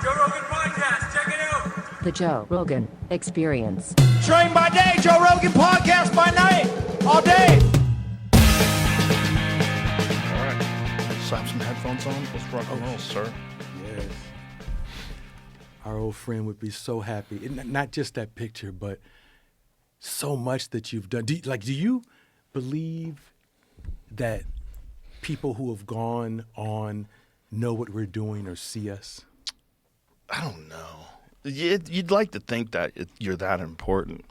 Joe Rogan Podcast. Check it out. The Joe Rogan Experience. Train by day, Joe Rogan Podcast by night, all day. All right, slap some headphones on. Let's rock and roll, sir. Yes. Our old friend would be so happy. And not just that picture, but so much that you've done. Do you believe that people who have gone on know what we're doing or see us? I don't know. You'd like to think that you're that important.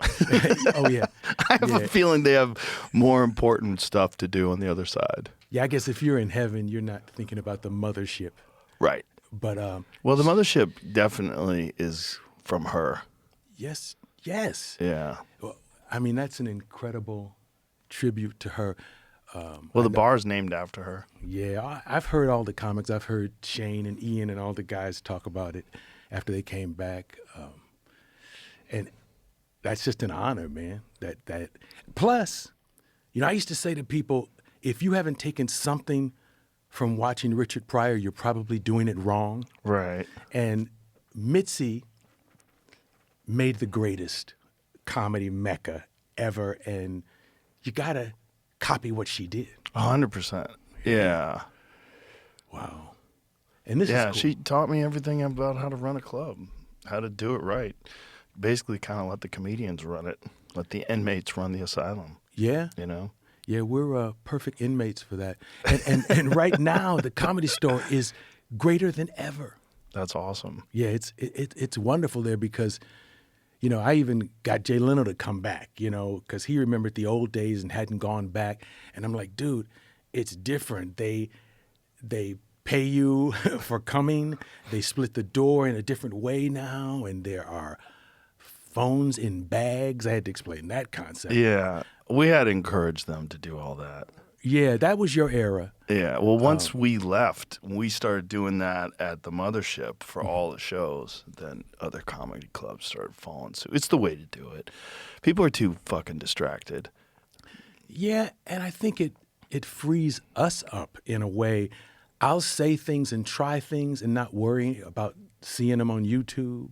Oh, yeah. I have a feeling they have more important stuff to do on the other side. Yeah, I guess if you're in heaven, you're not thinking about the mothership. Right. But well, the mothership definitely is from her. Yes. Yeah. Well, I mean, that's an incredible tribute to her. Well, the bar's named after her. Yeah, I've heard all the comics. I've heard Shane and Ian and all the guys talk about it after they came back, and that's just an honor, man. That plus, I used to say to people, if you haven't taken something from watching Richard Pryor, you're probably doing it wrong. Right. And Mitzi made the greatest comedy mecca ever, and you gotta copy what she did. 100%. Yeah. Wow. And this is cool. She taught me everything about how to run a club, how to do it right. Basically kind of let the comedians run it, let the inmates run the asylum. Yeah. Yeah, we're perfect inmates for that. And right now, the Comedy Store is greater than ever. That's awesome. Yeah, it's wonderful there because, I even got Jay Leno to come back, because he remembered the old days and hadn't gone back. And I'm like, dude, it's different. They pay you for coming. They split the door in a different way now, and there are phones in bags. I had to explain that concept. Yeah, we had to encourage them to do all that. Yeah, that was your era. Yeah, well, once we left, we started doing that at the mothership for all the shows. Then other comedy clubs started following suit. It's the way to do it. People are too fucking distracted. Yeah, and I think it frees us up in a way. I'll say things and try things and not worry about seeing them on YouTube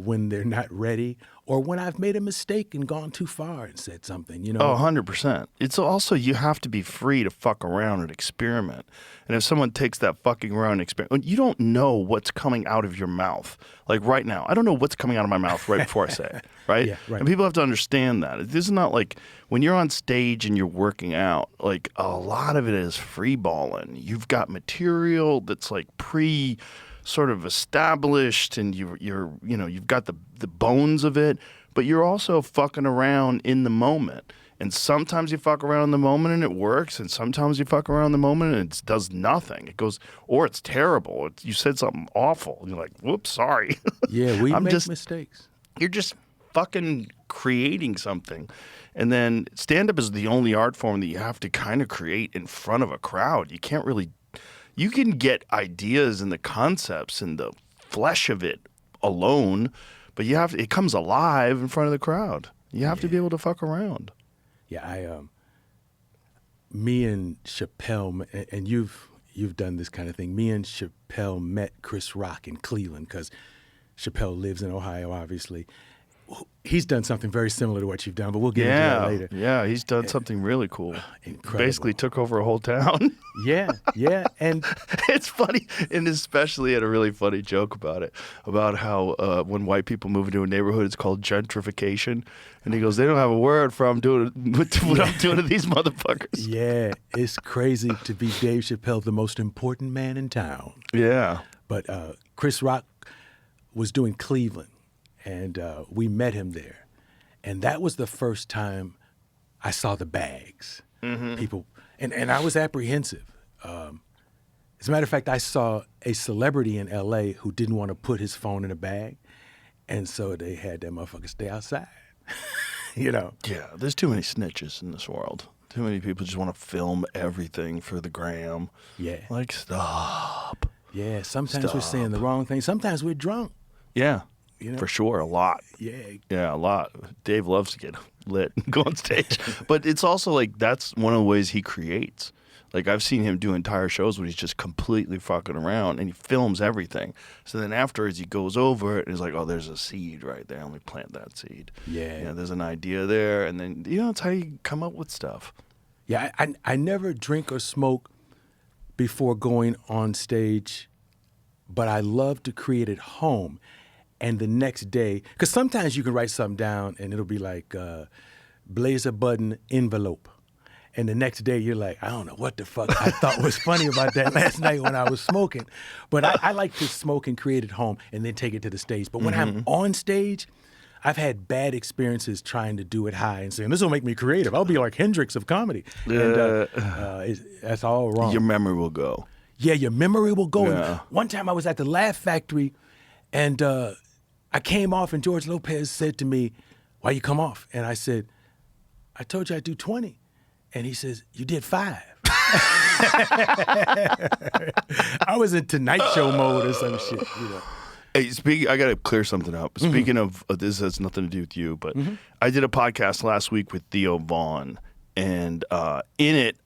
when they're not ready, or when I've made a mistake and gone too far and said something, Oh, 100%. It's also, you have to be free to fuck around and experiment. And if someone takes that fucking around and experiment, you don't know what's coming out of your mouth. Like right now, I don't know what's coming out of my mouth right before I say it, right? Yeah, right. And people have to understand that. This is not like when you're on stage and you're working out, like a lot of it is free balling. You've got material that's like sort of established, and you've got the bones of it, but you're also fucking around in the moment. And sometimes you fuck around in the moment and it works, and sometimes you fuck around in the moment and it does nothing. It goes, or it's terrible. You said something awful. And you're like, whoops, sorry. Yeah, we make mistakes. You're just fucking creating something. And then stand-up is the only art form that you have to kind of create in front of a crowd. You can get ideas and the concepts and the flesh of it alone, but it comes alive in front of the crowd. You have to be able to fuck around. Yeah, me and Chappelle, and you've done this kind of thing. Me and Chappelle met Chris Rock in Cleveland because Chappelle lives in Ohio, obviously. He's done something very similar to what you've done, but we'll get into that later. Yeah, he's done something really cool. Incredible. Basically took over a whole town. Yeah, and it's funny, and especially had a really funny joke about it, about how when white people move into a neighborhood, it's called gentrification. And he goes, they don't have a word for what I'm doing to these motherfuckers. Yeah, it's crazy to be Dave Chappelle, the most important man in town. Yeah. But Chris Rock was doing Cleveland. And we met him there. And that was the first time I saw the bags. Mm-hmm. People, and I was apprehensive. As a matter of fact, I saw a celebrity in L.A. who didn't want to put his phone in a bag. And so they had that motherfucker stay outside, Yeah, there's too many snitches in this world. Too many people just want to film everything for the gram. Yeah. Like, stop. Yeah, sometimes we're saying the wrong thing. Sometimes we're drunk. Yeah. For sure, a lot. Yeah, a lot. Dave loves to get lit and go on stage. But it's also like that's one of the ways he creates. Like, I've seen him do entire shows where he's just completely fucking around and he films everything. So then afterwards he goes over it and he's like, oh, there's a seed right there. Let me plant that seed. Yeah. You know, there's an idea there. And then, you know, it's how you come up with stuff. Yeah, I never drink or smoke before going on stage, but I love to create at home. And the next day, because sometimes you can write something down and it'll be like blazer button envelope. And the next day you're like, I don't know what the fuck I thought was funny about that last night when I was smoking. But I like to smoke and create at home and then take it to the stage. But when I'm on stage, I've had bad experiences trying to do it high and saying, this will make me creative. I'll be like Hendrix of comedy. And that's all wrong. Your memory will go. Yeah, your memory will go. Yeah. And one time I was at the Laugh Factory and I came off and George Lopez said to me, why you come off? And I said, I told you I'd do 20. And he says, you did 5. I was in Tonight Show mode or some shit, you know. Hey, I got to clear something up. Speaking of this has nothing to do with you, but I did a podcast last week with Theo Vaughn, and in it,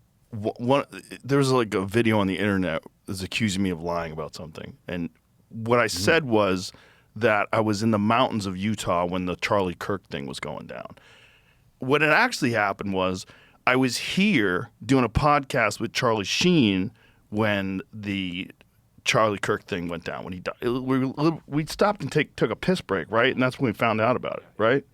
there was like a video on the internet that's accusing me of lying about something. And what I said was that I was in the mountains of Utah when the Charlie Kirk thing was going down. What had actually happened was I was here doing a podcast with Charlie Sheen when the Charlie Kirk thing went down, when he died. We stopped and took a piss break, right? And that's when we found out about it, right?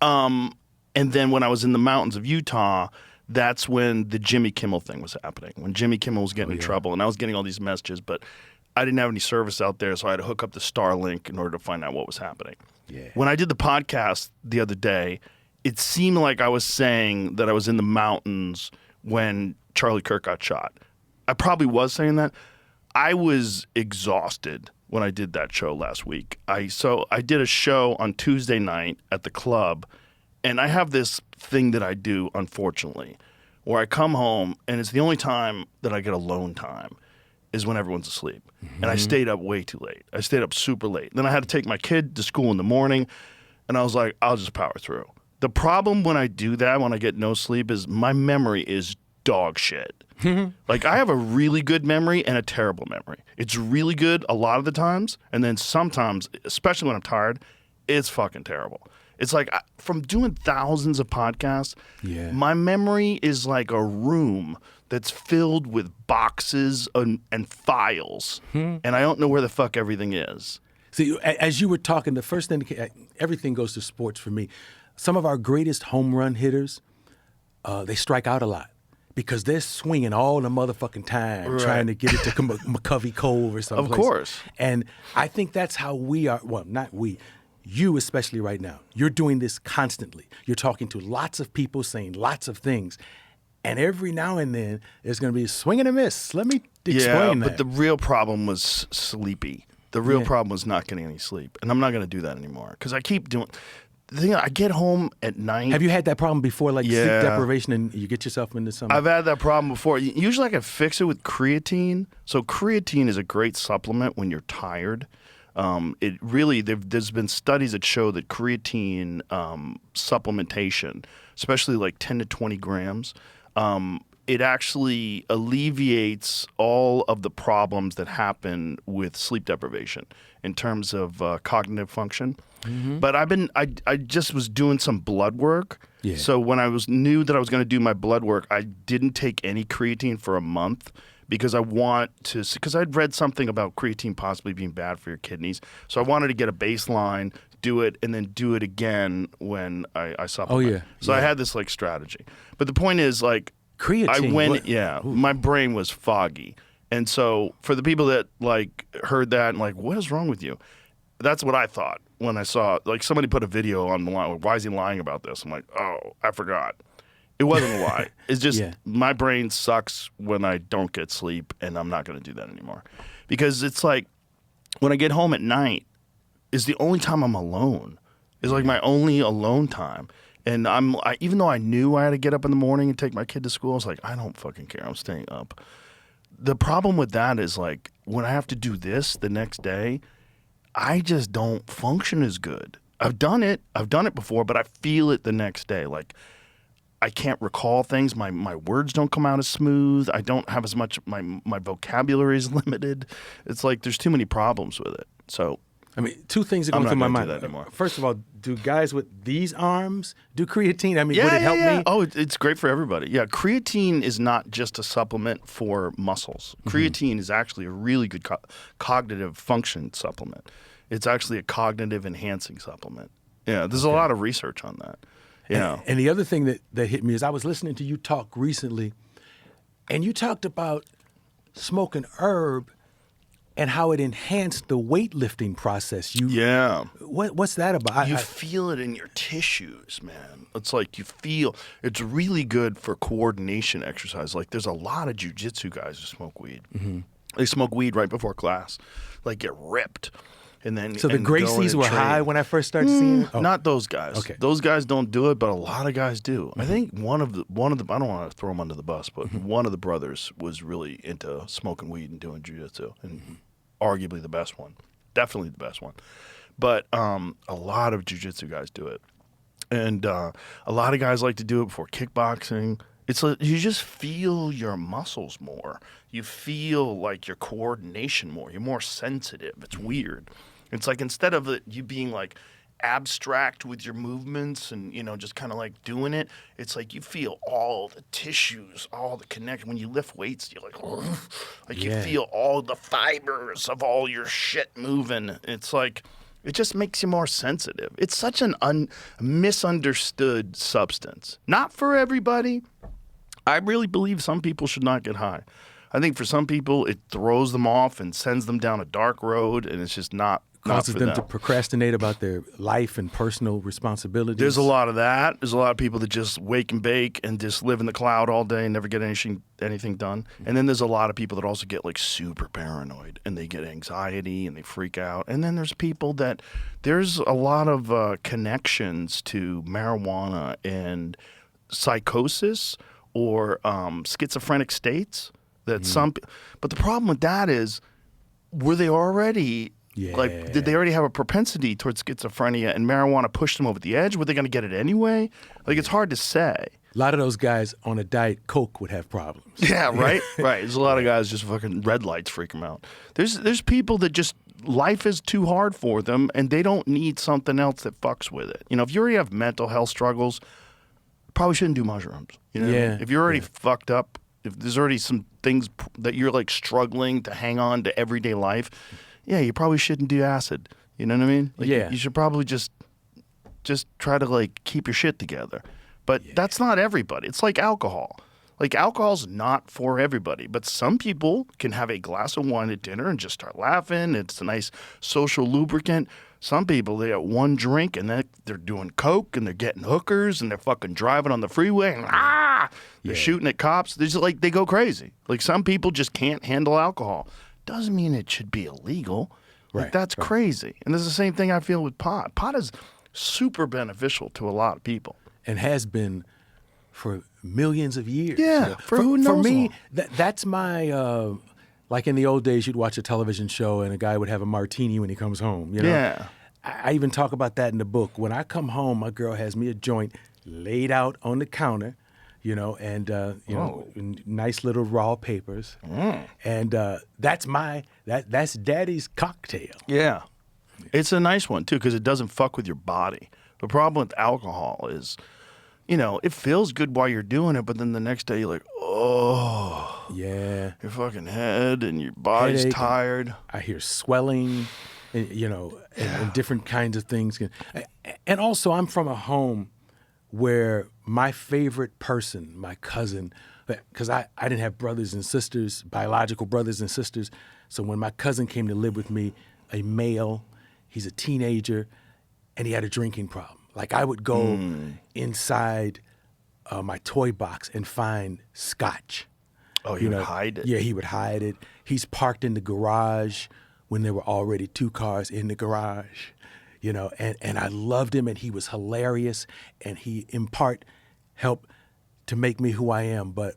And then when I was in the mountains of Utah, that's when the Jimmy Kimmel thing was happening, when Jimmy Kimmel was getting in trouble. And I was getting all these messages, but I didn't have any service out there, so I had to hook up the Starlink in order to find out what was happening. Yeah. When I did the podcast the other day, it seemed like I was saying that I was in the mountains when Charlie Kirk got shot. I probably was saying that. I was exhausted when I did that show last week. I did a show on Tuesday night at the club, and I have this thing that I do, unfortunately, where I come home, and it's the only time that I get alone time is when everyone's asleep. And I stayed up way too late. I stayed up super late. Then I had to take my kid to school in the morning, and I was like, I'll just power through. The problem when I do that, when I get no sleep, is my memory is dog shit. Like, I have a really good memory and a terrible memory. It's really good a lot of the times, and then sometimes, especially when I'm tired, it's fucking terrible. It's like, from doing thousands of podcasts, my memory is like a room that's filled with boxes and files, and I don't know where the fuck everything is. See, as you were talking, the first thing, everything goes to sports for me. Some of our greatest home run hitters, they strike out a lot because they're swinging all the motherfucking time trying to get it to McCovey Cove or something. Of course. And I think that's how we are. Well, not we. You especially right now. You're doing this constantly. You're talking to lots of people, saying lots of things. And every now and then, there's going to be a swing and a miss. Let me explain that. But the real problem was sleepy. The real problem was not getting any sleep. And I'm not going to do that anymore because I keep doing... The thing, I get home at night. Have you had that problem before, like sleep deprivation, and you get yourself into something? I've had that problem before. Usually I can fix it with creatine. So creatine is a great supplement when you're tired. It really, there's been studies that show that creatine supplementation, especially like 10 to 20 grams, it actually alleviates all of the problems that happen with sleep deprivation in terms of cognitive function. But I just was doing some blood work. Yeah. So when I knew that I was going to do my blood work, I didn't take any creatine for a month because because I'd read something about creatine possibly being bad for your kidneys. So I wanted to get a baseline, do it, and then do it again when I supplement. Oh, yeah. So I had this like strategy. But the point is, like, creatine. My brain was foggy. And so for the people that like heard that and like, what is wrong with you? That's what I thought when I saw, like, somebody put a video on the line. Why is he lying about this? I'm like, oh, I forgot. It wasn't a lie. It's just my brain sucks when I don't get sleep, and I'm not going to do that anymore. Because it's like when I get home at night is the only time I'm alone. It's like my only alone time. And even though I knew I had to get up in the morning and take my kid to school, I was like, I don't fucking care. I'm staying up. The problem with that is, like, when I have to do this the next day, I just don't function as good. I've done it before, but I feel it the next day. Like, I can't recall things. My words don't come out as smooth. I don't have as much. My vocabulary is limited. It's like there's too many problems with it. So I mean, two things are I'm going not through my gonna mind. do that anymore. First of all, do guys with these arms do creatine? I mean, yeah, would it help me? Oh, it's great for everybody. Yeah, creatine is not just a supplement for muscles. Creatine is actually a really good cognitive function supplement. It's actually a cognitive enhancing supplement. Yeah, there's a lot of research on that. Yeah. And the other thing that hit me is I was listening to you talk recently, and you talked about smoking herb and how it enhanced the weightlifting process. What's that about? You feel it in your tissues, man. It's like you feel it's really good for coordination exercise. Like there's a lot of jiu-jitsu guys who smoke weed. They smoke weed right before class, like get ripped. And then, so the and go in Gracies and were train. high when I first started seeing it? Oh. Not those guys. Okay. Those guys don't do it, but a lot of guys do. I think one of the I don't want to throw him under the bus, but one of the brothers was really into smoking weed and doing jiu-jitsu, and arguably the best one. Definitely the best one. But a lot of jiu-jitsu guys do it. And a lot of guys like to do it before kickboxing. It's like you just feel your muscles more. You feel like your coordination more. You're more sensitive. It's weird. It's like instead of you being like abstract with your movements and, just kind of like doing it, it's like you feel all the tissues, all the connection. When you lift weights, you're like, you feel all the fibers of all your shit moving. It's like, it just makes you more sensitive. It's such an misunderstood substance. Not for everybody. I really believe some people should not get high. I think for some people, it throws them off and sends them down a dark road, and it's just not causes for them to procrastinate about their life and personal responsibilities. There's a lot of that. There's a lot of people that just wake and bake and just live in the cloud all day and never get anything done. And then there's a lot of people that also get like super paranoid and they get anxiety and they freak out. And then there's people that there's a lot of connections to marijuana and psychosis or schizophrenic states that but the problem with that is, were they already did they already have a propensity towards schizophrenia and marijuana pushed them over the edge? Were they going to get it anyway? Like, it's hard to say. A lot of those guys on a Diet Coke would have problems. Yeah, right? Right. There's a lot of guys just fucking red lights freak them out. There's people that just, life is too hard for them and they don't need something else that fucks with it. If you already have mental health struggles, probably shouldn't do mushrooms. What I mean? If you're already fucked up, if there's already some things that you're like struggling to hang on to everyday life, you probably shouldn't do acid. You know what I mean? Like, you should probably just try to like keep your shit together. But that's not everybody. It's like alcohol. Like, alcohol's not for everybody, but some people can have a glass of wine at dinner and just start laughing. It's a nice social lubricant. Some people, they get one drink and they're doing coke and they're getting hookers and they're fucking driving on the freeway and they're shooting at cops. There's like, they go crazy. Like, some people just can't handle alcohol. Doesn't mean it should be illegal. Like, that's crazy. And there's the same thing I feel with pot. Pot is super beneficial to a lot of people. And has been for millions of years. Yeah, for who knows. For me, that's my, like in the old days, you'd watch a television show and a guy would have a martini when he comes home. Yeah. I even talk about that in the book. When I come home, my girl has me a joint laid out on the counter, nice little raw papers. And that's daddy's cocktail. Yeah. It's a nice one, too, because it doesn't fuck with your body. The problem with alcohol is, it feels good while you're doing it, but then the next day you're like, oh. Yeah. Your fucking head and your body's Headache, tired. I hear swelling, and different kinds of things. And also, I'm from a home where my favorite person, my cousin, because I didn't have brothers and sisters, biological brothers and sisters. So when my cousin came to live with me, a male, he's a teenager, and he had a drinking problem. Like, I would go inside my toy box and find scotch. Oh, he would hide it? Yeah, he would hide it. He's parked in the garage when there were already 2 cars in the garage, and I loved him, and he was hilarious, and he, in part, helped to make me who I am. But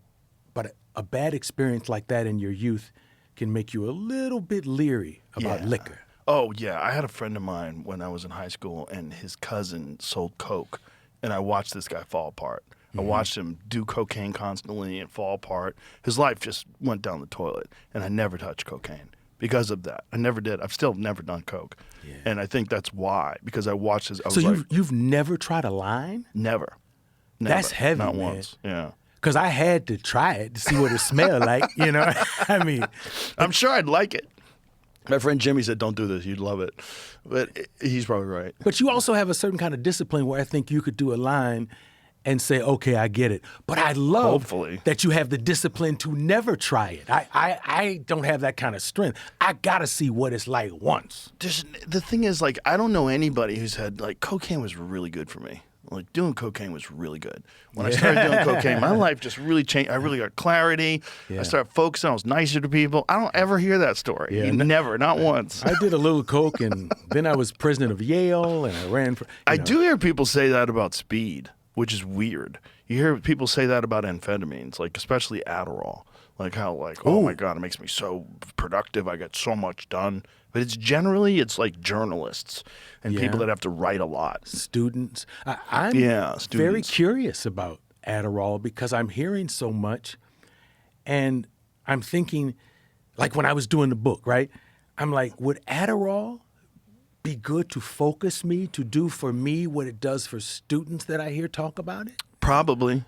a bad experience like that in your youth can make you a little bit leery about liquor. Oh, yeah. I had a friend of mine when I was in high school, and his cousin sold coke, and I watched this guy fall apart. I watched him do cocaine constantly and fall apart. His life just went down the toilet, and I never touched cocaine because of that. I never did. I've still never done coke, and I think that's why, because I watched his. So you've never tried a line? Never. That's heavy, Not man. once. Yeah. Because I had to try it to see what it smelled like, you know? I mean. I'm sure I'd like it. My friend Jimmy said, don't do this. You'd love it. But he's probably right. But you also have a certain kind of discipline where I think you could do a line and say, okay, I get it. But I love Hopefully. that you have the discipline to never try it. I don't have that kind of strength. I got to see what it's like once. The thing is, like, I don't know anybody who's had, like, cocaine was really good for me. Like, doing cocaine was really good. When I started doing cocaine, my life just really changed. I really got clarity. I started focusing. I was nicer to people. I don't ever hear that story. Yeah. Never, not once. I did a little coke, and then I was president of Yale, and I ran for. I do hear people say that about speed, which is weird. You hear people say that about amphetamines, like especially Adderall. Like how, like, oh my God, it makes me so productive. I get so much done. But it's generally like journalists and people that have to write a lot. Students. I'm very students. curious about Adderall because I'm hearing so much, and I'm thinking, like when I was doing the book, right? I'm like, would Adderall be good to focus me, to do for me what it does for students that I hear talk about it? Probably,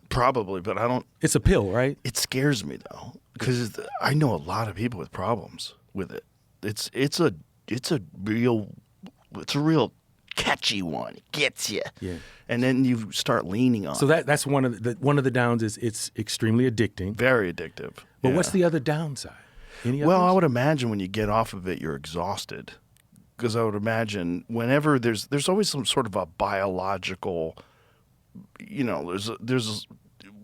but I don't. It's a pill, right? It scares me though, because I know a lot of people with problems with it. It's a real catchy one. It gets you. Yeah. And then you start leaning on. So that's one of the downs is it's extremely addicting. Very addictive. But what's the other downside? Any Well, others? I would imagine when you get off of it, you're exhausted. Because I would imagine whenever there's always some sort of a biological,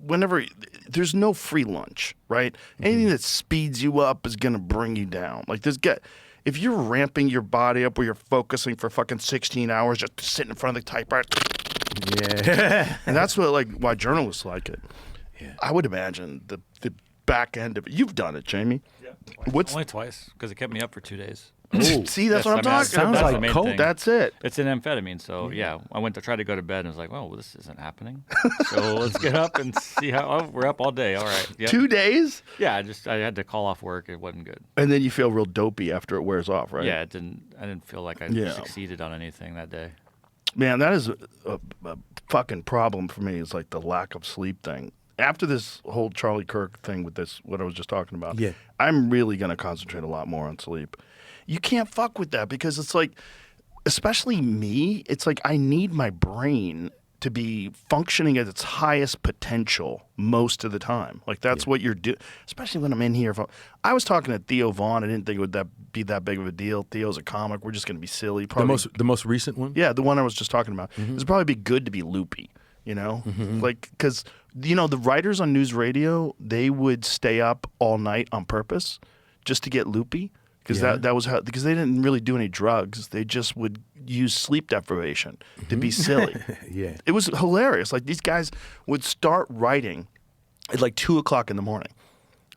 whenever there's no free lunch, right? Anything that speeds you up is gonna bring you down. Like if you're ramping your body up where you're focusing for fucking 16 hours just sitting in front of the typewriter, and that's why journalists like it. Yeah. I would imagine the back end of it. You've done it, Jamie. Yeah. Only twice, because it kept me up for 2 days. See, that's what I'm talking sounds about. like coke. That's it. It's an amphetamine, so yeah. I went to try to go to bed and was like, well, this isn't happening. So let's get up and see how. We're up all day. All right. Yep. 2 days? Yeah, I had to call off work. It wasn't good. And then you feel real dopey after it wears off, right? Yeah, I didn't feel like I succeeded on anything that day. Man, that is a fucking problem for me. Is like the lack of sleep thing. After this whole Charlie Kirk thing with what I was just talking about, I'm really going to concentrate a lot more on sleep. You can't fuck with that because it's like, especially me, it's like I need my brain to be functioning at its highest potential most of the time. Like that's what you're doing, especially when I'm in here. I was talking to Theo Vaughn. I didn't think it would be that big of a deal. Theo's a comic. We're just going to be silly. Probably, the most recent one? Yeah, the one I was just talking about. It'd probably be good to be loopy. Like, because, the writers on news radio, they would stay up all night on purpose just to get loopy. Because that was because they didn't really do any drugs. They just would use sleep deprivation to be silly. It was hilarious. Like, these guys would start writing at like 2 o'clock in the morning.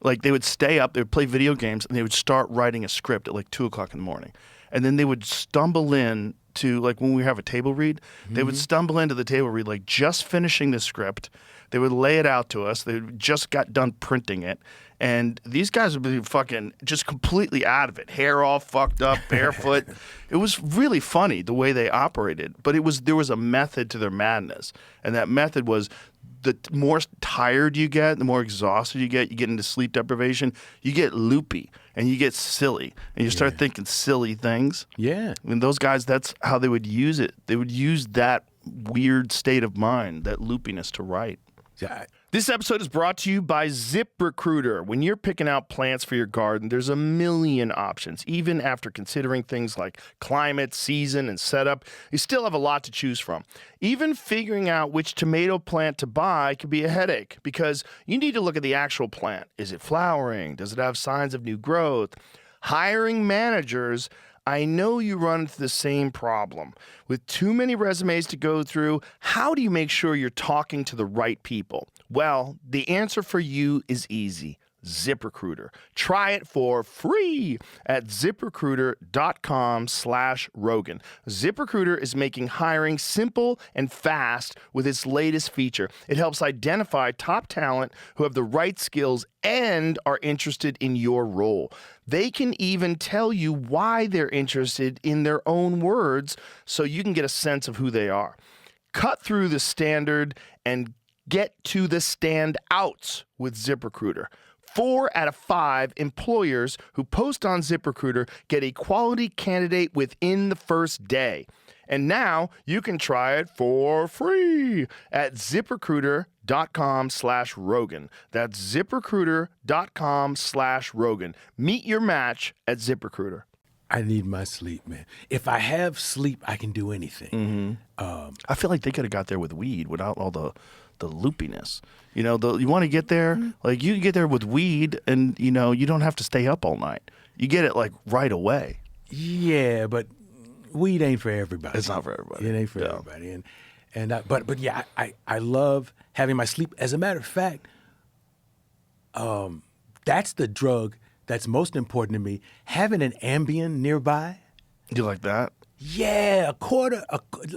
Like, they would stay up, they would play video games, and they would start writing a script at like 2 o'clock in the morning. And then they would stumble in to, like, when we have a table read, they would stumble into the table read, like, just finishing the script. They would lay it out to us. They just got done printing it. And these guys would be fucking just completely out of it. Hair all fucked up, barefoot. It was really funny the way they operated. But there was a method to their madness. And that method was the more tired you get, the more exhausted you get into sleep deprivation, you get loopy and you get silly. And you start thinking silly things. Yeah. And those guys, that's how they would use it. They would use that weird state of mind, that loopiness to write. Yeah. This episode is brought to you by ZipRecruiter. When you're picking out plants for your garden, there's a million options. Even after considering things like climate, season, and setup, you still have a lot to choose from. Even figuring out which tomato plant to buy can be a headache because you need to look at the actual plant. Is it flowering? Does it have signs of new growth? Hiring managers, I know you run into the same problem. With too many resumes to go through, how do you make sure you're talking to the right people? Well, the answer for you is easy. ZipRecruiter. Try it for free at ZipRecruiter.com/Rogan. ZipRecruiter is making hiring simple and fast with its latest feature. It helps identify top talent who have the right skills and are interested in your role. They can even tell you why they're interested in their own words so you can get a sense of who they are. Cut through the standard and get to the standouts with ZipRecruiter. 4 out of 5 employers who post on ZipRecruiter get a quality candidate within the first day. And now you can try it for free at ZipRecruiter.com/Rogan. That's ZipRecruiter.com/Rogan. Meet your match at ZipRecruiter. I need my sleep, man. If I have sleep, I can do anything. I feel like they could have got there with weed without all the loopiness. You know, you want to get there, like you can get there with weed and, you know, you don't have to stay up all night. You get it like right away. Yeah, but weed ain't for everybody. It's not for everybody. It ain't for everybody. But yeah, I love having my sleep. As a matter of fact, that's the drug that's most important to me. Having an Ambien nearby. You like that? Yeah,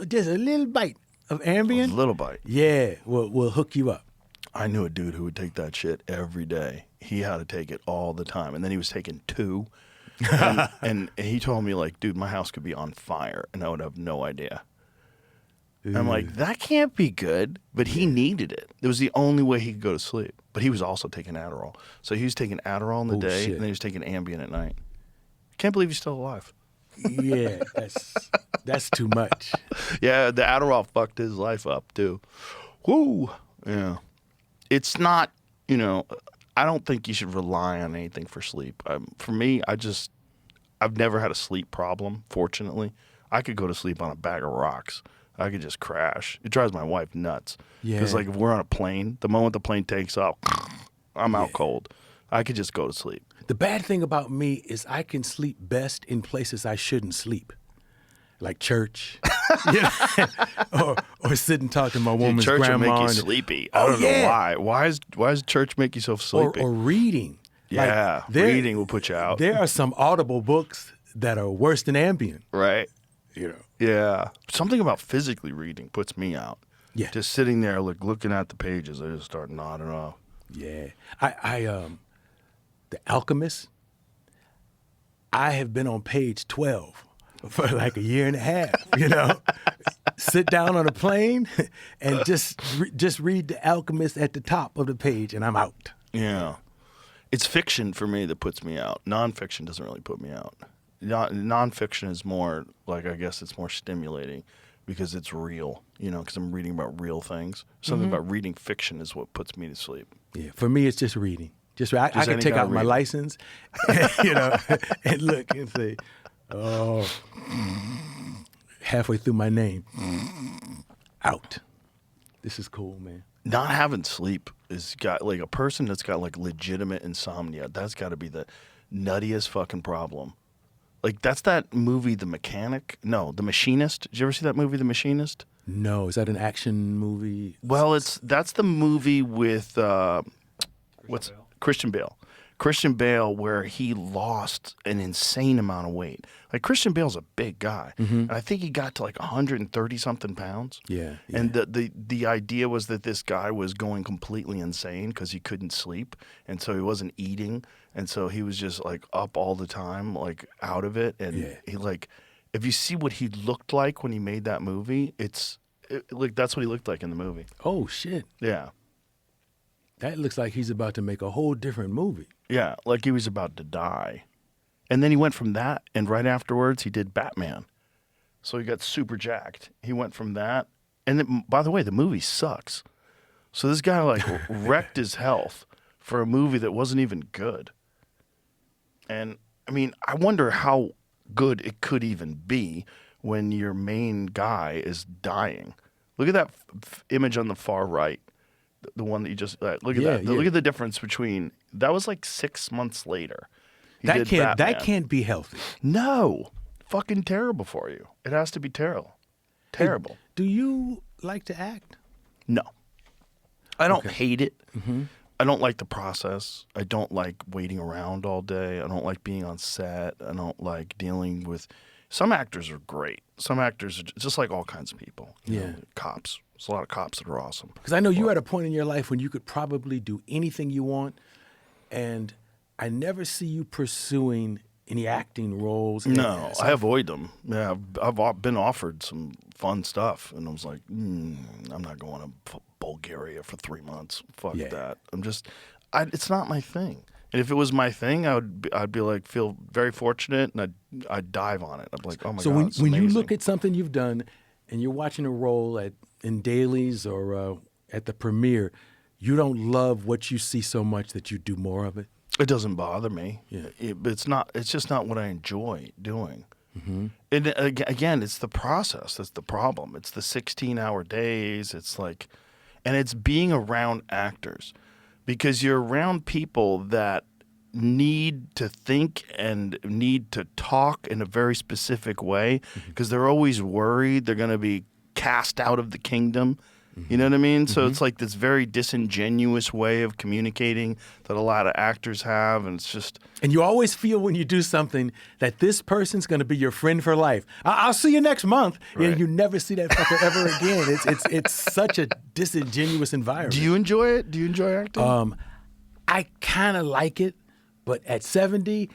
just a little bite of Ambien. A little bite. Yeah, will hook you up. I knew a dude who would take that shit every day. He had to take it all the time. And then he was taking 2. and he told me, like, dude, my house could be on fire and I would have no idea. I'm like, that can't be good. But he needed it. It was the only way he could go to sleep. But he was also taking Adderall. So he was taking Adderall in the day, shit. and then he was taking Ambien at night. Can't believe he's still alive. Yeah, that's too much. Yeah, the Adderall fucked his life up, too. Woo! Yeah. It's not, you know, I don't think you should rely on anything for sleep. For me, I've never had a sleep problem, fortunately. I could go to sleep on a bag of rocks. I could just crash. It drives my wife nuts. Because, like, if we're on a plane, the moment the plane takes off, I'm out cold. I could just go to sleep. The bad thing about me is I can sleep best in places I shouldn't sleep, like church, you know? or sit and talk to my woman's church grandma. Church will make you sleepy. I don't know why. Why does church make you so sleepy? Or reading. Yeah, like reading will put you out. There are some Audible books that are worse than Ambien. Right. You know. Yeah. Something about physically reading puts me out. Yeah. Just sitting there, like looking at the pages, I just start nodding off. Yeah. The Alchemist, I have been on page 12 for like a year and a half, you know. Sit down on a plane and just read The Alchemist at the top of the page and I'm out. Yeah. It's fiction for me that puts me out. Nonfiction doesn't really put me out. Nonfiction is more, like, I guess it's more stimulating because it's real, you know, because I'm reading about real things. Something about reading fiction is what puts me to sleep. Yeah, for me, it's just reading. I can take out my license, you know, and look and say, oh, halfway through my name, out. This is cool, man. Not having sleep is got, like, a person that's got, like, legitimate insomnia. That's got to be the nuttiest fucking problem. Like, that's that movie, The Mechanic. No, The Machinist. Did you ever see that movie, The Machinist? No. Is that an action movie? Well, that's the movie with Christian Bale. Christian Bale, where he lost an insane amount of weight. Like, Christian Bale's a big guy, and I think he got to like 130 something pounds. Yeah. And the idea was that this guy was going completely insane because he couldn't sleep, and so he wasn't eating, and so he was just like up all the time, like out of it. And he, like, if you see what he looked like when he made that movie, like that's what he looked like in the movie. Oh shit. Yeah. That looks like he's about to make a whole different movie. Yeah, like he was about to die. And then he went from that, and right afterwards, he did Batman. So he got super jacked. He went from that. And then, by the way, the movie sucks. So this guy, like, wrecked his health for a movie that wasn't even good. And, I mean, I wonder how good it could even be when your main guy is dying. Look at that image on the far right. The one that you just look at that. Look at the difference between that was like 6 months later. That can't be healthy. No, fucking terrible for you. It has to be terrible. Terrible. Do you like to act? No, I don't hate it, I don't like the process. I don't like waiting around all day. I don't like being on set. I don't like dealing with. Some actors are great. Some actors are just like all kinds of people. You know, cops. There's a lot of cops that are awesome. Because I know you're at a point in your life when you could probably do anything you want, and I never see you pursuing any acting roles. No, I avoid them. Yeah, I've been offered some fun stuff, and I was like, I'm not going to Bulgaria for 3 months. Fuck that. It's not my thing. And if it was my thing, I'd be like, feel very fortunate, and I'd dive on it. I'd be like, oh my God, So when you look at something you've done, and you're watching a role in dailies or at the premiere, you don't love what you see so much that you do more of it? It doesn't bother me. Yeah. It's just not what I enjoy doing. Mm-hmm. And again, it's the process that's the problem. It's the 16-hour days. It's like, and it's being around actors, because you're around people that need to think and need to talk in a very specific way, because they're always worried they're going to be cast out of the kingdom. You know what I mean? So it's like this very disingenuous way of communicating that a lot of actors have, and it's just... And you always feel when you do something that this person's going to be your friend for life. I'll see you next month, right. And you never see that fucker ever again. It's such a disingenuous environment. Do you enjoy it? Do you enjoy acting? I kind of like it, but at 70,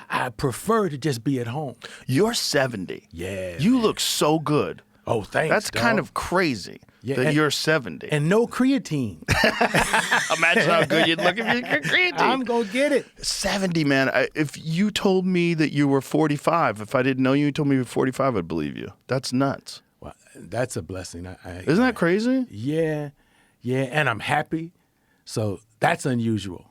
I prefer to just be at home. You're 70. Yeah. You look so good. Oh, thanks, That's dog. kind of crazy that you're 70. And no creatine. Imagine how good you'd look if you took creatine. I'm going to get it. 70, man. If you told me that you were 45, if I didn't know you told me you were 45, I'd believe you. That's nuts. Well, that's a blessing. Isn't that crazy? Yeah. And I'm happy. So that's unusual.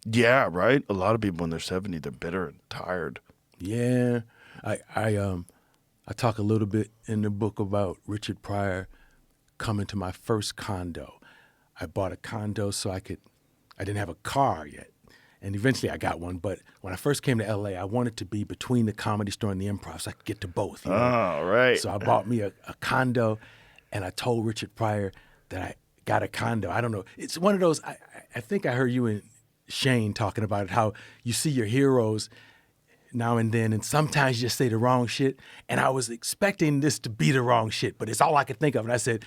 Yeah, right? A lot of people when they're 70, they're bitter and tired. Yeah. I talk a little bit in the book about Richard Pryor coming to my first condo. I bought a condo so I didn't have a car yet. And eventually I got one. But when I first came to L.A., I wanted to be between the Comedy Store and the Improv so I could get to both. You know? Oh, right. So I bought me a condo, and I told Richard Pryor that I got a condo. I don't know. It's one of those, I think I heard you and Shane talking about it, how you see your heroes now and then, and sometimes you just say the wrong shit. And I was expecting this to be the wrong shit, but it's all I could think of. And I said,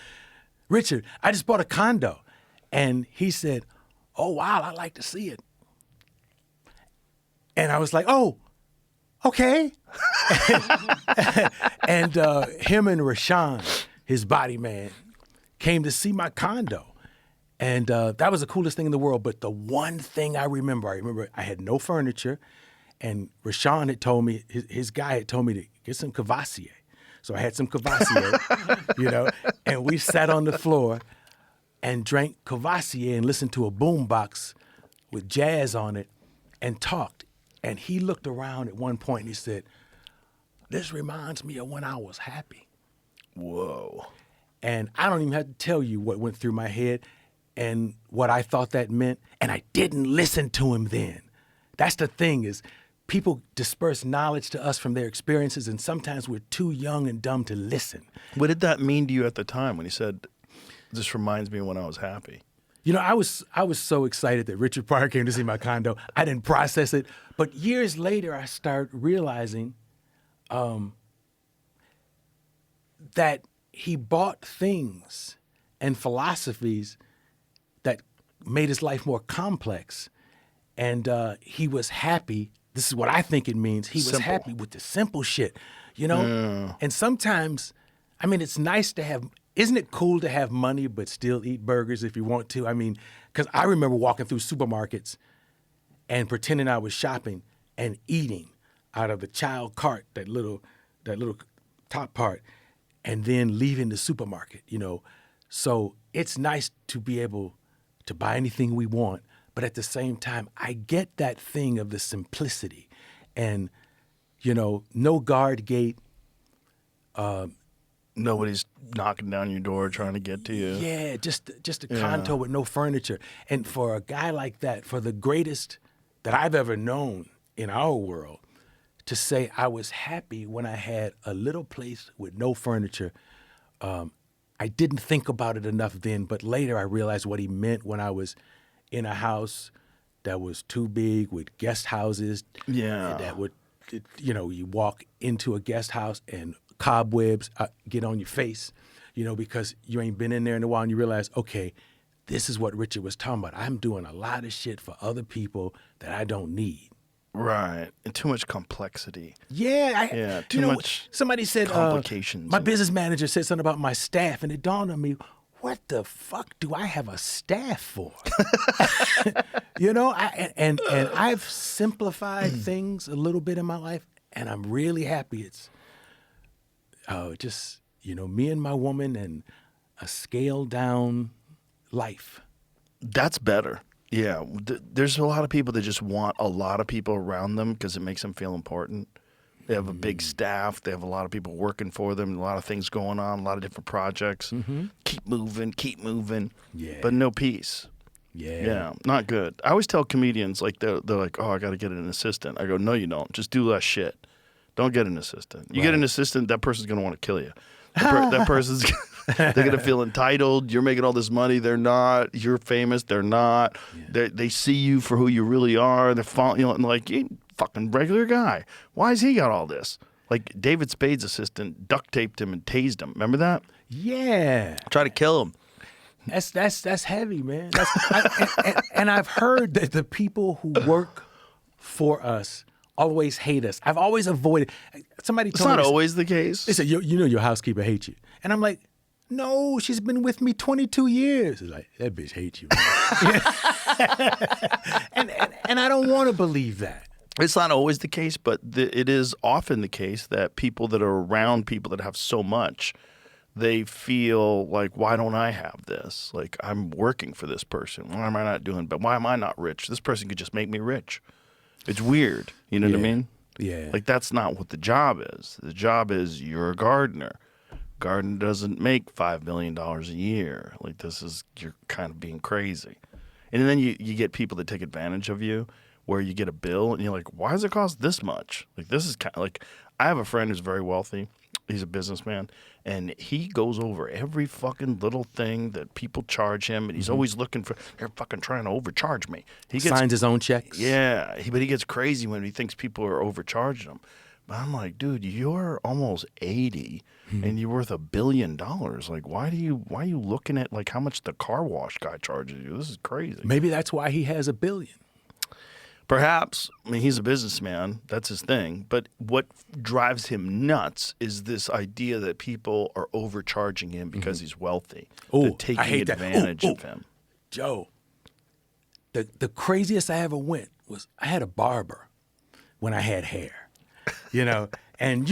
Richard, I just bought a condo. And he said, oh, wow, I'd like to see it. And I was like, oh, okay. And him and Rashawn, his body man, came to see my condo. And that was the coolest thing in the world. But the one thing I remember I had no furniture. And Rashawn had told me, his guy had told me to get some Cavassier. So I had some Cavassier, and we sat on the floor and drank Cavassier and listened to a boombox with jazz on it and talked. And he looked around at one point and he said, this reminds me of when I was happy. Whoa. And I don't even have to tell you what went through my head and what I thought that meant. And I didn't listen to him then. That's the thing is, people disperse knowledge to us from their experiences, and sometimes we're too young and dumb to listen. What did that mean to you at the time when he said, this reminds me of when I was happy? I was so excited that Richard Pryor came to see my condo. I didn't process it. But years later, I started realizing that he bought things and philosophies that made his life more complex. And he was happy. This is what I think it means. He was happy with the simple shit, Yeah. And sometimes, it's nice to have, isn't it cool to have money but still eat burgers if you want to? Because I remember walking through supermarkets and pretending I was shopping and eating out of the child cart, that little top part, and then leaving the supermarket, So it's nice to be able to buy anything we want. But at the same time, I get that thing of the simplicity and, no guard gate. Nobody's knocking down your door trying to get to you. Yeah, just a condo with no furniture. And for a guy like that, for the greatest that I've ever known in our world, to say I was happy when I had a little place with no furniture, I didn't think about it enough then. But later I realized what he meant when I was in a house that was too big with guest houses. Yeah. That would, you walk into a guest house and cobwebs get on your face, because you ain't been in there in a while and you realize, okay, this is what Richard was talking about. I'm doing a lot of shit for other people that I don't need. Right. And too much complexity. Yeah. Too much somebody said, complications. my business manager said something about my staff, and it dawned on me, what the fuck do I have a staff for? And I've simplified things a little bit in my life, and I'm really happy. It's just, me and my woman and a scaled down life. That's better. Yeah. There's a lot of people that just want a lot of people around them because it makes them feel important. They have a big staff. They have a lot of people working for them, a lot of things going on, a lot of different projects. Mm-hmm. Keep moving. Yeah. But no peace. Yeah. Not good. I always tell comedians, like, they're like, oh, I got to get an assistant. I go, no, you don't. Just do less shit. Don't get an assistant. You get an assistant, that person's going to want to kill you. That person's they're going to feel entitled. You're making all this money. They're not. You're famous. They're not. Yeah. They see you for who you really are. They're and like, you fucking regular guy. Why has he got all this? Like David Spade's assistant duct taped him and tased him. Remember that? Yeah. Try to kill him. That's heavy, man. And I've heard that the people who work for us always hate us. I've always avoided. Somebody told me. It's not always the case. They said, your housekeeper hates you. And I'm like, no, she's been with me 22 years. It's like, that bitch hates you, man. and I don't want to believe that. It's not always the case, but it is often the case that people that are around people that have so much, they feel like, why don't I have this? Like, I'm working for this person. Why am I not doing, but why am I not rich? This person could just make me rich. It's weird. You know what I mean? Yeah. Like, that's not what the job is. The job is you're a gardener. Garden doesn't make $5 million a year. Like, you're kind of being crazy. And then you get people that take advantage of you, where you get a bill and you're like, why does it cost this much? Like, this is kind of like, I have a friend who's very wealthy. He's a businessman, and he goes over every fucking little thing that people charge him, and he's always looking for, they're fucking trying to overcharge me. He signs his own checks. Yeah, but he gets crazy when he thinks people are overcharging him. But I'm like, dude, you're almost 80 and you're worth $1 billion. Like, why are you looking at like how much the car wash guy charges you? This is crazy. Maybe that's why he has $1 billion. Perhaps. I mean, he's a businessman. That's his thing. But what drives him nuts is this idea that people are overcharging him because he's wealthy. Oh, They're taking advantage of him. Joe, the craziest I ever went was I had a barber when I had hair. And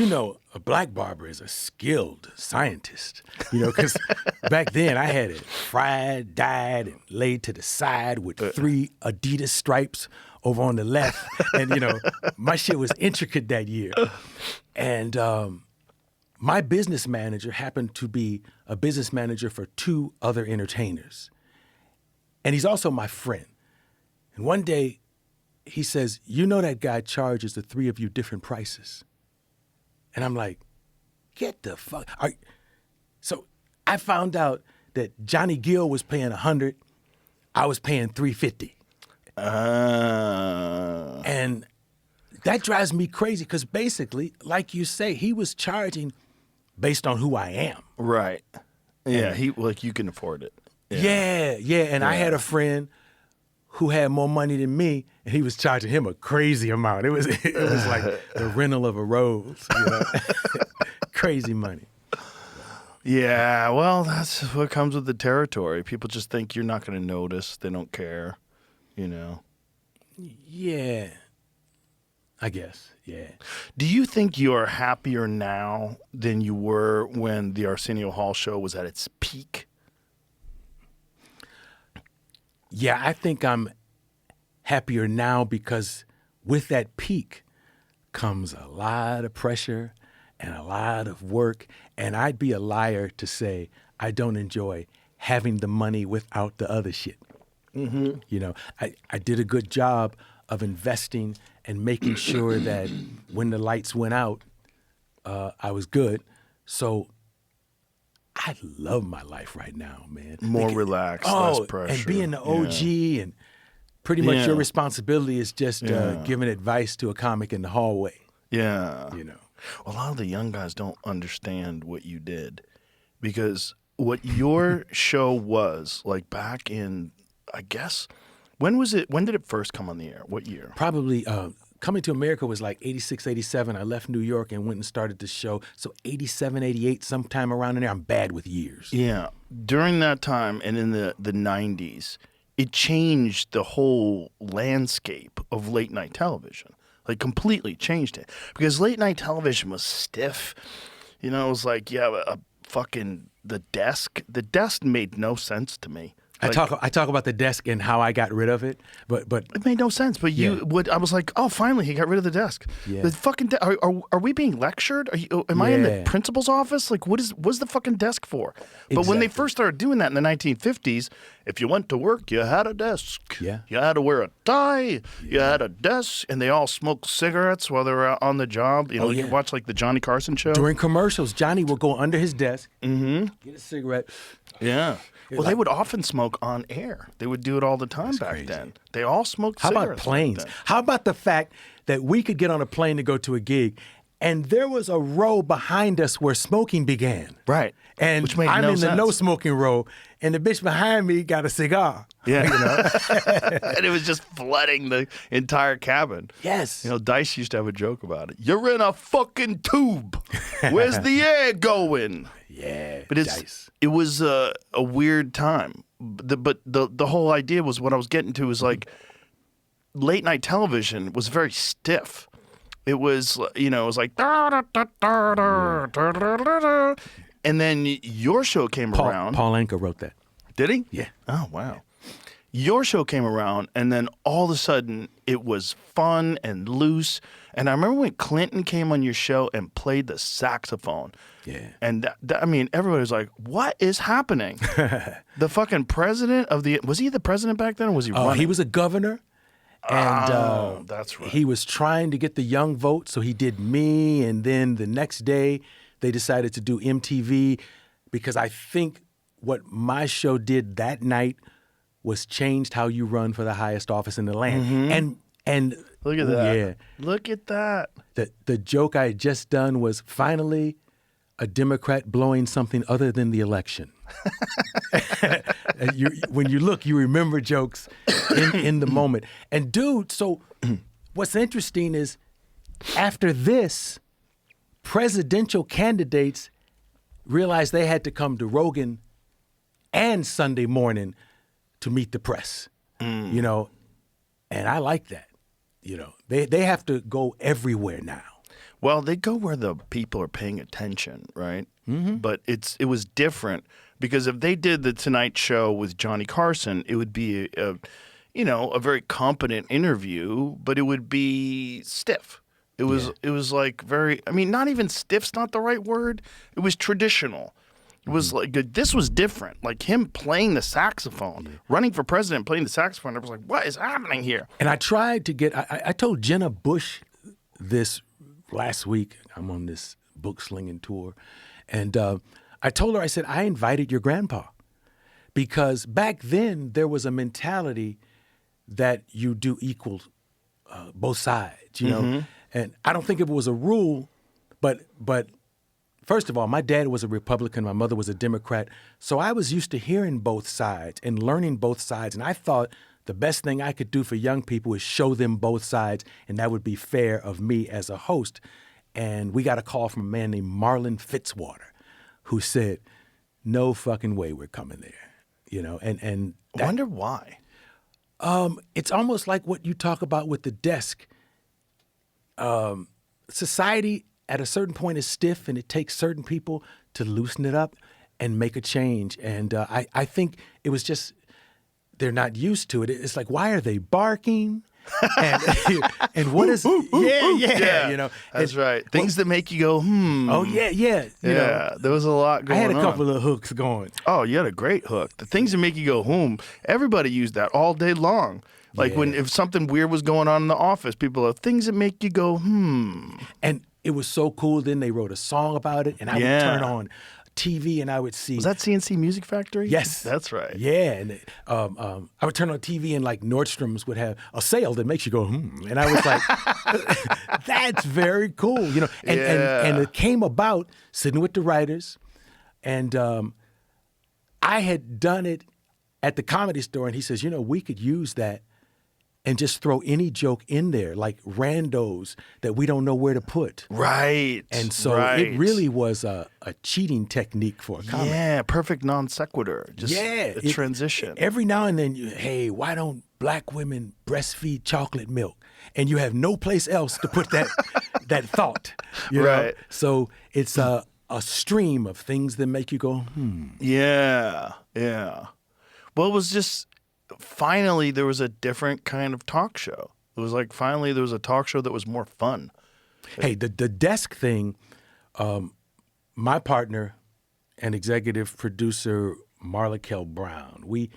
a black barber is a skilled scientist, because back then I had it fried, dyed, and laid to the side with 3 Adidas stripes over on the left. And, my shit was intricate that year. And my business manager happened to be a business manager for 2 other entertainers. And he's also my friend. And one day he says, that guy charges the 3 of you different prices. And I'm like, get the fuck. So I found out that Johnny Gill was paying $100. I was paying $350. And that drives me crazy because basically, like you say, he was charging based on who I am. Right. Yeah, you can afford it. Yeah. And I had a friend who had more money than me, and he was charging him a crazy amount. It was like the rental of a rose. Crazy money. Yeah, well, that's what comes with the territory. People just think you're not going to notice. They don't care, Yeah, I guess, yeah. Do you think you are happier now than you were when the Arsenio Hall Show was at its peak? Yeah, I think I'm happier now because with that peak comes a lot of pressure and a lot of work. And I'd be a liar to say I don't enjoy having the money without the other shit. Mm-hmm. I did a good job of investing and making sure that when the lights went out, I was good. So I love my life right now, man. More relaxed, less pressure. And being the OG and pretty much Yeah. your responsibility is just giving advice to a comic in the hallway. Yeah. You know. A lot of the young guys don't understand what you did because what your show was like back in, I guess, when did it first come on the air? What year? Probably Coming to America was like 86, 87. I left New York and went and started the show. So 87, 88, sometime around in there. I'm bad with years. Yeah. During that time and in the 90s, it changed the whole landscape of late night television. Like completely changed it. Because late night television was stiff. You know, it was like, a fucking the desk. The desk made no sense to me. I talk about the desk and how I got rid of it, but it made no sense. But I was like, oh, finally he got rid of the desk. Yeah. The fucking are we being lectured? Am I in the principal's office? Like, what's the fucking desk for? But when they first started doing that in the 1950s, if you went to work, you had a desk. Yeah. You had to wear a tie. You had a desk, and they all smoked cigarettes while they were out on the job. You know, you watch like the Johnny Carson show. During commercials, Johnny will go under his desk, get a cigarette. Yeah. Well, they would often smoke on air. They would do it all the time back then. They all smoked How cigarettes. about planes? How about the fact that we could get on a plane to go to a gig, and there was a row behind us where smoking began. Right. And Which made I'm no in the sense. no smoking row, and the bitch behind me got a cigar. Yeah. You know? And it was just flooding the entire cabin. Yes. You know, Dice used to have a joke about it. You're in a fucking tube. Where's the air going? Yeah. But it was a weird time. But the whole idea was what I was getting to was like late night television was very stiff. It was, it was like, and then your show came around. Paul Anka wrote that. Did he? Yeah. Oh, wow. Your show came around, and then all of a sudden, it was fun and loose. And I remember when Clinton came on your show and played the saxophone. Yeah. And everybody was like, what is happening? The fucking president was he the president back then, or was he running? He was a governor. And that's right. He was trying to get the young vote, so he did me. And then the next day, they decided to do MTV because I think what my show did that night was changed how you run for the highest office in the land. Mm-hmm. And Look at that. Yeah. Look at that. The joke I had just done was finally a Democrat blowing something other than the election. When you look, you remember jokes in the moment. And dude, so what's interesting is after this, presidential candidates realized they had to come to Rogan and Sunday morning to meet the press, you know, and I like that. You know, they have to go everywhere now. Well, they go where the people are paying attention, right? Mm-hmm. But it was different because if they did the Tonight Show with Johnny Carson, it would be a very competent interview, but it would be stiff. It was like not even stiff's not the right word. It was traditional. It was like this was different. Like him playing the saxophone, running for president, playing the saxophone. I was like, what is happening here? And I tried to get. I told Jenna Bush this last week. I'm on this book slinging tour, and I told her. I said I invited your grandpa because back then there was a mentality that you do equal both sides. You know, and I don't think it was a rule, but. First of all, my dad was a Republican, my mother was a Democrat, so I was used to hearing both sides and learning both sides, and I thought the best thing I could do for young people is show them both sides, and that would be fair of me as a host. And we got a call from a man named Marlon Fitzwater who said, no fucking way we're coming there, you know, and I wonder why. It's almost like what you talk about with the desk. Society at a certain point is stiff, and it takes certain people to loosen it up and make a change. And I think it was just they're not used to it. It's like, why are they barking? And what is yeah, you know? That's right. Things that make you go, Oh yeah. You know, there was a lot going I on. had a couple of hooks going. Oh, you had a great hook. The things that make you go, everybody used that all day long. Like if something weird was going on in the office, people are things that make you go, And it was so cool. Then they wrote a song about it, and I would turn on TV and I would see. Was that CNC Music Factory? Yes. That's right. Yeah. And I would turn on TV and like Nordstrom's would have a sale that makes you go, And I was like, that's very cool. You know, and it came about sitting with the writers. And I had done it at the Comedy Store. And he says, we could use that and just throw any joke in there, like randos that we don't know where to put. Right. And so it really was a cheating technique for a comic. Yeah, perfect non sequitur. Just a transition. Every now and then, hey, why don't black women breastfeed chocolate milk? And you have no place else to put that that thought. You know? So it's a stream of things that make you go, Yeah, yeah. Well, it was just... Finally, there was a different kind of talk show. It was like finally there was a talk show that was more fun. Hey, the desk thing, my partner and executive producer, Marla Kell Brown, we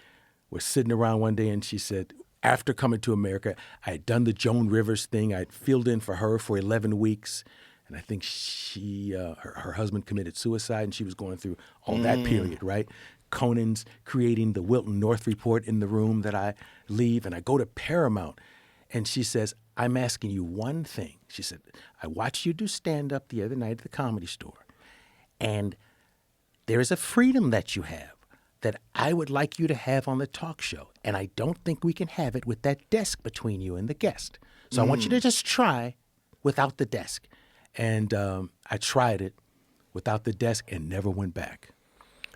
were sitting around one day and she said, after coming to America, I had done the Joan Rivers thing. I'd filled in for her for 11 weeks. And I think her husband committed suicide and she was going through all that period, right? Conan's creating the Wilton North Report in the room that I leave, and I go to Paramount, and she says, I'm asking you one thing. She said, I watched you do stand-up the other night at the Comedy Store, and there is a freedom that you have that I would like you to have on the talk show, and I don't think we can have it with that desk between you and the guest. So I want you to just try without the desk. And I tried it without the desk and never went back.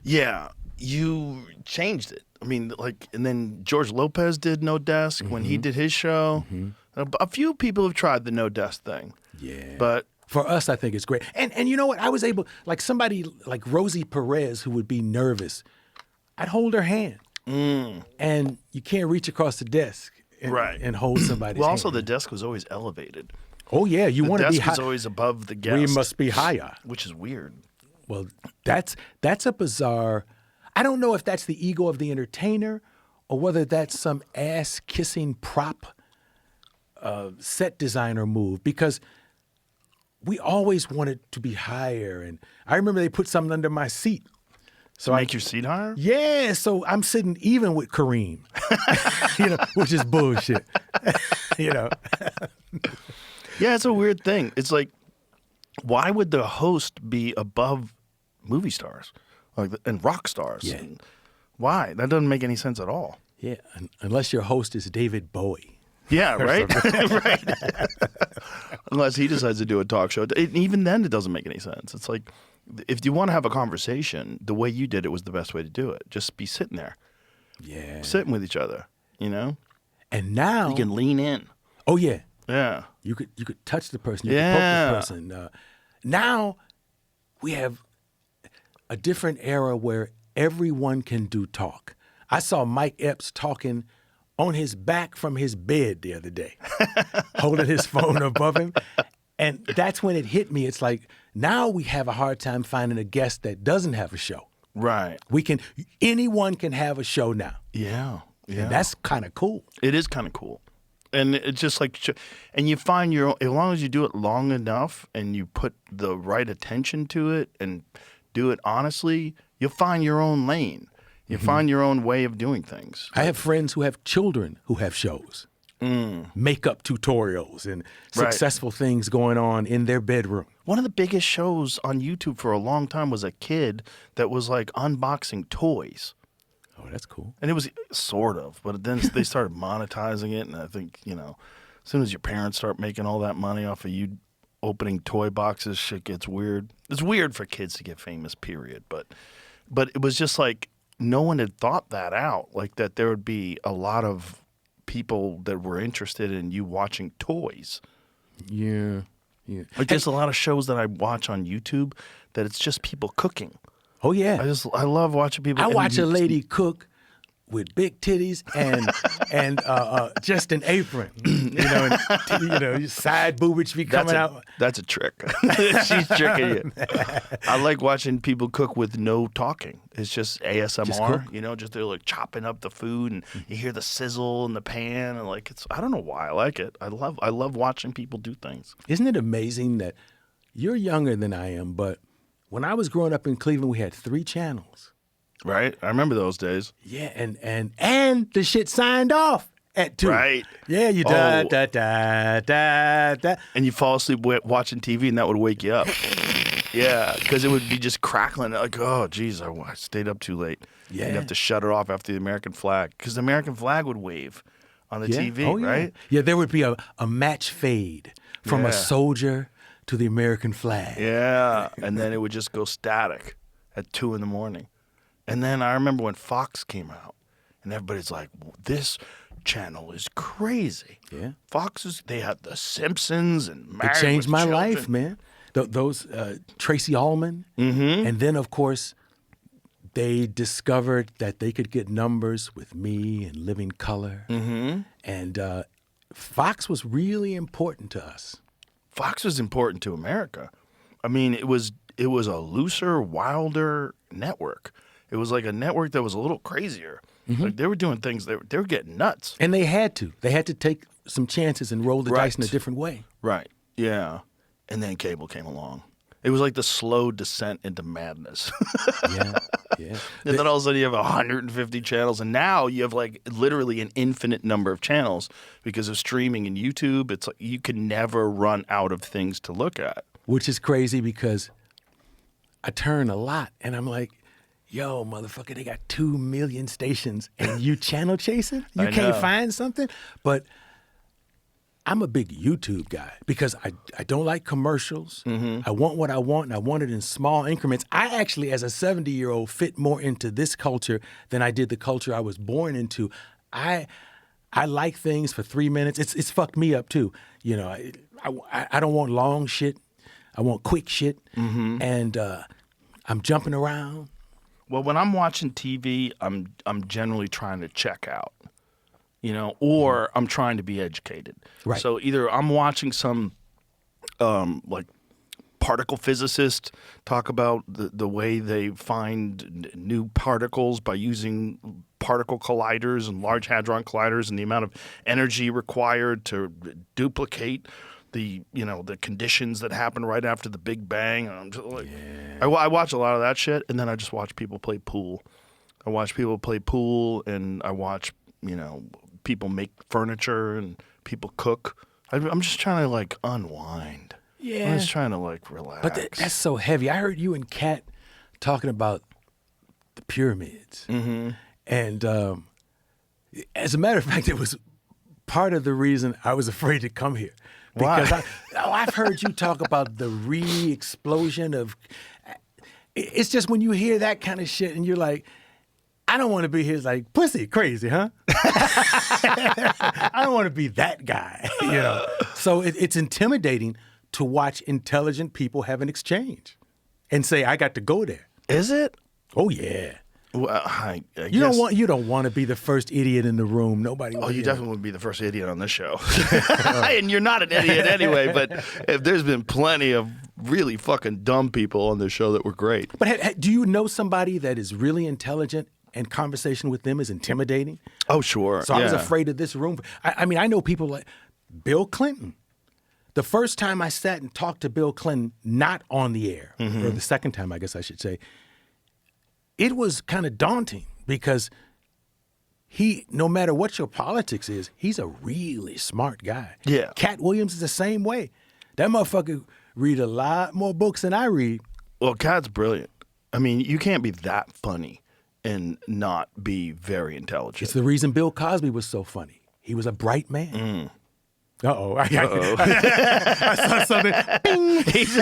Yeah. You changed it. I mean, like, and then George Lopez did no desk when he did his show. A few people have tried the no desk thing. Yeah. But for us, I think it's great. And you know what? I was able, like somebody like Rosie Perez who would be nervous, I'd hold her hand. And you can't reach across the desk and hold somebody's hand. Well, also the desk was always elevated. Oh, yeah. You want to be high. The desk was high. always above the guest. We must be higher. Which is weird. Well, that's a bizarre... I don't know if that's the ego of the entertainer or whether that's some ass-kissing prop set designer move, because we always wanted to be higher. And I remember they put something under my seat. So make your seat higher? Yeah, so I'm sitting even with Kareem, which is bullshit, Yeah, it's a weird thing. It's like, why would the host be above movie stars? And rock stars. Yeah. And why? That doesn't make any sense at all. Yeah, unless your host is David Bowie. Yeah, right? Right. Unless he decides to do a talk show. Even then, it doesn't make any sense. It's like, if you want to have a conversation, the way you did it was the best way to do it. Just be sitting there. Yeah. Sitting with each other, And now... You can lean in. Oh, yeah. Yeah. You could touch the person. You could poke the person. Now we have a different era where everyone can do talk. I saw Mike Epps talking on his back from his bed the other day, holding his phone above him. And that's when it hit me. It's like, now we have a hard time finding a guest that doesn't have a show. Right. Anyone can have a show now. Yeah. Yeah. And that's kind of cool. It is kind of cool. And it's just like, and you find your own, as long as you do it long enough and you put the right attention to it and do it honestly, you'll find your own lane. You find your own way of doing things. I have friends who have children who have shows, makeup tutorials and successful things going on in their bedroom. One of the biggest shows on YouTube for a long time was a kid that was like unboxing toys. Oh, that's cool. And it was sort of, but then they started monetizing it. And I think, as soon as your parents start making all that money off of you opening toy boxes, shit gets weird. It's weird for kids to get famous, period. But it was just like no one had thought that out, like that there would be a lot of people that were interested in you watching toys. Yeah, yeah. Like there's a lot of shows that I watch on YouTube that it's just people cooking. Oh, yeah. I love watching people. I watch a lady cook with big titties and just an apron, side boobage be coming out. That's a trick. She's tricking you. I like watching people cook with no talking. It's just ASMR. Just they're like chopping up the food and you hear the sizzle in the pan and like I don't know why I like it. I love watching people do things. Isn't it amazing that you're younger than I am, but When I was growing up in Cleveland, we had 3 channels. Right? I remember those days. Yeah, and the shit signed off at 2. Right. Yeah, you da da da da da. And you fall asleep watching TV, and that would wake you up. Yeah, because it would be just crackling. Like, oh, geez, I stayed up too late. Yeah. You'd have to shut it off after the American flag, because the American flag would wave on the TV, Oh, yeah. right? Yeah, there would be a match fade from Yeah. a soldier to the American flag. Yeah, and then it would just go static at 2 in the morning. And then I remember when Fox came out, and everybody's like, this channel is crazy. Yeah. They had The Simpsons and Married It changed with my Children. life, man. Those Tracy Ullman, and then of course they discovered that they could get numbers with me and Living Color, and Fox was really important to us. Fox was important to America. I mean, it was a looser, wilder network. It was like a network that was a little crazier. Like they were doing things, they were getting nuts. And they had to take some chances and roll the dice in a Right. different way. Right. Yeah. And then cable came along. It was like the slow descent into madness. Yeah. And then all of a sudden you have 150 channels, and now you have like literally an infinite number of channels because of streaming and YouTube. It's like you can never run out of things to look at. Which is crazy because I turn a lot and I'm like, yo, motherfucker, they got 2 million stations and you channel chasing? You I can't know. find something? But I'm a big YouTube guy because I don't like commercials. I want what I want, and I want it in small increments. I actually, as a 70-year-old, fit more into this culture than I did the culture I was born into. I like things for 3 minutes. It's fucked me up too. You know, I don't want long shit. I want quick shit, and I'm jumping around. Well, when I'm watching TV, I'm generally trying to check out, or I'm trying to be educated. Right. So either I'm watching some like particle physicist talk about the way they find new particles by using particle colliders and large hadron colliders and the amount of energy required to duplicate the conditions that happen right after the Big Bang. And I'm just like, I watch a lot of that shit, and then I just watch people play pool. I watch people play pool, and I watch people make furniture and people cook. I'm just trying to like unwind. Yeah. I'm just trying to like relax. But that's so heavy. I heard you and Kat talking about the pyramids. And as a matter of fact, it was part of the reason I was afraid to come here. Because Why? I've heard you talk about the re-explosion of... It's just when you hear that kind of shit and you're like, I don't want to be here. It's like, pussy, crazy, huh? I don't want to be that guy, So it's intimidating to watch intelligent people have an exchange and say, I got to go there. Is it? Oh, yeah. Well, I You guess, don't want to be the first idiot in the room. Nobody. Oh, you definitely would be the first idiot on this show. And you're not an idiot anyway, but if there's been plenty of really fucking dumb people on this show that were great. But do you know somebody that is really intelligent and conversation with them is intimidating? Oh, sure. So I was afraid of this room. I mean, I know people like Bill Clinton. The first time I sat and talked to Bill Clinton, not on the air, or the second time, I guess I should say, it was kind of daunting because no matter what your politics is, he's a really smart guy. Yeah. Cat Williams is the same way. That motherfucker read a lot more books than I read. Well, Kat's brilliant. I mean, you can't be that funny and not be very intelligent. It's the reason Bill Cosby was so funny. He was a bright man. Uh-oh. I saw something. Bing. He's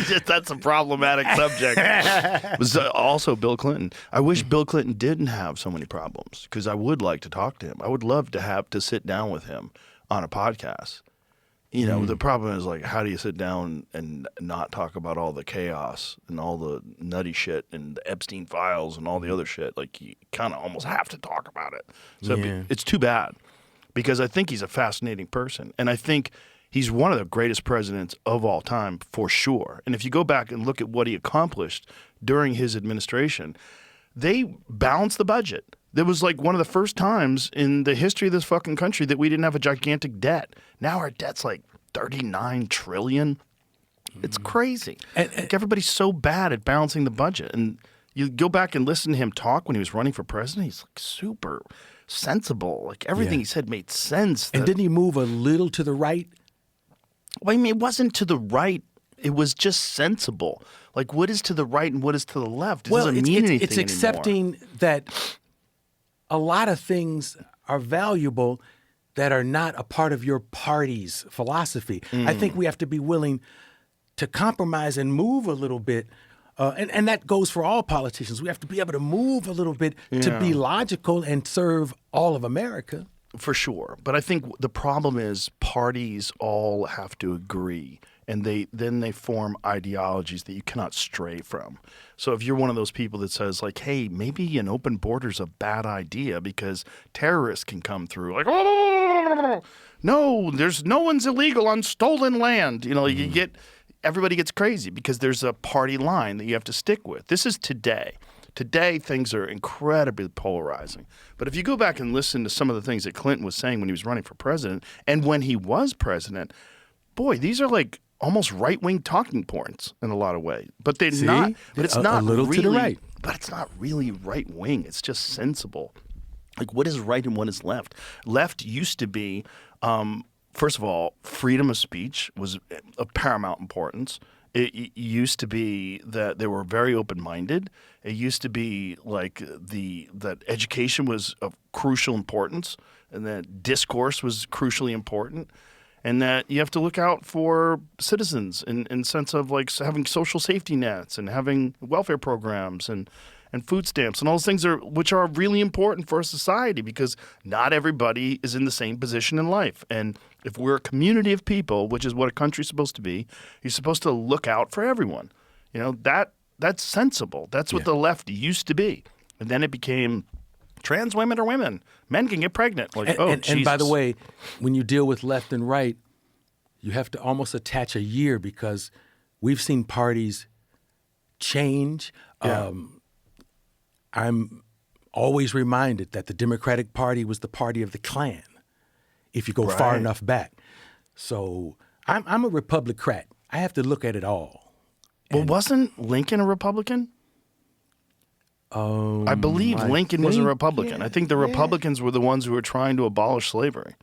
just that's a problematic subject. It was also Bill Clinton. I wish Bill Clinton didn't have so many problems because I would like to talk to him. I would love to have to sit down with him on a podcast. The problem is like, how do you sit down and not talk about all the chaos and all the nutty shit and the Epstein files and all the other shit? Like you kind of almost have to talk about it. So it's too bad. Because I think he's a fascinating person. And I think he's one of the greatest presidents of all time, for sure. And if you go back and look at what he accomplished during his administration, they balanced the budget. There was like one of the first times in the history of this fucking country that we didn't have a gigantic debt. Now our debt's like $39 trillion. It's crazy. Like everybody's so bad at balancing the budget. And you go back and listen to him talk when he was running for president. He's like super sensible. Like everything he said made sense. And didn't he move a little to the right? Well, I mean, it wasn't to the right. It was just sensible. Like what is to the right and what is to the left? It doesn't mean anything it's accepting anymore. that a lot of things are valuable that are not a part of your party's philosophy. I think we have to be willing to compromise and move a little bit. And that goes for all politicians. We have to be able to move a little bit to be logical and serve all of America. For sure. But I think the problem is parties all have to agree. And then they form ideologies that you cannot stray from. So if you're one of those people that says like, hey, maybe an open border's a bad idea because terrorists can come through. Like, oh, no, no one's illegal on stolen land. You know, everybody gets crazy because there's a party line that you have to stick with. This is today. Today, things are incredibly polarizing. But if you go back and listen to some of the things that Clinton was saying when he was running for president and when he was president, boy, these are like almost right-wing talking points in a lot of ways. But they're not. But it's not a little really, to the right. But it's not really right-wing. It's just sensible. Like what is right and what is left? Left used to be, first of all, freedom of speech was of paramount importance. It used to be that they were very open-minded. It used to be like that education was of crucial importance and that discourse was crucially important. And that you have to look out for citizens in sense of like having social safety nets and having welfare programs and food stamps and all those things which are really important for a society because not everybody is in the same position in life. And if we're a community of people, which is what a country's supposed to be, you're supposed to look out for everyone. You know, that's sensible. That's what the left used to be. And then it became trans women are women. Men can get pregnant. Like, and by the way, when you deal with left and right, you have to almost attach a year because we've seen parties change. Yeah. I'm always reminded that the Democratic Party was the party of the Klan, if you go far enough back. So I'm a Republican. I have to look at it all. Well, wasn't Lincoln a Republican? I believe Lincoln was a Republican. I think the Republicans were the ones who were trying to abolish slavery.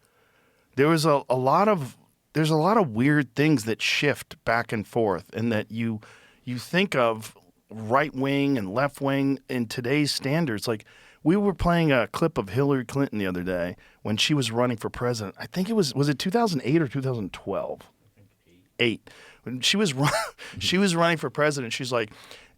There was a lot of weird things that shift back and forth, and that you think of right wing and left wing in today's standards. Like we were playing a clip of Hillary Clinton the other day when she was running for president. I think it was it 2008 or 2012? 8. When she was running for president, she's like,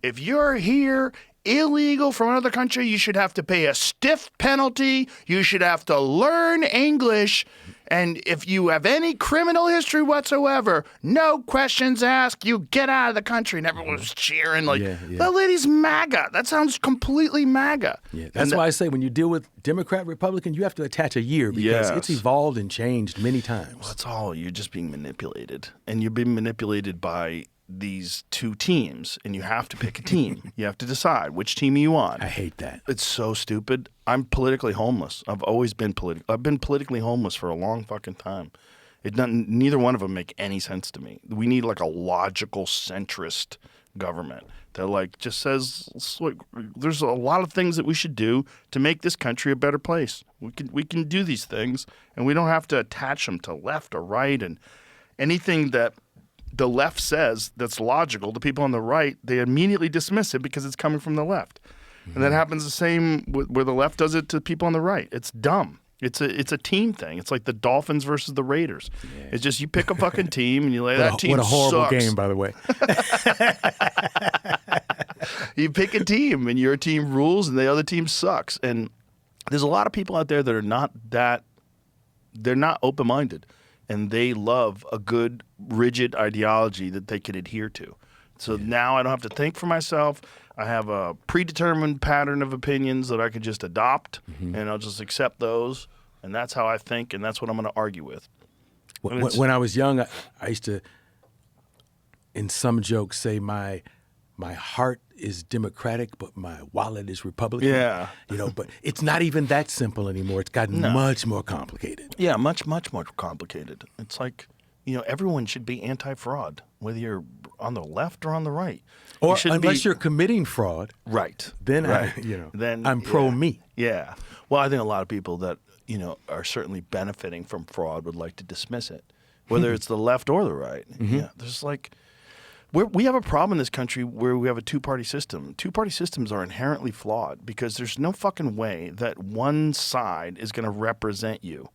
if you're here illegal from another country, you should have to pay a stiff penalty. You should have to learn English. And if you have any criminal history whatsoever, no questions asked, you get out of the country. And everyone was cheering like, the lady's MAGA. That sounds completely MAGA. Yeah, that's why I say when you deal with Democrat, Republican, you have to attach a year because it's evolved and changed many times. Well, that's all. You're just being manipulated. And you're being manipulated by these two teams, and you have to pick a team. You have to decide which team are you on. I hate that. It's so stupid. I'm politically homeless. I've always been I've been politically homeless for a long fucking time. Neither one of them make any sense to me. We need like a logical centrist government that like just says like, there's a lot of things that we should do to make this country a better place. We can do these things, and we don't have to attach them to left or right, and anything that the left says that's logical, the people on the right, they immediately dismiss it because it's coming from the left. And that happens the same where the left does it to people on the right. It's dumb. It's a team thing. It's like the Dolphins versus the Raiders. Yeah. It's just you pick a fucking team and you lay that team sucks. What a horrible game, by the way. You pick a team and your team rules and the other team sucks. And there's a lot of people out there that are they're not open-minded. And they love a good, rigid ideology that they can adhere to. So now I don't have to think for myself. I have a predetermined pattern of opinions that I can just adopt, and I'll just accept those. And that's how I think, and that's what I'm going to argue with. When I was young, I used to, in some jokes, say my heart is Democratic, but my wallet is Republican. Yeah. But it's not even that simple anymore. It's gotten much more complicated. Yeah, much, much more complicated. It's like, everyone should be anti-fraud, whether you're on the left or on the right. Or shouldn't unless be, you're committing fraud, right. then right. then I'm pro me. Yeah. Well, I think a lot of people that are certainly benefiting from fraud would like to dismiss it, whether it's the left or the right. Yeah. There's like. We have a problem in this country where we have a two-party system. Two-party systems are inherently flawed because there's no fucking way that one side is going to represent you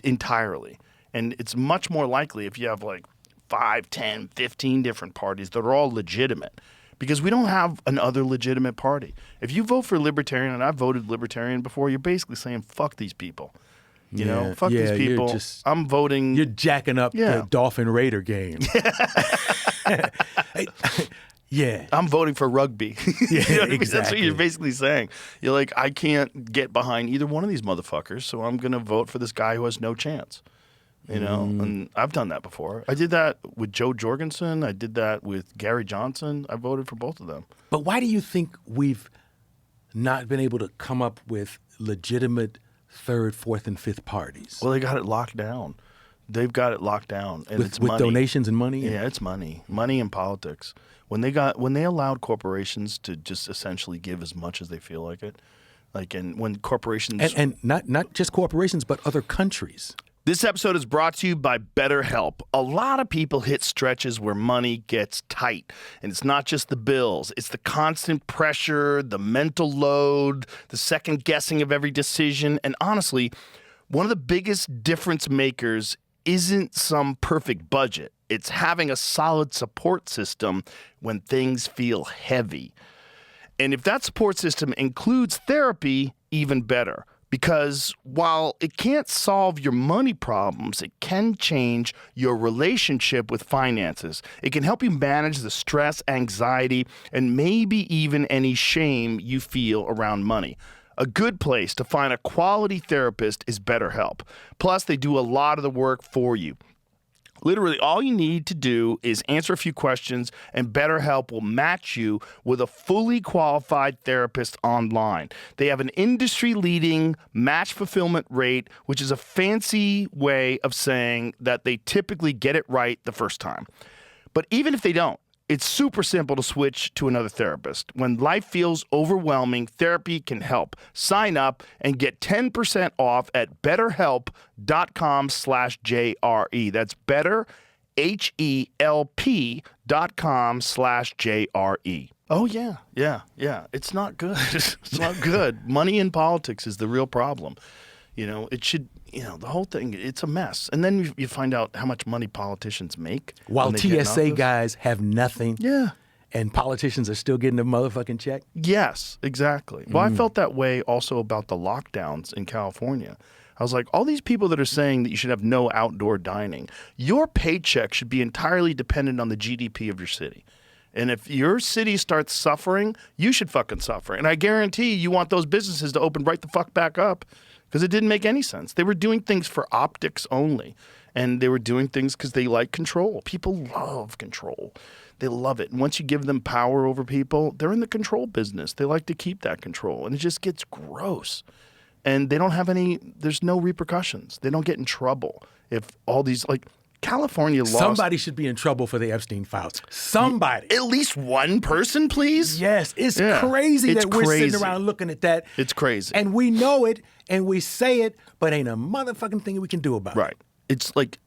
entirely. And it's much more likely if you have like 5, 10, 15 different parties that are all legitimate, because we don't have another legitimate party. If you vote for Libertarian, and I've voted Libertarian before, you're basically saying, fuck these people. You know, fuck these people. I'm voting. You're jacking up the Dolphin Raider game. Yeah. I'm voting for rugby. Yeah, you know what I mean? exactly. That's what you're basically saying. You're like, I can't get behind either one of these motherfuckers, so I'm going to vote for this guy who has no chance. You know, and I've done that before. I did that with Joe Jorgensen. I did that with Gary Johnson. I voted for both of them. But why do you think we've not been able to come up with legitimate third, fourth, and fifth parties? Well, they got it locked down. They've got it locked down, and it's with money. Donations and money. Yeah, it's money and politics. When they allowed corporations to just essentially give as much as they feel like it, and when corporations and not just corporations but other countries. This episode is brought to you by BetterHelp. A lot of people hit stretches where money gets tight. And it's not just the bills. It's the constant pressure, the mental load, the second guessing of every decision. And honestly, one of the biggest difference makers isn't some perfect budget. It's having a solid support system when things feel heavy. And if that support system includes therapy, even better. Because while it can't solve your money problems, it can change your relationship with finances. It can help you manage the stress, anxiety, and maybe even any shame you feel around money. A good place to find a quality therapist is BetterHelp. Plus, they do a lot of the work for you. Literally, all you need to do is answer a few questions, and BetterHelp will match you with a fully qualified therapist online. They have an industry-leading match fulfillment rate, which is a fancy way of saying that they typically get it right the first time. But even if they don't, it's super simple to switch to another therapist. When life feels overwhelming, therapy can help. Sign up and get 10% off at betterhelp.com/JRE. That's betterhelp.com/JRE. Oh, yeah. It's not good. It's not good. Money in politics is the real problem. It should, the whole thing, it's a mess. And then you find out how much money politicians make. While TSA guys have nothing. Yeah. And politicians are still getting a motherfucking check. Yes, exactly. Well, I felt that way also about the lockdowns in California. I was like, all these people that are saying that you should have no outdoor dining, your paycheck should be entirely dependent on the GDP of your city. And if your city starts suffering, you should fucking suffer. And I guarantee you want those businesses to open right the fuck back up. Because it didn't make any sense. They were doing things for optics only. And they were doing things because they like control. People love control. They love it. And once you give them power over people, they're in the control business. They like to keep that control. And it just gets gross. And they don't have there's no repercussions. They don't get in trouble. If all these, California lost. Somebody should be in trouble for the Epstein files. Somebody. At least one person, please? Yes. It's crazy it's that we're crazy. sitting around looking at that. It's crazy. And we know it, and we say it, but ain't a motherfucking thing we can do about it. Right. It's like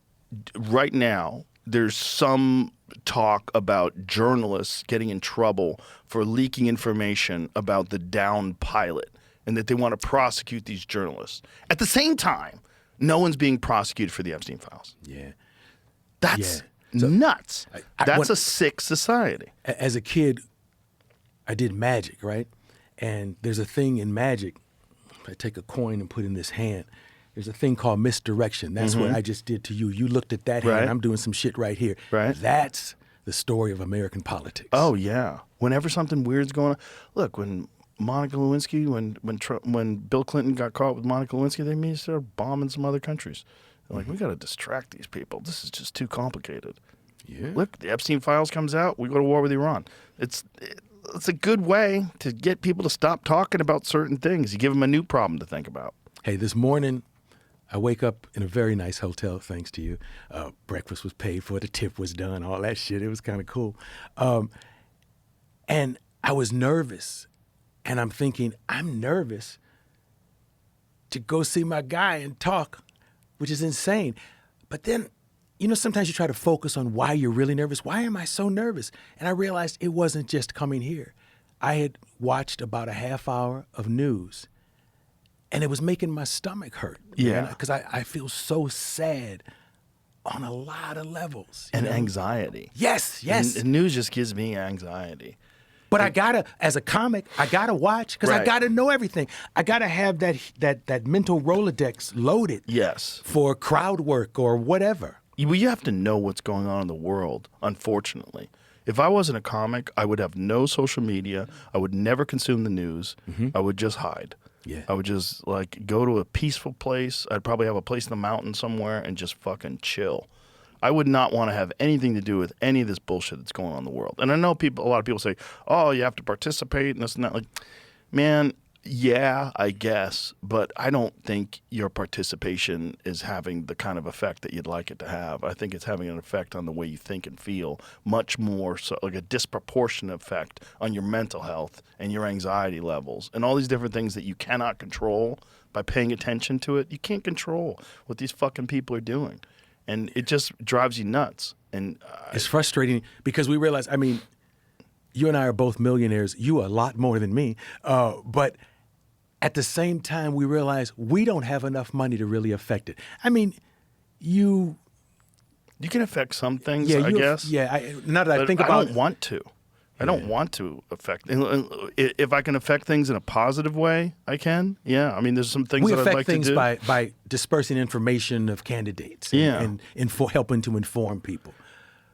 right now, there's some talk about journalists getting in trouble for leaking information about the downed pilot and that they want to prosecute these journalists. At the same time, no one's being prosecuted for the Epstein files. Yeah. That's nuts. That's a sick society. As a kid, I did magic, right? And there's a thing in magic. If I take a coin and put it in this hand, there's a thing called misdirection. That's what I just did to you. You looked at that hand. Right. I'm doing some shit right here. Right. That's the story of American politics. Oh, yeah. Whenever something weird's going on. Look, when Monica Lewinsky, when Bill Clinton got caught with Monica Lewinsky, they immediately started bombing some other countries. They're like, we got to distract these people. This is just too complicated. Yeah. Look, the Epstein files comes out, we go to war with Iran. It's a good way to get people to stop talking about certain things. You give them a new problem to think about. Hey, this morning I wake up in a very nice hotel, thanks to you. Breakfast was paid for, the tip was done, all that shit. It was kind of cool. And I was nervous. And I'm thinking, I'm nervous to go see my guy and talk, which is insane. But then, sometimes you try to focus on why you're really nervous. Why am I so nervous? And I realized it wasn't just coming here. I had watched about a half hour of news, and it was making my stomach hurt. Yeah. Because I feel so sad on a lot of levels. And anxiety. Yes. And news just gives me anxiety. But I gotta, as a comic, I gotta watch because I gotta know everything. I gotta have that mental Rolodex loaded. Yes. For crowd work or whatever. You have to know what's going on in the world, unfortunately. If I wasn't a comic, I would have no social media. I would never consume the news. Mm-hmm. I would just hide. Yeah. I would just go to a peaceful place. I'd probably have a place in the mountains somewhere and just fucking chill. I would not want to have anything to do with any of this bullshit that's going on in the world. And I know a lot of people say, oh, you have to participate and this and that. Like, man, yeah, I guess. But I don't think your participation is having the kind of effect that you'd like it to have. I think it's having an effect on the way you think and feel, much more so, like a disproportionate effect on your mental health and your anxiety levels and all these different things that you cannot control by paying attention to it. You can't control what these fucking people are doing. And it just drives you nuts. And it's frustrating because we realize, you and I are both millionaires. You a lot more than me. But at the same time, we realize we don't have enough money to really affect it. You can affect some things, I guess. Yeah, now that I think about it. I don't want to. I don't want to affect. If I can affect things in a positive way, I can. Yeah, there's some things that I'd like to do. We affect things by dispersing information of candidates and helping to inform people.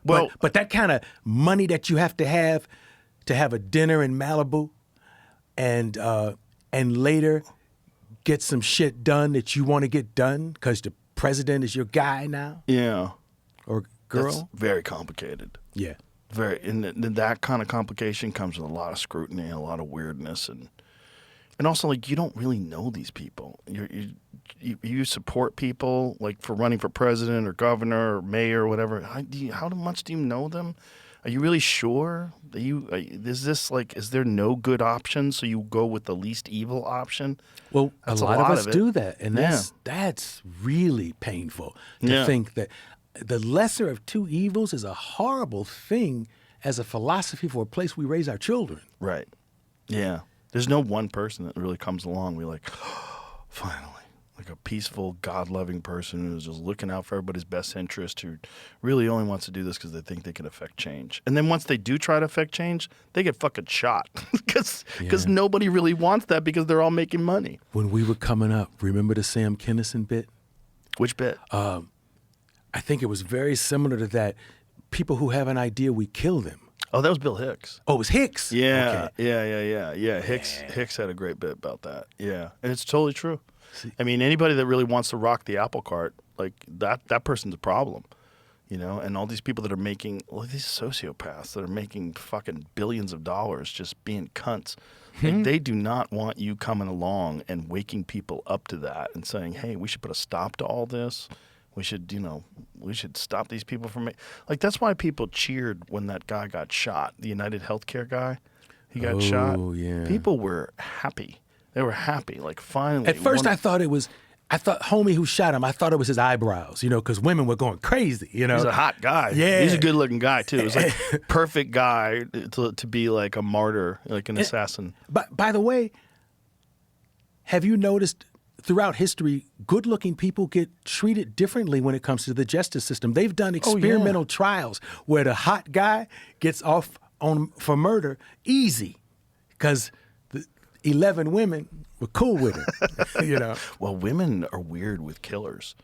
Well, but that kind of money that you have to have a dinner in Malibu and later get some shit done that you want to get done because the president is your guy now. Yeah. Or girl. That's very complicated. Yeah. And that kind of complication comes with a lot of scrutiny, a lot of weirdness, and also you don't really know these people. You support people for running for president or governor or mayor or whatever. How much do you know them? Are you really sure? Is there no good option, so you go with the least evil option? Well, a lot of us do that, and that's really painful to think that. The lesser of two evils is a horrible thing as a philosophy for a place we raise our children. Right. Yeah. There's no one person that really comes along. We're like, oh, finally. Like a peaceful, God-loving person who's just looking out for everybody's best interest, who really only wants to do this because they think they can affect change. And then once they do try to affect change, they get fucking shot because nobody really wants that because they're all making money. When we were coming up, remember the Sam Kinison bit? Which bit? I think it was very similar to that. People who have an idea, we kill them. Oh, that was Bill Hicks. Oh, it was Hicks? Yeah, okay. yeah. Hicks had a great bit about that. Yeah, and it's totally true. Anybody that really wants to rock the apple cart, that person's a problem, and all these people that are making, these sociopaths that are making fucking billions of dollars just being cunts, they do not want you coming along and waking people up to that and saying, hey, we should put a stop to all this. We should, we should stop these people from that's why people cheered when that guy got shot, the United Healthcare guy. He got shot. Oh, yeah. People were happy. They were happy. Finally. At first, I thought homie who shot him, I thought it was his eyebrows, because women were going crazy, He's a hot guy. Yeah. He's a good-looking guy, too. It was perfect guy to be like a martyr, like an assassin. But by the way, have you noticed throughout history, good-looking people get treated differently when it comes to the justice system? They've done experimental trials where the hot guy gets off for murder easy because the 11 women were cool with it. Well, women are weird with killers.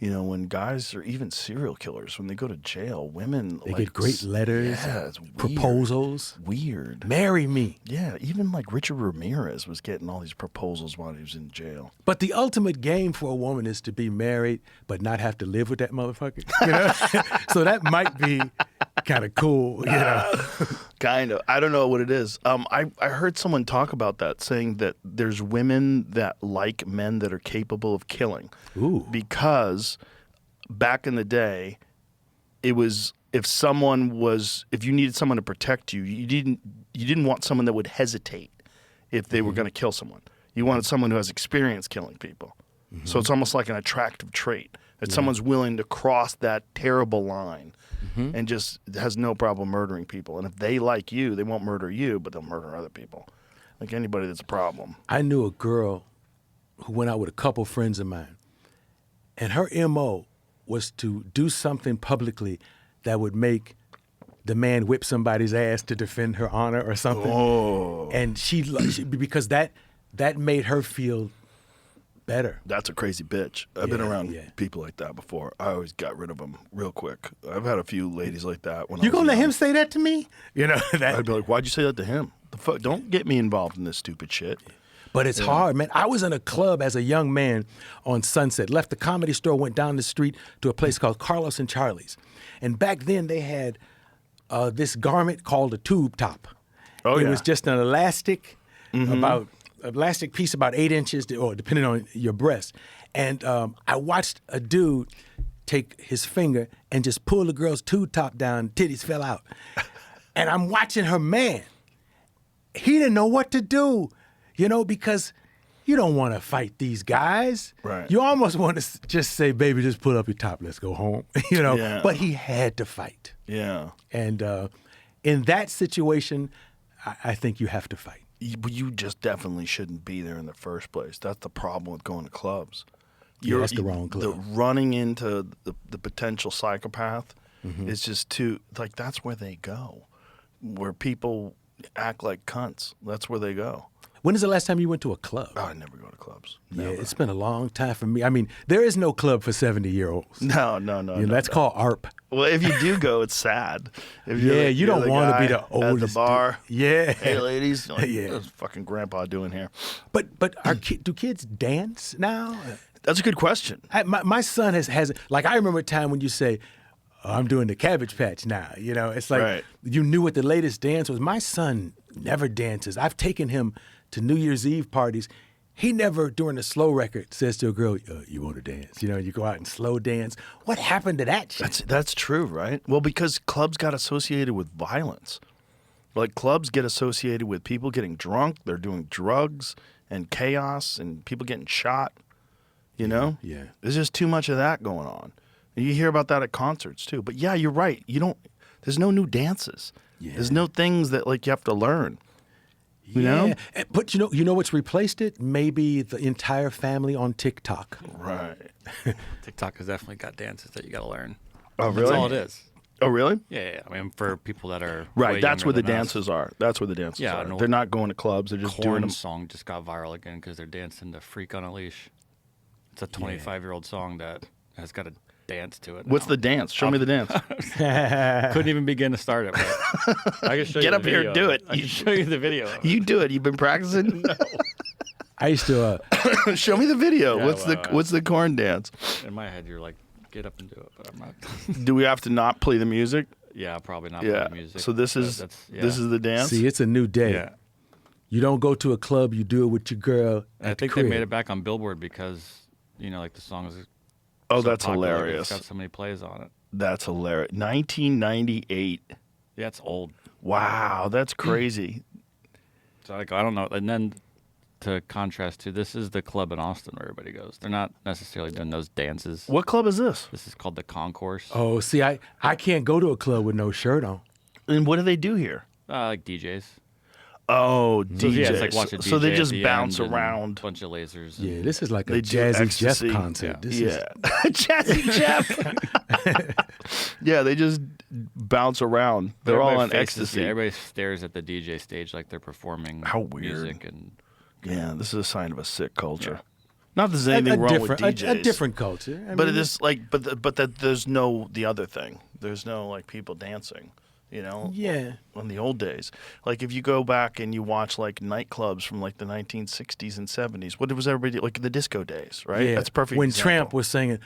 When guys are even serial killers, when they go to jail, women they get great letters, it's weird. Proposals. Weird. Marry me. Yeah, even Richard Ramirez was getting all these proposals while he was in jail. But the ultimate game for a woman is to be married but not have to live with that motherfucker. So that might be kind of cool, you know. Kind of. I don't know what it is. I heard someone talk about that, saying that there's women that like men that are capable of killing. Ooh. Because back in the day, it was if you needed someone to protect you, you didn't want someone that would hesitate if they were going to kill someone. You wanted someone who has experience killing people. So it's almost like an attractive trait that someone's willing to cross that terrible line and just has no problem murdering people. And if they like you, they won't murder you, but they'll murder other people. Like anybody that's a problem. I knew a girl who went out with a couple friends of mine, and her MO was to do something publicly that would make the man whip somebody's ass to defend her honor or something. Oh. And she because that made her feel better. That's a crazy bitch. I've been around yeah. people like that before. I always got rid of them real quick. I've had a few ladies like that. When You I was gonna let young. him say that to me? You know that. I'd be like, why'd you say that to him? The fuck? Don't get me involved in this stupid shit. But it's hard, man. I was in a club as a young man on Sunset, left the Comedy Store, went down the street to a place called Carlos and Charlie's. And back then they had this garment called a tube top. Oh, it yeah. was just an elastic, elastic piece about 8 inches, or depending on your breast. And I watched a dude take his finger and just pull the girl's tube top down, titties fell out. And I'm watching her man. He didn't know what to do. You know, because you don't want to fight these guys. Right. You almost want to just say, baby, just pull up your top, let's go home. You know, Yeah. but he had to fight. Yeah. And in that situation, I think you have to fight. You just definitely shouldn't be there in the first place. That's the problem with going to clubs. Yeah, that's the wrong club. Running into the potential psychopath is just too, like, that's where they go. Where people act like cunts. That's where they go. When is the last time you went to a club? Oh, I never go to clubs. Yeah, Never. it's been a long time for me. I mean, there is no club for 70-year-olds. No. That's called ARP. Well, if you do go, it's sad. If you're Yeah, the- you you're don't the want to be guy the oldest. at the bar. Yeah. Hey, ladies. Like, Yeah. What's fucking grandpa doing here? But do kids dance now? That's a good question. My son has like, I remember a time when you say, oh, I'm doing the Cabbage Patch now. You know, it's like Right. you knew what the latest dance was. My son never dances. I've taken him to New Year's Eve parties. He never, during a slow record, says to a girl, you want to dance? You know, you go out and slow dance. What happened to that shit? That's true, right? Well, because clubs got associated with violence. Like, clubs get associated with people getting drunk, they're doing drugs and chaos and people getting shot, you know? yeah. There's just too much of that going on. And you hear about that at concerts, too. But, yeah, you're right. There's no new dances. Yeah. There's no things that, like, you have to learn. You know? Yeah. But you know what's replaced it? Maybe the entire family on TikTok. Right. TikTok has definitely got dances that you got to learn. Oh, That's really? all it is. Oh, really? Yeah. I mean, for people that are Right. way That's younger where the than us. dances are. That's where the dances Yeah, are. I know. They're not going to clubs. They're just doing Korn's them. song just got viral again because they're dancing to "Freak on a Leash." It's a 25-year-old song that has got a dance to it. What's now. the dance? Show me the dance. Couldn't even begin to start it. But I can show you Get the up here and video. do it. I can show you the video. of it. You do it. You've been practicing? I used to, Show me the video. Yeah, What's the corn dance? In my head, you're like, get up and do it, but I'm not. Do we have to not play the music? Yeah, probably not Yeah. play music. So this but is that's- yeah. this is the dance. see, it's a new day. Yeah. You don't go to a club, you do it with your girl And I at the think crib. they made it back on Billboard because like the song is. Oh, so that's popular, hilarious. It's got so many plays on it. That's hilarious. 1998. Yeah, it's old. Wow, that's crazy. So I don't know. And then to contrast to this is the club in Austin where everybody goes. They're not necessarily doing those dances. What club is this? This is called the Concourse. Oh, see, I can't go to a club with no shirt on. And what do they do here? Like DJs. Oh, So, DJs. yeah, it's like watch a DJ So they at just the bounce end and around. A bunch of lasers. Yeah, and- this is like a They do Jazzy ecstasy. Jeff concert. Yeah. This Yeah. Jazzy Jeff. Yeah, they just bounce around. They're all Everybody on faces- ecstasy. Yeah, everybody stares at the DJ stage like they're performing How weird. music and Yeah, this is a sign of a sick culture. Yeah. Not that there's a anything wrong with different, DJs. a different culture. I But mean, it is like, but that there's no the other thing. There's no like people dancing, you know. yeah. In the old days, like if you go back and you watch like nightclubs from like the 1960s and 70s, what was everybody like the disco days, right? Yeah. That's a perfect. When example. Tramp was singing,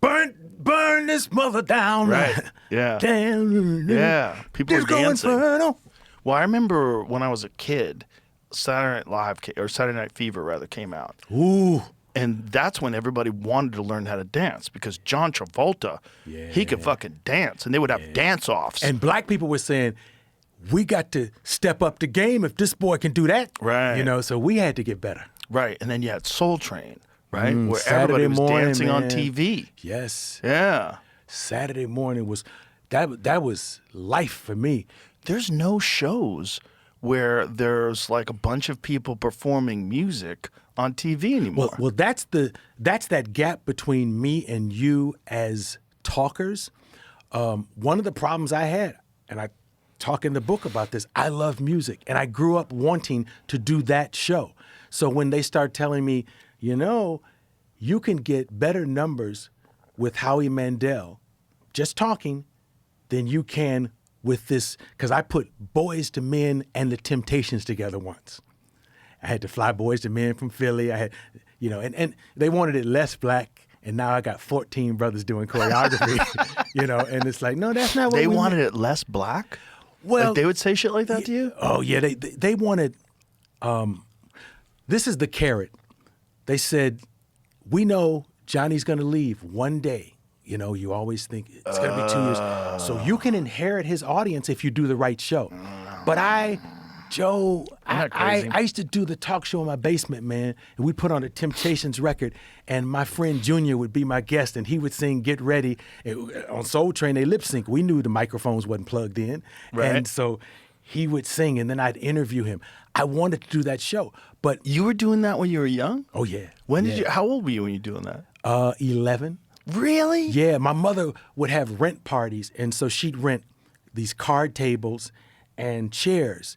burn this mother down. Right. Yeah. Damn. Yeah. People are Disco dancing. Inferno. Well, I remember when I was a kid, Saturday Night Fever rather came out. Ooh. And that's when everybody wanted to learn how to dance because John Travolta, he could fucking dance, and they would have dance-offs. And black people were saying, we got to step up the game if this boy can do that. Right. You know, so we had to get better. Right. And then you had Soul Train, right? Where Saturday everybody was morning, dancing on man. TV. Yes. Yeah. Saturday morning was, that was life for me. There's no shows where there's like a bunch of people performing music on TV anymore. Well, that's that gap between me and you as talkers. One of the problems I had, and I talk in the book about this, I love music, and I grew up wanting to do that show. So when they start telling me, you know, you can get better numbers with Howie Mandel just talking than you can with this, because I put Boys to Men and the Temptations together once. I had to fly Boys to Men from Philly. I had, you know, and they wanted it less black, and now I got 14 brothers doing choreography, you know, and it's like, no, that's not what they we wanted meant. it less black? Well, like they would say shit like that to you? Oh yeah, they wanted. This is the carrot. They said, we know Johnny's gonna leave one day. You know, you always think it's gonna be 2 years, so you can inherit his audience if you do the right show. But Joe, I used to do the talk show in my basement, man, and we'd put on a Temptations record, and my friend Junior would be my guest, and he would sing Get Ready. On Soul Train, they lip sync. We knew the microphones wasn't plugged in, Right. and so he would sing, and then I'd interview him. I wanted to do that show, but You were doing that when you were young? oh yeah. When did you? How old were you when you were doing that? 11. Really? Yeah, my mother would have rent parties, and so she'd rent these card tables and chairs.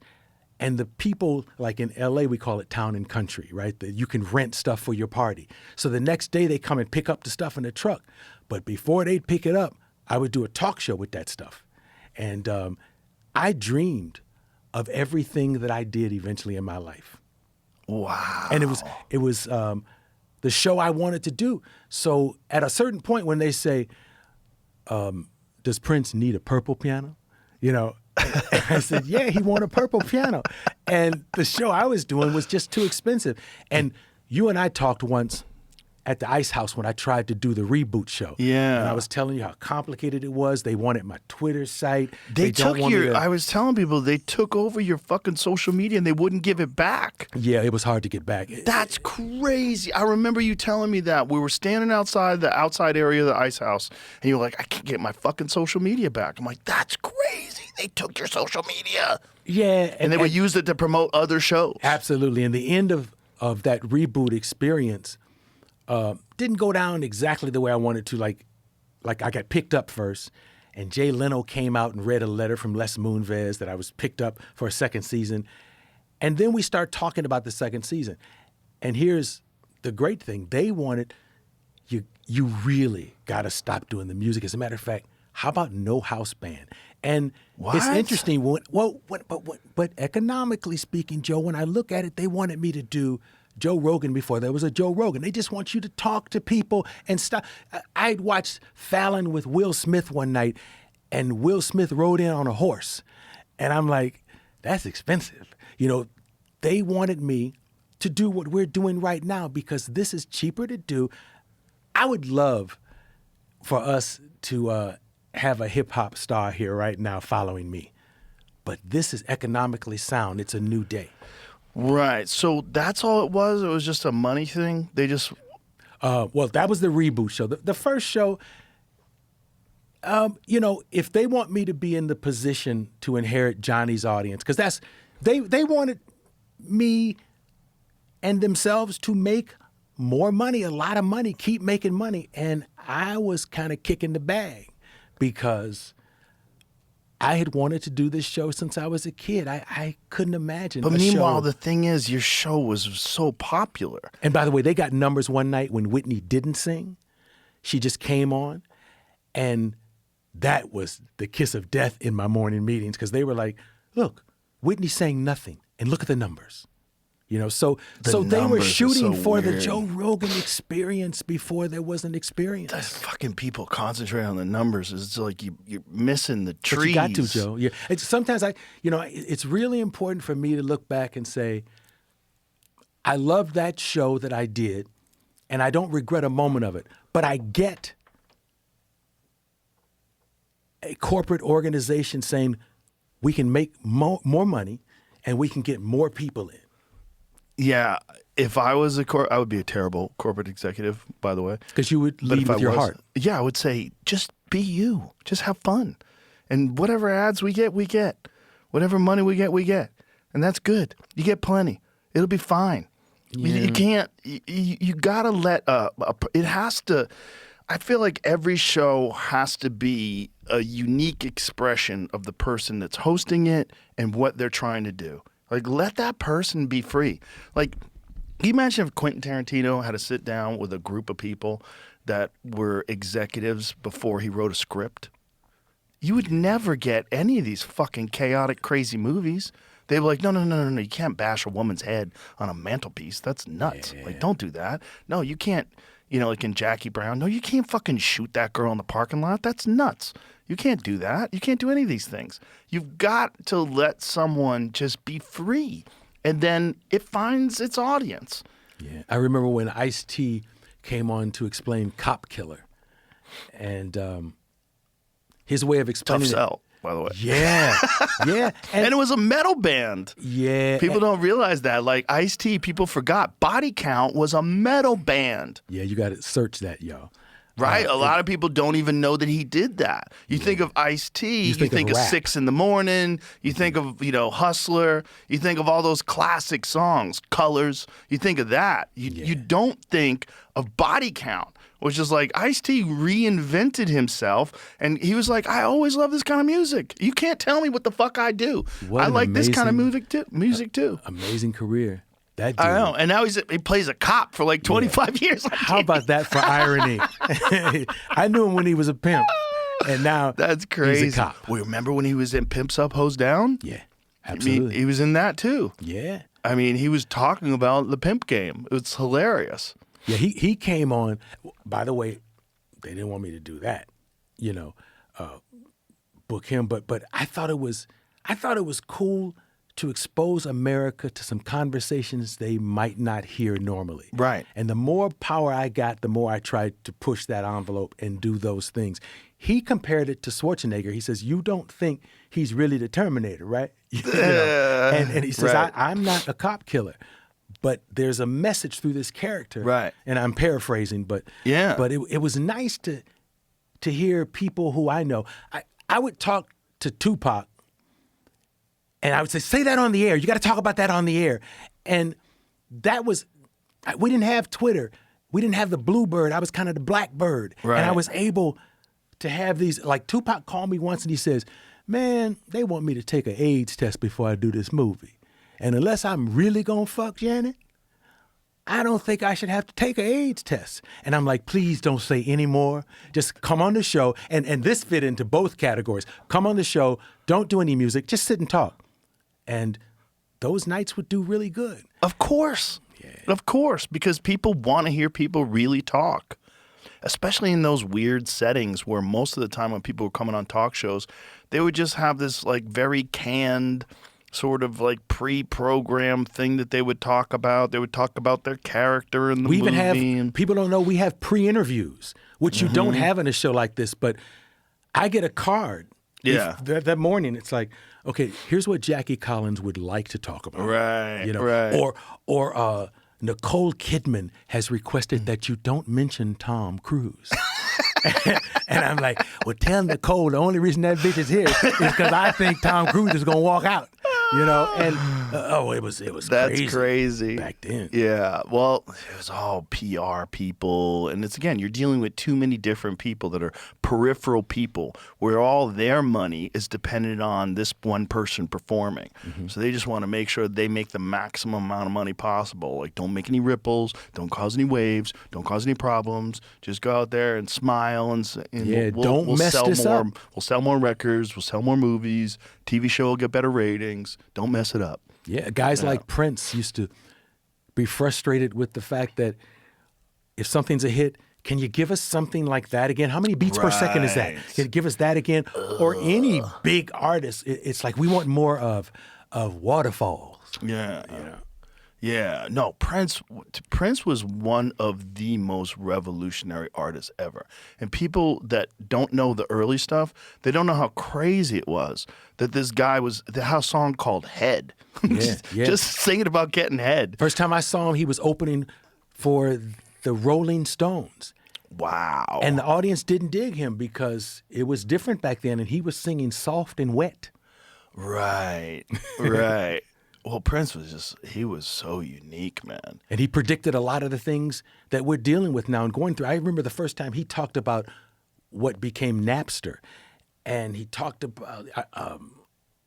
And the people, like in LA, we call it town and country, right? That you can rent stuff for your party. So the next day they come and pick up the stuff in the truck. But before they'd pick it up, I would do a talk show with that stuff. And I dreamed of everything that I did eventually in my life. Wow. And it was the show I wanted to do. So at a certain point when they say, does Prince need a purple piano? You know, I said, yeah, he wanted a purple piano. And the show I was doing was just too expensive. And you and I talked once at the Ice House when I tried to do the reboot show. Yeah. And I was telling you how complicated it was. They wanted my Twitter site. They don't took want me your. to- I was telling people they took over your fucking social media and they wouldn't give it back. Yeah, it was hard to get back. That's crazy. I remember you telling me that. We were standing outside the outside area of the Ice House, and you were like, I can't get my fucking social media back. I'm like, that's crazy. They took your social media. Yeah. And they would use it to promote other shows. Absolutely. And the end of that reboot experience didn't go down exactly the way I wanted to. Like I got picked up first, and Jay Leno came out and read a letter from Les Moonves that I was picked up for a second season. And then we start talking about the second season. And here's the great thing. They wanted, you really got to stop doing the music. As a matter of fact, how about no house band? And it's What? interesting. But economically speaking, Joe, when I look at it, they wanted me to do Joe Rogan before there was a Joe Rogan. They just want you to talk to people and stuff. I'd watched Fallon with Will Smith one night, and Will Smith rode in on a horse. And I'm like, that's expensive. You know, they wanted me to do what we're doing right now because this is cheaper to do. I would love for us to have a hip hop star here right now following me. But this is economically sound. It's a new day. Right. So that's all it was? It was just a money thing? They just... Well, that was the reboot show. The first show, you know, if they want me to be in the position to inherit Johnny's audience, because they wanted me and themselves to make more money, a lot of money, keep making money. And I was kind of kicking the bag because I had wanted to do this show since I was a kid. I couldn't imagine. But a meanwhile, show. the thing is, your show was so popular. And by the way, they got numbers one night when Whitney didn't sing. She just came on, and that was the kiss of death in my morning meetings because they were like, look, Whitney sang nothing, and look at the numbers. You know, so The they were numbers are shooting so for the weird. Joe Rogan experience before there was an experience. That's fucking people concentrate on the numbers. It's like you're missing the trees. But you got to, Joe. Yeah. Sometimes it's really important for me to look back and say, I love that show that I did, and I don't regret a moment of it. But I get a corporate organization saying we can make more money and we can get more people in. Yeah, if I was I would be a terrible corporate executive, by the way. Because you would But lead if with I your was, heart. Yeah, I would say, just be you. Just have fun. And whatever ads we get, we get. Whatever money we get. And that's good. You get plenty. It'll be fine. You can't, you got to let, it has to, I feel like every show has to be a unique expression of the person that's hosting it and what they're trying to do. Like, let that person be free. Like, can you imagine if Quentin Tarantino had to sit down with a group of people that were executives before he wrote a script? You would never get any of these fucking chaotic, crazy movies. They'd be like, no, you can't bash a woman's head on a mantelpiece. That's nuts. Yeah. Like, don't do that. No, you can't, like in Jackie Brown, no, you can't fucking shoot that girl in the parking lot. That's nuts. You can't do that. You can't do any of these things. You've got to let someone just be free, and then it finds its audience. Yeah, I remember when Ice-T came on to explain Cop Killer, and his way of Tough explaining sell, by the way. Yeah, yeah, And it was a metal band. yeah, People don't realize that. Like Ice-T, people forgot. Body Count was a metal band. yeah. You got to search that, y'all. Right? A lot of people don't even know that he did that. You think of Ice-T, you think of rap. 6 in the Morning, you think of, Hustler, you think of all those classic songs, Colors, you think of that. You don't think of Body Count, which is like Ice-T reinvented himself, and he was like, I always love this kind of music. You can't tell me what the fuck I do. What I an like this kind of amazing- music too. Amazing career. That dude. I know, and now he plays a cop for like 25 years. How about that for irony? I knew him when he was a pimp, and now That's crazy. he's a cop. Well, remember when he was in Pimps Up, Hoes Down? Yeah, I mean, absolutely. he was in that too. Yeah, I mean, he was talking about the pimp game. It's hilarious. yeah. He came on. By the way, they didn't want me to do that. Book him, but I thought it was cool to expose America to some conversations they might not hear normally. Right. And the more power I got, the more I tried to push that envelope and do those things. He compared it to Schwarzenegger. He says, you don't think he's really the Terminator, right? And he says, right. I'm not a cop killer. But there's a message through this character. Right. And I'm paraphrasing, but Yeah. But it was nice to hear people who I know. I would talk to Tupac, and I would say that on the air. You got to talk about that on the air. And that was, we didn't have Twitter. We didn't have the Bluebird. I was kind of the Blackbird. Right. And I was able to have these, like Tupac called me once and he says, man, they want me to take an AIDS test before I do this movie. And unless I'm really going to fuck Janet, I don't think I should have to take an AIDS test. And I'm like, please don't say any more. Just come on the show. And this fit into both categories. Come on the show. Don't do any music. Just sit and talk. And those nights would do really good. Of course. Yeah. Of course, because people want to hear people really talk, especially in those weird settings where most of the time when people were coming on talk shows, they would just have this like very canned sort of like pre-programmed thing that they would talk about. They would talk about their character in the We movie. even have, people don't know, we have pre-interviews, which you don't have in a show like this, but I get a card. Yeah. That morning, it's like, okay, here's what Jackie Collins would like to talk about. Right, You know, right. Or Nicole Kidman has requested that you don't mention Tom Cruise. And I'm like, well, tell Nicole the only reason that bitch is here is because I think Tom Cruise is going to walk out. You know, and it was That's crazy back then. Yeah, well, it was all PR people, and it's again, you're dealing with too many different people that are peripheral people, where all their money is dependent on this one person performing. So they just want to make sure they make the maximum amount of money possible. Like, don't make any ripples, don't cause any waves, don't cause any problems. Just go out there and smile, and don't mess sell this more. up. We'll sell more records. We'll sell more movies. TV show will get better ratings. Don't mess it up. Yeah, guys like Prince used to be frustrated with the fact that if something's a hit, can you give us something like that again? How many beats per second is that? Can you give us that again? Or any big artist, it's like we want more of waterfalls. Yeah. You know? Yeah, no, Prince was one of the most revolutionary artists ever. And people that don't know the early stuff, they don't know how crazy it was that this guy was, that had a song called Head. Just singing about getting head. First time I saw him, he was opening for the Rolling Stones. Wow. And the audience didn't dig him because it was different back then, and he was singing soft and wet. Right. Well, Prince he was so unique, man. And he predicted a lot of the things that we're dealing with now and going through. I remember the first time he talked about what became Napster. And he talked about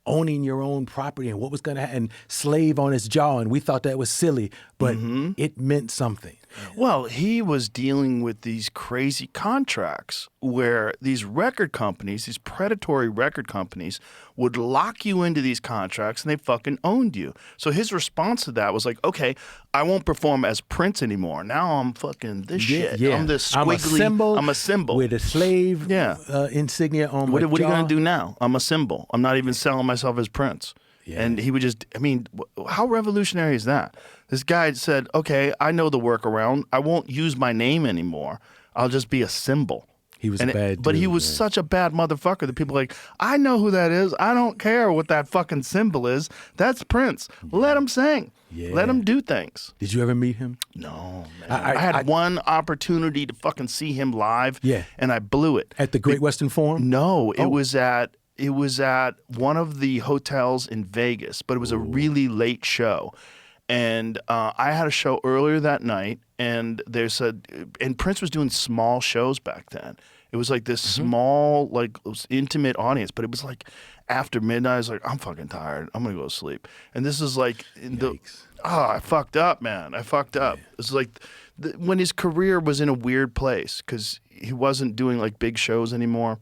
owning your own property and what was going to happen, and slave on his jaw. And we thought that was silly, but it meant something. Well, he was dealing with these crazy contracts where these record companies, these predatory record companies, would lock you into these contracts and they fucking owned you. So his response to that was like, okay, I won't perform as Prince anymore. Now I'm fucking this shit. Yeah. I'm this squiggly. I'm a symbol. With a slave insignia on my jaw. What are you going to do now? I'm a symbol. I'm not even selling myself as Prince. Yeah. And he would just, I mean, how revolutionary is that? This guy said, okay, I know the workaround. I won't use my name anymore. I'll just be a symbol. He was a bad dude. But he was such a bad motherfucker that people are like, I know who that is. I don't care what that fucking symbol is. That's Prince. Let him sing. Yeah. Let him do things. Did you ever meet him? No, man. I had one opportunity to fucking see him live, and I blew it. At the Great Western Forum? No, it was at one of the hotels in Vegas, but it was a really late show. And I had a show earlier that night, and and Prince was doing small shows back then. It was like this small, like intimate audience, but it was like after midnight. I was like, I'm fucking tired. I'm gonna go to sleep. And this is like, I fucked up, man. I fucked up. Yeah. It's like when his career was in a weird place because he wasn't doing like big shows anymore,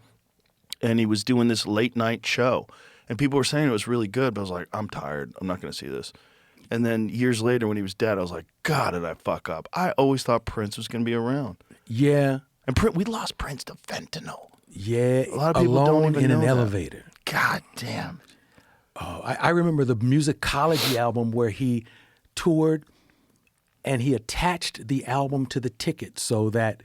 and he was doing this late night show, and people were saying it was really good, but I was like, I'm tired. I'm not gonna see this. And then years later, when he was dead, I was like, God, did I fuck up? I always thought Prince was going to be around. Yeah. And we lost Prince to fentanyl. Yeah. A lot of people don't even know in an that. elevator. God damn. Oh, I remember the Musicology album where he toured and he attached the album to the ticket so that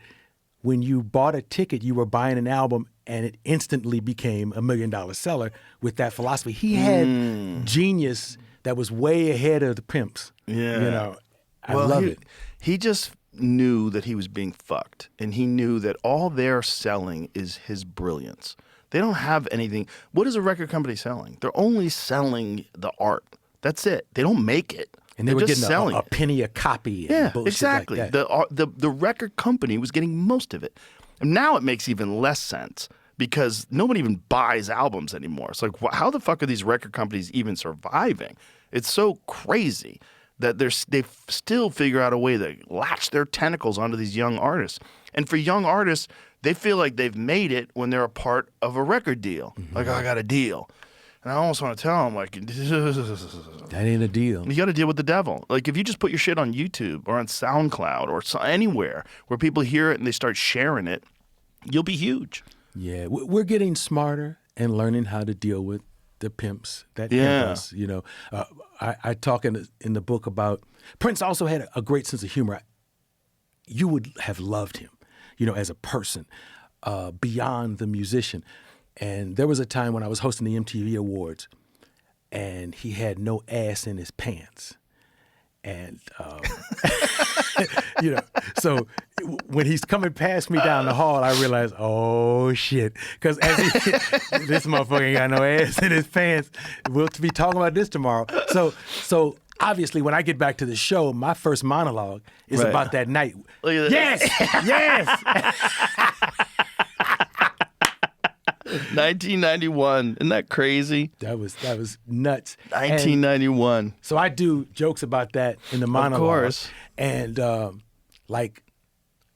when you bought a ticket, you were buying an album and it instantly became $1 million seller with that philosophy. He had genius that was way ahead of the pimps. Yeah. You know, I love it. He just knew that he was being fucked, and he knew that all they're selling is his brilliance. They don't have anything. What is a record company selling? They're only selling the art. That's it. They don't make it. And they were getting a penny a copy. And bullshit exactly. Like that. The record company was getting most of it. And now it makes even less sense because nobody even buys albums anymore. It's like, how the fuck are these record companies even surviving? It's so crazy that they still figure out a way to latch their tentacles onto these young artists. And for young artists, they feel like they've made it when they're a part of a record deal. Like, I got a deal. And I almost want to tell them, like, that ain't a deal. You got to deal with the devil. Like, if you just put your shit on YouTube or on SoundCloud or anywhere where people hear it and they start sharing it, you'll be huge. Yeah, we're getting smarter and learning how to deal with the pimps that pimp us. You know, I talk in the book about Prince also had a great sense of humor. You would have loved him, you know, as a person, beyond the musician. And there was a time when I was hosting the MTV Awards, and he had no ass in his pants. And, you know, so when he's coming past me down the hall, I realize, oh, shit. Because this motherfucker ain't got no ass in his pants. We'll be talking about this tomorrow. So obviously, when I get back to the show, my first monologue is about that night. Look at that. Yes! 1991. Isn't that crazy? That was nuts. 1991. And so I do jokes about that in the monologue. Of course. And like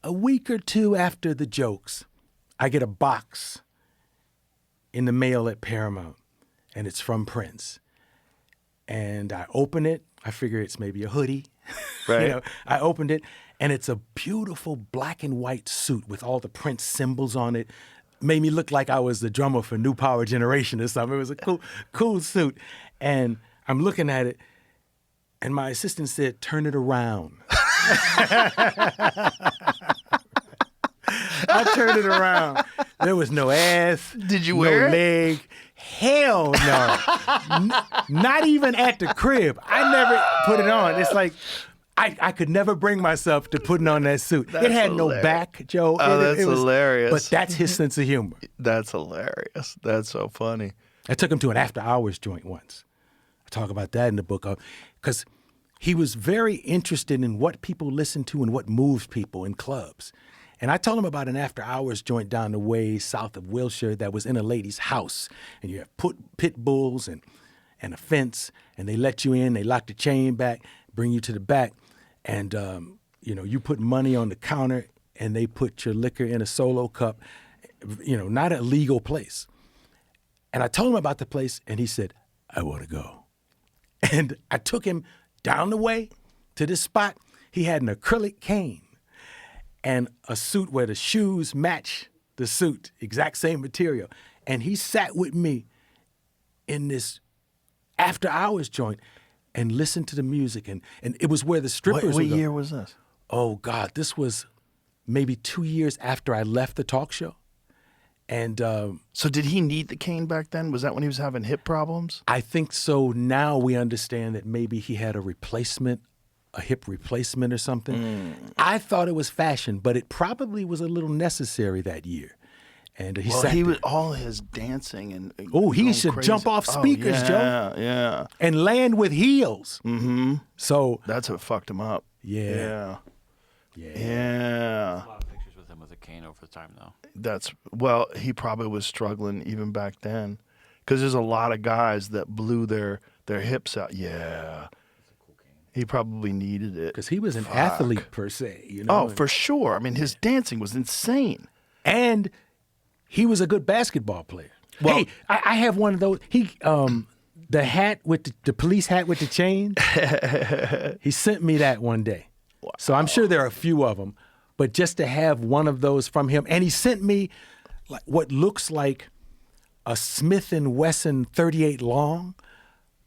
a week or two after the jokes, I get a box in the mail at Paramount, and it's from Prince. And I open it. I figure it's maybe a hoodie. Right. I opened it, and it's a beautiful black and white suit with all the Prince symbols on it. Made me look like I was the drummer for New Power Generation or something. It was a cool suit. And I'm looking at it, and my assistant said, "Turn it around." I turned it around. There was no ass. Did you wear it? No leg. Hell no. Not even at the crib. I never put it on. It's like I could never bring myself to putting on that suit. It had no back, Joe. Oh, that's it was, hilarious. But that's his sense of humor. That's hilarious. That's so funny. I took him to an after-hours joint once. I talk about that in the book because he was very interested in what people listen to and what moves people in clubs. And I told him about an after-hours joint down the way south of Wilshire that was in a lady's house. And you have pit bulls and a fence, and they let you in, they lock the chain back, bring you to the back, and you put money on the counter, and they put your liquor in a solo cup, not a legal place. And I told him about the place, and he said, "I want to go." And I took him down the way to this spot. He had an acrylic cane and a suit where the shoes match the suit, exact same material. And he sat with me in this after-hours joint and listened to the music. And it was where the strippers What would go. year was this? Oh, God, this was maybe 2 years after I left the talk show. And So did he need the cane back then? Was that when he was having hip problems? I think so. Now we understand that maybe he had a hip replacement or something. I thought it was fashion, but it probably was a little necessary that year. And he sat he there. was all his dancing and He going should crazy. jump off speakers, yeah, Joe. Yeah, And land with heels. Mm-hmm. So that's what fucked him up. Yeah. Yeah. A lot of pictures with him with a cane over the time, though. He probably was struggling even back then, because there's a lot of guys that blew their hips out. Yeah. He probably needed it. because he was an athlete per se, Oh, for sure. I mean, his dancing was insane. And he was a good basketball player. Well- Hey, I have one of those. The hat with the police hat with the chain. He sent me that one day. Wow. So I'm sure there are a few of them, but just to have one of those from him, and he sent me like what looks like a Smith & Wesson 38 long,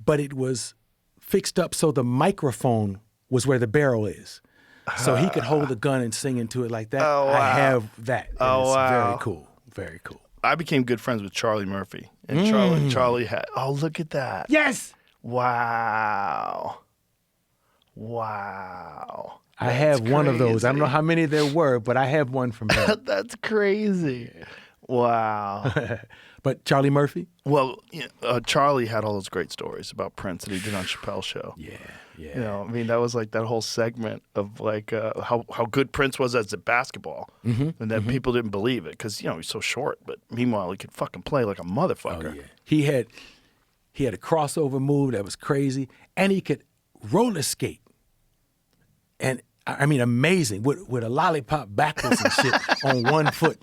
but it was fixed up so the microphone was where the barrel is. So he could hold a gun and sing into it like that. Oh, wow. I have that. And it's wow. very cool. Very cool. I became good friends with Charlie Murphy, and Charlie had. Oh, look at that! Yes. Wow. I have one of those. I don't know crazy. how many there were, but I have one from him. That's crazy. Wow. But Charlie Murphy? Well, Charlie had all those great stories about Prince that he did on Chappelle's show. Yeah. I mean, that was like that whole segment of like how good Prince was as a basketball, and that people didn't believe it because he's so short. But meanwhile, he could fucking play like a motherfucker. Oh, yeah. He had a crossover move that was crazy, and he could roller skate. And I mean, amazing with a lollipop backwards and shit on one foot,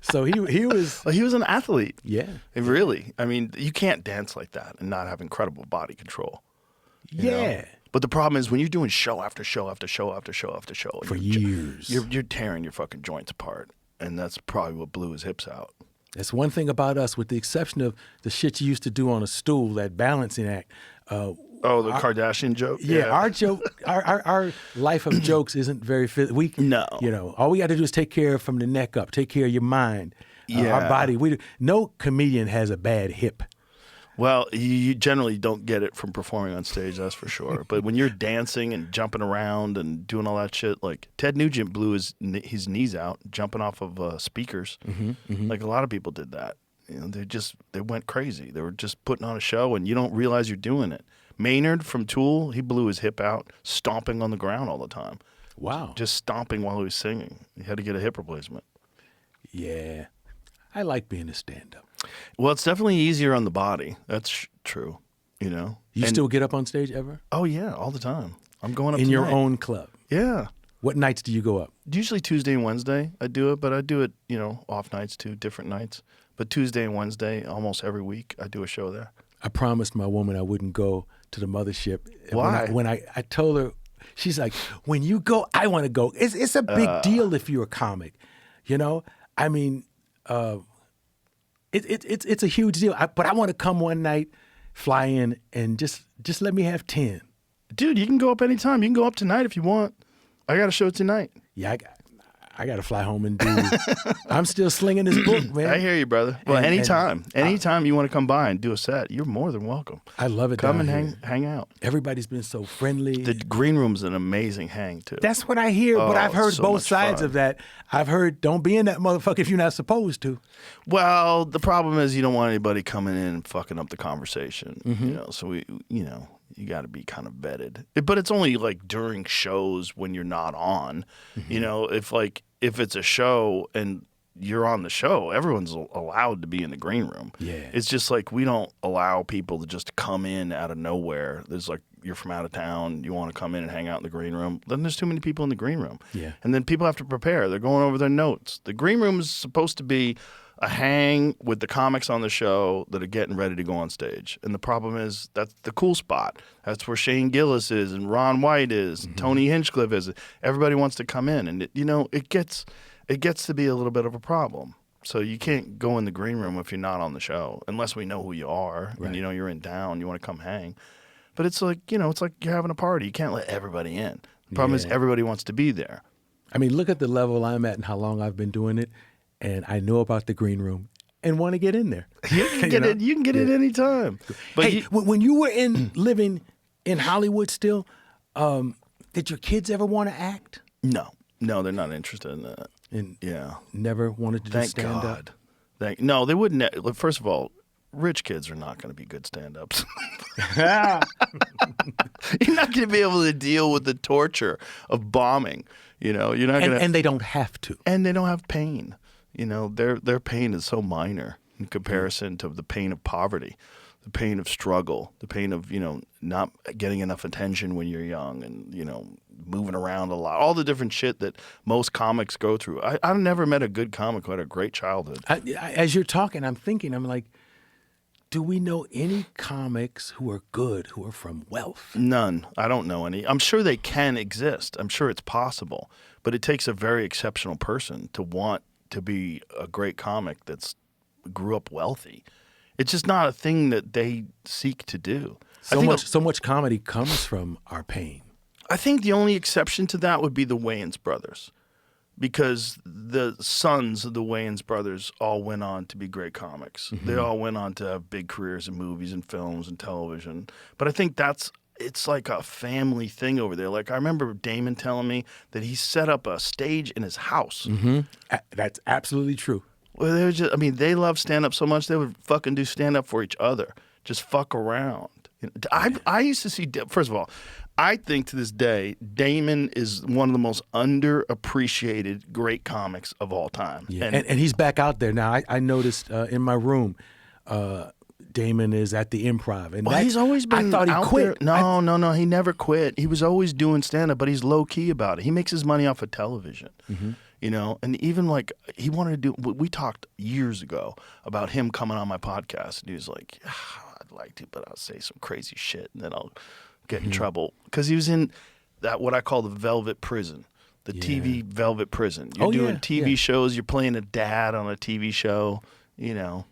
So he was. Well, he was an athlete. Yeah. Really. I mean, you can't dance like that and not have incredible body control. you know? Yeah. But the problem is when you're doing show after show after show after show after show For years. you're tearing your fucking joints apart, and that's probably what blew his hips out. That's one thing about us, with the exception of the shit you used to do on a stool, that balancing act. The Kardashian joke. Yeah, our joke, our life of jokes isn't very No. All we got to do is take care of from the neck up, take care of your mind, Yeah. our body. No comedian has a bad hip. Well, you generally don't get it from performing on stage, that's for sure. But when you're dancing and jumping around and doing all that shit, like Ted Nugent blew his knees out jumping off of speakers. Like a lot of people did that. They went crazy. They were just putting on a show, and you don't realize you're doing it. Maynard from Tool, he blew his hip out, stomping on the ground all the time. Wow. Just stomping while he was singing. He had to get a hip replacement. Yeah. I like being a stand-up. Well, it's definitely easier on the body. That's true. You And- still get up on stage ever? Oh yeah, all the time. I'm going up In your tonight. own club? Yeah. What nights do you go up? Usually Tuesday and Wednesday I do it, but I do it, off nights too, different nights. But Tuesday and Wednesday, almost every week, I do a show there. I promised my woman I wouldn't go to the mothership. Why? When I told her she's like, when you go, I want to go. It's a big deal if you're a comic, you know. I mean, it's a huge deal. But I want to come one night, fly in, and just let me have 10. Dude, you can go up anytime. You can go up tonight if you want. I got a show tonight. Yeah, I got to fly home and do. I'm still slinging this book, man. I hear you, brother. Well, anytime you want to come by and do a set, you're more than welcome. I love it. Come down and here. hang out. Everybody's been so friendly. The green room's an amazing hang too. That's what I hear, but I've heard so both much sides fun. of that. I've heard don't be in that motherfucker if you're not supposed to. Well, the problem is you don't want anybody coming in and fucking up the conversation. Mm-hmm. You know, so you got to be kind of vetted. But it's only like during shows when you're not on. Mm-hmm. You know, if it's a show and you're on the show, everyone's allowed to be in the green room. Yeah. It's just like we don't allow people to just come in out of nowhere. There's like, you're from out of town, you want to come in and hang out in the green room. Then there's too many people in the green room. Yeah. And then people have to prepare. They're going over their notes. The green room is supposed to be a hang with the comics on the show that are getting ready to go on stage. And the problem is that's the cool spot. That's where Shane Gillis is and Ron White is, and Tony Hinchcliffe is. Everybody wants to come in, and it gets to be a little bit of a problem. So you can't go in the green room if you're not on the show, unless we know who you are and you're in town, you want to come hang. But it's like it's like you're having a party. You can't let everybody in. The problem is everybody wants to be there. I mean, look at the level I'm at and how long I've been doing it, and I know about the green room and want to get in there. You can get it. You can get it anytime. But Hey, when you were living in Hollywood still, did your kids ever want to act? no, they're not interested in that. And Yeah. never wanted to Thank just stand God. up? No, they wouldn't. Look, first of all, rich kids are not going to be good stand-ups. You're not going to be able to deal with the torture of bombing. You're not going to. And they don't have to. And they don't have pain. Their pain is so minor in comparison to the pain of poverty, the pain of struggle, the pain of not getting enough attention when you're young, and moving around a lot, all the different shit that most comics go through. I've never met a good comic who had a great childhood. As you're talking, I'm thinking, I'm like, do we know any comics who are good, who are from wealth? None. I don't know any. I'm sure they can exist. I'm sure it's possible. But it takes a very exceptional person to want to be a great comic that's grew up wealthy. It's just not a thing that they seek to do. So much comedy comes from our pain. I think the only exception to that would be the Wayans brothers, because the sons of the Wayans brothers all went on to be great comics. Mm-hmm. They all went on to have big careers in movies and films and television. But I think it's like a family thing over there. Like I remember Damon telling me that he set up a stage in his house. Mm-hmm. That's absolutely true. Well, they love stand-up so much they would fucking do stand-up for each other. Just fuck around. I used to see, first of all, I think to this day, Damon is one of the most underappreciated great comics of all time. Yeah. And he's back out there now. I noticed in my room, Damon is at the Improv. And he's always been I thought he out quit. there. No, he never quit. He was always doing stand-up, but he's low-key about it. He makes his money off of television. Mm-hmm. And even like he wanted to do, we talked years ago about him coming on my podcast, and he was like, I'd like to, but I'll say some crazy shit and then I'll get in trouble. Because he was in that, what I call the velvet prison, the TV velvet prison. You're doing TV shows, you're playing a dad on a TV show, You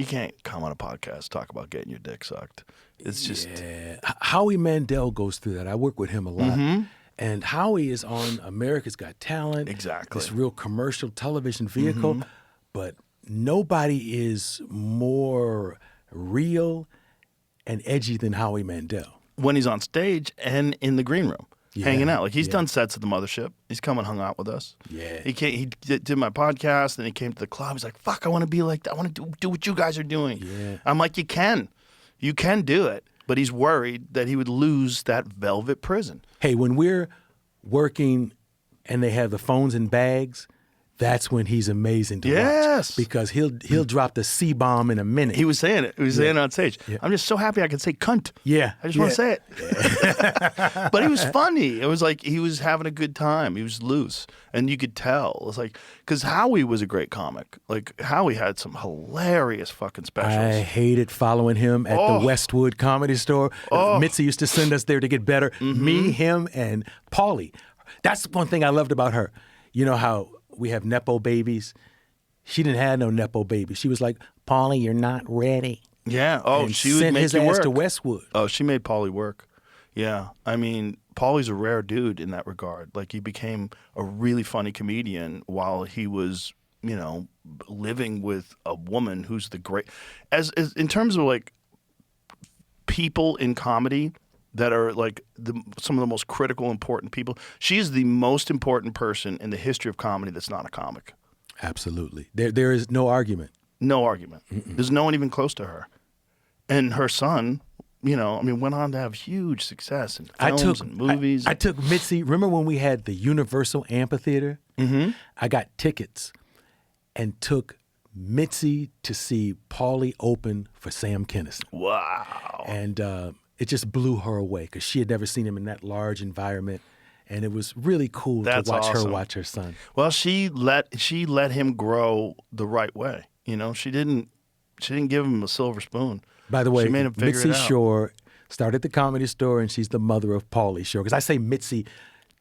can't come on a podcast, talk about getting your dick sucked. It's just. Yeah. Howie Mandel goes through that. I work with him a lot. Mm-hmm. And Howie is on America's Got Talent. Exactly. This real commercial television vehicle. Mm-hmm. But nobody is more real and edgy than Howie Mandel. When he's on stage and in the green room, hanging out. Like he's done sets at the Mothership. He's come and hung out with us. Yeah. He did my podcast, and he came to the club. He's like, fuck, I want to be like that. I want to do what you guys are doing. Yeah. I'm like, you can do it. But he's worried that he would lose that velvet prison. Hey, when we're working and they have the phones in bags, that's when he's amazing to Yes. watch. Because he'll drop the C-bomb in a minute. He was saying it. He was saying it on stage. Yeah. I'm just so happy I can say cunt. Yeah. I just want to say it. But he was funny. It was like he was having a good time. He was loose. And you could tell. It was like, because Howie was a great comic. Like, Howie had some hilarious fucking specials. I hated following him at the Westwood Comedy Store. Mitzi used to send us there to get better. Me, him, and Paulie. That's one thing I loved about her. You know how we have Nepo babies? She didn't have no Nepo babies. She was like, Paulie, you're not ready. Yeah. Oh, And she would sent make his you ass work. to Westwood. Oh, she made Paulie work. Yeah. I mean, Paulie's a rare dude in that regard. Like, he became a really funny comedian while he was, you know, living with a woman who's the great... As in terms of, like, people in comedy that are, like, some of the most critical, important people, she's the most important person in the history of comedy that's not a comic. Absolutely. There is no argument. No argument. There's no one even close to her. And her son... You know, I mean, went on to have huge success in films and movies. I took Mitzi. Remember when we had the Universal Amphitheater? Mm-hmm. I got tickets and took Mitzi to see Paulie open for Sam Kinison. Wow. And it just blew her away because she had never seen him in that large environment. And it was really cool That's to watch awesome. her watch her son. Well, she let him grow the right way. You know, she didn't give him a silver spoon. By the way, she made him figure Mitzi it out. Shore started the Comedy Store, and she's the mother of Paulie Shore. Because I say Mitzi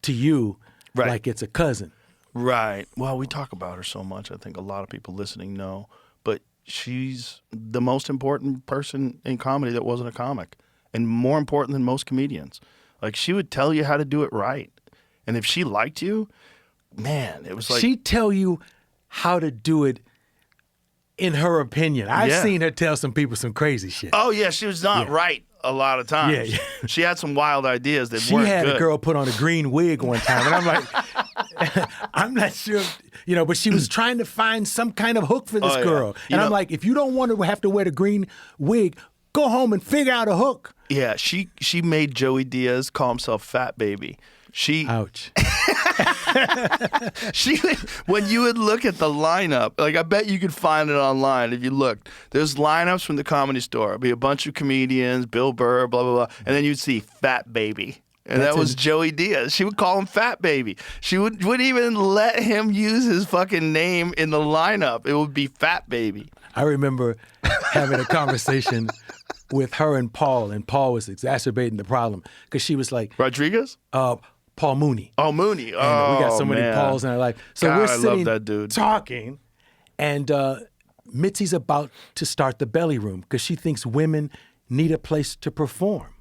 to you like it's a cousin. Right. Well, we talk about her so much. I think a lot of people listening know. But she's the most important person in comedy that wasn't a comic. And more important than most comedians. Like, she would tell you how to do it right. And if she liked you, man, it was like... She'd tell you how to do it in her opinion. I've seen her tell some people some crazy shit. Oh, yeah, she was not right a lot of times. Yeah. She had some wild ideas that She weren't had good. a girl put on a green wig one time, and I'm like, I'm not sure, you know, but she was trying to find some kind of hook for this girl. And I'm like, if you don't want to have to wear the green wig, go home and figure out a hook. Yeah, she made Joey Diaz call himself Fat Baby. Ouch. When you would look at the lineup, like, I bet you could find it online if you looked. There's lineups from the Comedy Store. It'd be a bunch of comedians, Bill Burr, blah, blah, blah. And then you'd see Fat Baby. And that was Joey Diaz. She would call him Fat Baby. She wouldn't even let him use his fucking name in the lineup. It would be Fat Baby. I remember having a conversation with her and Paul was exacerbating the problem because she was like, Rodriguez? Paul Mooney. Oh, Mooney. And we got so many man. Pauls in our life. So God, we're I love sitting that dude. talking, and Mitzi's about to start the belly room because she thinks women need a place to perform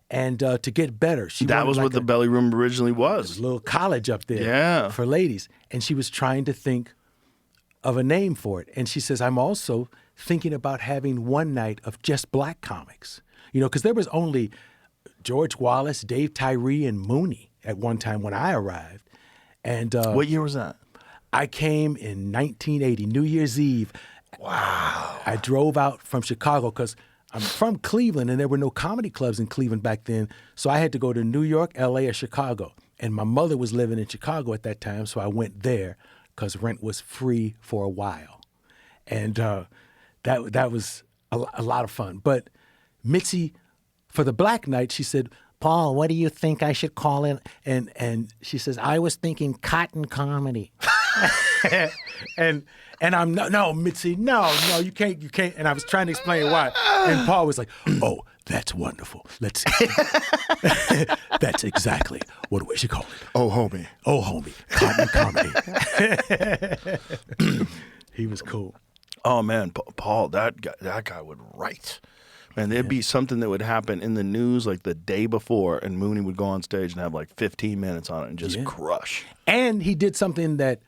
and to get better. That was what the belly room originally was. A little college up there for ladies. And she was trying to think of a name for it. And she says, I'm also thinking about having one night of just black comics. You know, because there was only George Wallace, Dave Tyree, and Mooney at one time when I arrived. And What year was that? I came in 1980, New Year's Eve. Wow. I drove out from Chicago because I'm from Cleveland and there were no comedy clubs in Cleveland back then. So I had to go to New York, LA, or Chicago. And my mother was living in Chicago at that time, so I went there because rent was free for a while. And that was a lot of fun. But Mitzi, for the Black Night, she said, Paul, what do you think I should call it? And she says, I was thinking cotton comedy. and I'm no, Mitzi, no, you can't. And I was trying to explain why. And Paul was like, oh, that's wonderful. Let's that's exactly what we should call it. Oh, homie. Oh, homie, cotton comedy. He was cool. Oh, man, Paul, that guy would write. Man, there'd be something that would happen in the news like the day before, and Mooney would go on stage and have like 15 minutes on it and just crush. And he did something that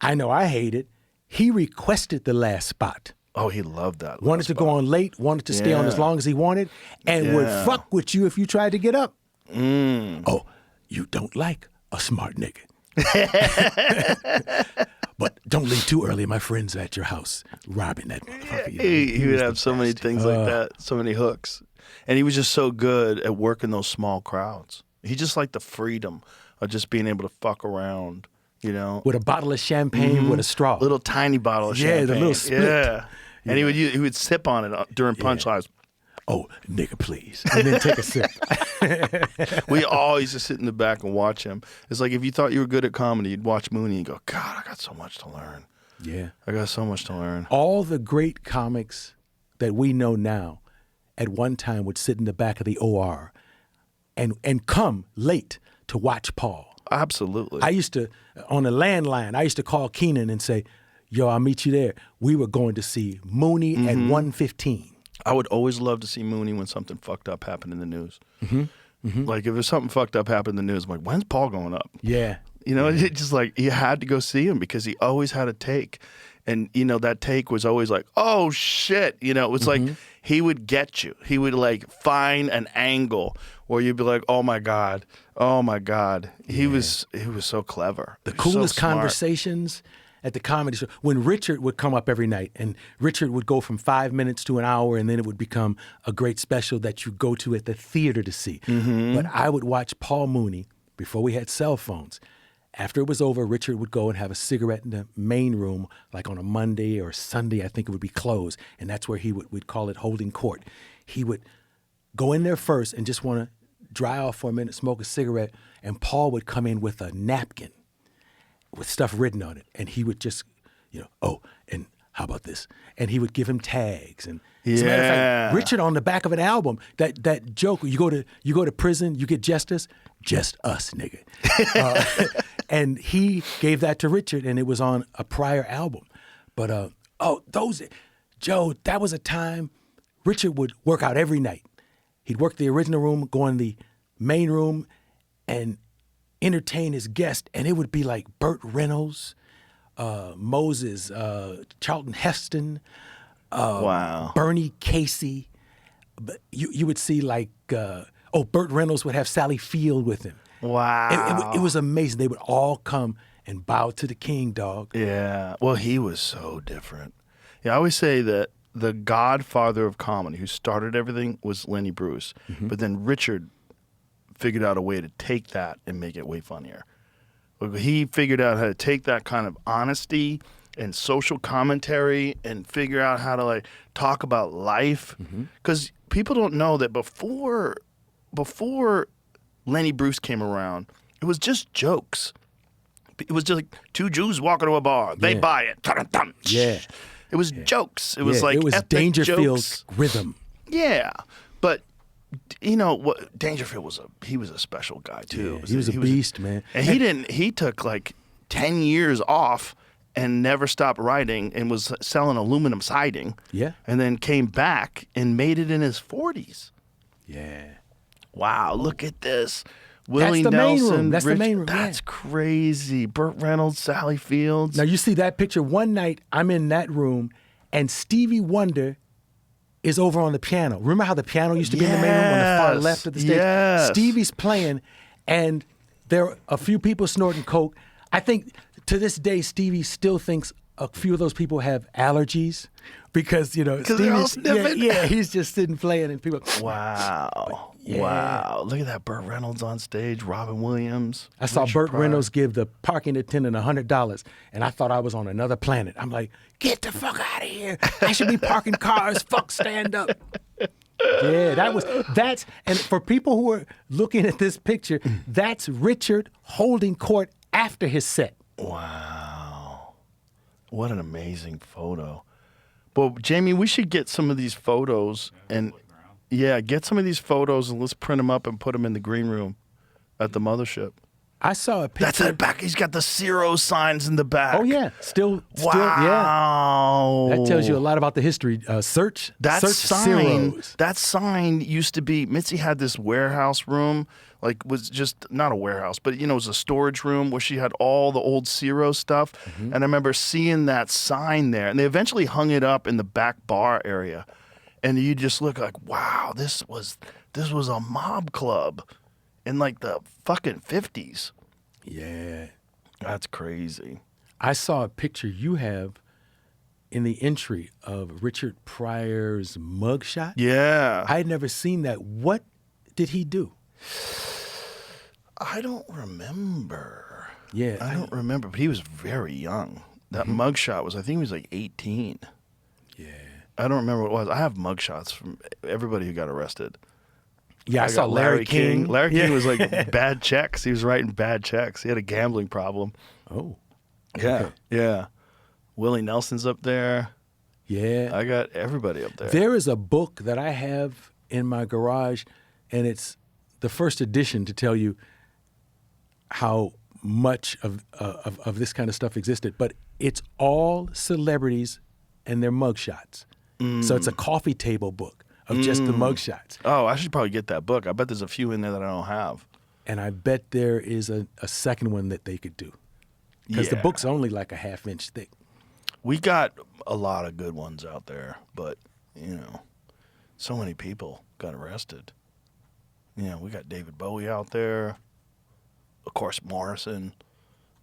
I know I hated. He requested the last spot. Oh, he loved that. Wanted to go on late, wanted to stay on as long as he wanted, and would fuck with you if you tried to get up. Oh, you don't like a smart nigga. But don't leave too early. My friends at your house robbing that motherfucker. He would have so many things like that, so many hooks. And he was just so good at working those small crowds. He just liked the freedom of just being able to fuck around you know, with a bottle of champagne with a straw. little tiny bottle of Yeah, champagne. the little split. Yeah, and he would sip on it during punchlines. Oh, nigga, please. And then take a sip. We all used to sit in the back and watch him. It's like if you thought you were good at comedy, you'd watch Mooney and go, God, I got so much to learn. Yeah. I got so much to learn. All the great comics that we know now at one time would sit in the back of the OR and come late to watch Paul. Absolutely. I used to, on a landline, I used to call Keenan and say, yo, I'll meet you there. We were going to see Mooney at 1:15. I would always love to see Mooney when something fucked up happened in the news. Like if there's something fucked up happened in the news, I'm like, when's Paul going up? Yeah. You know, it's just like you had to go see him because he always had a take. And, you know, that take was always like, oh, shit. You know, it was like he would get you. He would like find an angle where you'd be like, oh, my God. Oh, my God. He was so clever. The He was so coolest smart. conversations at the comedy show. When Richard would come up every night, and Richard would go from 5 minutes to an hour, and then it would become a great special that you go to at the theater to see. But I would watch Paul Mooney before we had cell phones. After it was over, Richard would go and have a cigarette in the main room, like on a Monday or Sunday, I think it would be closed, and that's where we'd call it holding court. He would go in there first and just want to dry off for a minute, smoke a cigarette, and Paul would come in with a napkin with stuff written on it, and he would just, oh, and how about this? And he would give him tags. And as a matter of fact, Richard on the back of an album, that joke, you go to prison, you get justice, just us, nigga. And he gave that to Richard, and it was on a prior album. But Joe, that was a time Richard would work out every night. He'd work the original room, go in the main room, and entertain his guest, and it would be like Burt Reynolds, Moses, Charlton Heston, Wow. Bernie Casey. But you would see like, Burt Reynolds would have Sally Field with him. Wow. It was amazing. They would all come and bow to the king, dog. Yeah. Well, he was so different. Yeah, I always say that the godfather of comedy who started everything was Lenny Bruce. But then Richard figured out a way to take that and make it way funnier. He figured out how to take that kind of honesty and social commentary and figure out how to like talk about life. Because people don't know that before Lenny Bruce came around, it was just jokes. It was just like two Jews walking to a bar. They buy it. Dun-dun-dun. Yeah. It was jokes. It was like it was epic Dangerfield's jokes. rhythm. Yeah, but you know what? Dangerfield was a special guy too. Yeah, he was a beast, man. And he took like 10 years off and never stopped writing and was selling aluminum siding. Yeah. And then came back and made it in his 40s. Yeah. Wow, look at this. Willie the main Nelson. room. That's the main room, That's yeah. crazy. Burt Reynolds, Sally Fields. Now you see that picture. One night I'm in that room, and Stevie Wonder is over on the piano. Remember how the piano used to be in the main room on the far Yes, left of the stage? yes. Stevie's playing, and there are a few people snorting coke. I think to this day, Stevie still thinks a few of those people have allergies because they're all Stevie's sniffing. yeah, he's just sitting playing, and people. Wow. Yeah. Wow. Look at that. Burt Reynolds on stage, Robin Williams. I saw Richard Burt Pryor. Reynolds give the parking attendant $100, and I thought I was on another planet. I'm like, get the fuck out of here. I should be parking cars. Fuck, stand up. Yeah, that's, and for people who are looking at this picture, that's Richard holding court after his set. Wow. What an amazing photo. Well, Jamie, we should get some of these photos and get some of these photos and let's print them up and put them in the green room at the mothership. I saw a picture. That's at back. He's got the Zero signs in the back. Oh yeah, still, yeah. Wow. That tells you a lot about the history. Search Sign, Ciro's. that sign used to be, Mitzi had this warehouse room, like was just, not a warehouse, but it was a storage room where she had all the old Ciro stuff. And I remember seeing that sign there. And they eventually hung it up in the back bar area. And you just look like, wow, this was a mob club in like the fucking 50s. Yeah. That's crazy. I saw a picture you have in the entry of Richard Pryor's mugshot. Yeah. I had never seen that. What did he do? I don't remember. Yeah. I don't remember, but he was very young. That mugshot was, I think he was like 18. Yeah. I don't remember what it was. I have mugshots from everybody who got arrested. Yeah, I saw got Larry King. Larry King was like bad checks. He was writing bad checks. He had a gambling problem. Oh. Yeah, Okay. yeah. Willie Nelson's up there. Yeah. I got everybody up there. There is a book that I have in my garage, and it's the first edition to tell you how much of this kind of stuff existed. But it's all celebrities and their mugshots. So it's a coffee table book of just the mugshots. Oh, I should probably get that book. I bet there's a few in there that I don't have. And I bet there is a second one that they could do. Because the Yeah. book's only like a half-inch thick. We got a lot of good ones out there, but, you know, so many people got arrested. You know, we got David Bowie out there. Of course, Morrison.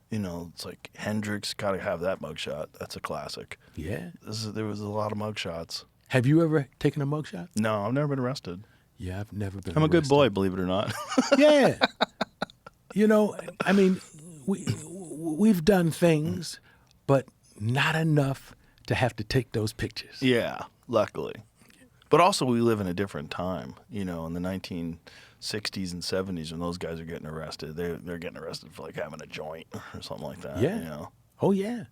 You know, it's like Hendrix, got to have that mugshot. That's a classic. Yeah. There was a lot of mugshots. Have you ever taken a mugshot? No, I've never been arrested. Yeah, I've never been I'm a good arrested. boy, believe it or not. Yeah. You know, I mean, we've done things, but not enough to have to take those pictures. Yeah, luckily. But also, we live in a different time. You know, in the 1960s and 70s, when those guys are getting arrested, they're getting arrested for like having a joint or something like that. Yeah. You know, Oh, yeah.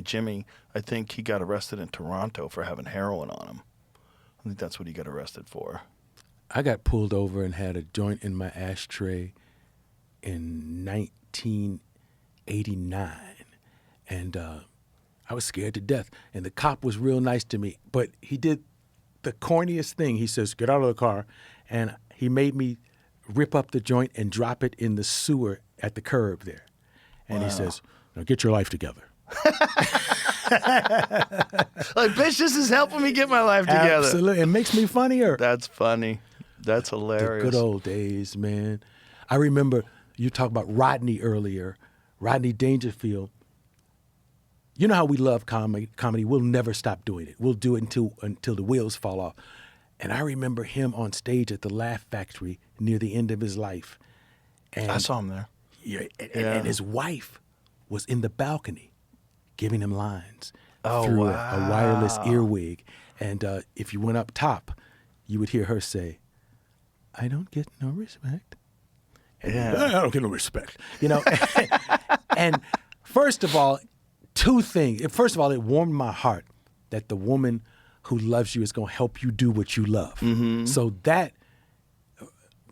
Jimmy, I think he got arrested in Toronto for having heroin on him. I think that's what he got arrested for. I got pulled over and had a joint in my ashtray in 1989. And I was scared to death. And the cop was real nice to me. But he did the corniest thing. He says, get out of the car. And he made me rip up the joint and drop it in the sewer at the curb there. And he says, now get your life together. Like, bitch, this is helping me get my life together. Absolutely. It makes me funnier. That's funny. That's The hilarious. good old days, man. I remember you talked about Rodney earlier, Rodney Dangerfield. You know how we love comedy. We'll never stop doing it. We'll do it until the wheels fall off. And I remember him on stage at the Laugh Factory near the end of his life. And I saw him there. Yeah, and his wife was in the balcony giving him lines through a wireless earwig. And if you went up top, you would hear her say, I don't get no respect. And I don't get no respect. You know, and first of all, two things. First of all, it warmed my heart that the woman who loves you is going to help you do what you love. Mm-hmm. So that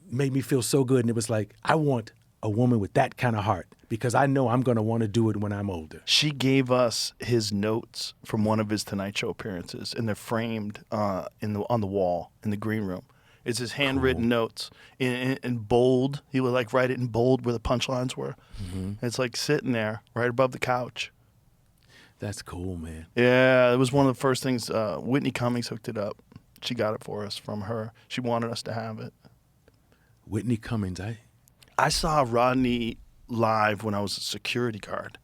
made me feel so good. And it was like, I want a woman with that kind of heart because I know I'm going to want to do it when I'm older. She gave us his notes from one of his Tonight Show appearances, and they're framed on the wall in the green room. It's his handwritten notes in bold. He would like write it in bold where the punchlines were. Mm-hmm. It's like sitting there right above the couch. That's cool, man. Yeah, it was one of the first things. Whitney Cummings hooked it up. She got it for us from her. She wanted us to have it. Whitney Cummings, I saw Rodney live when I was a security guard.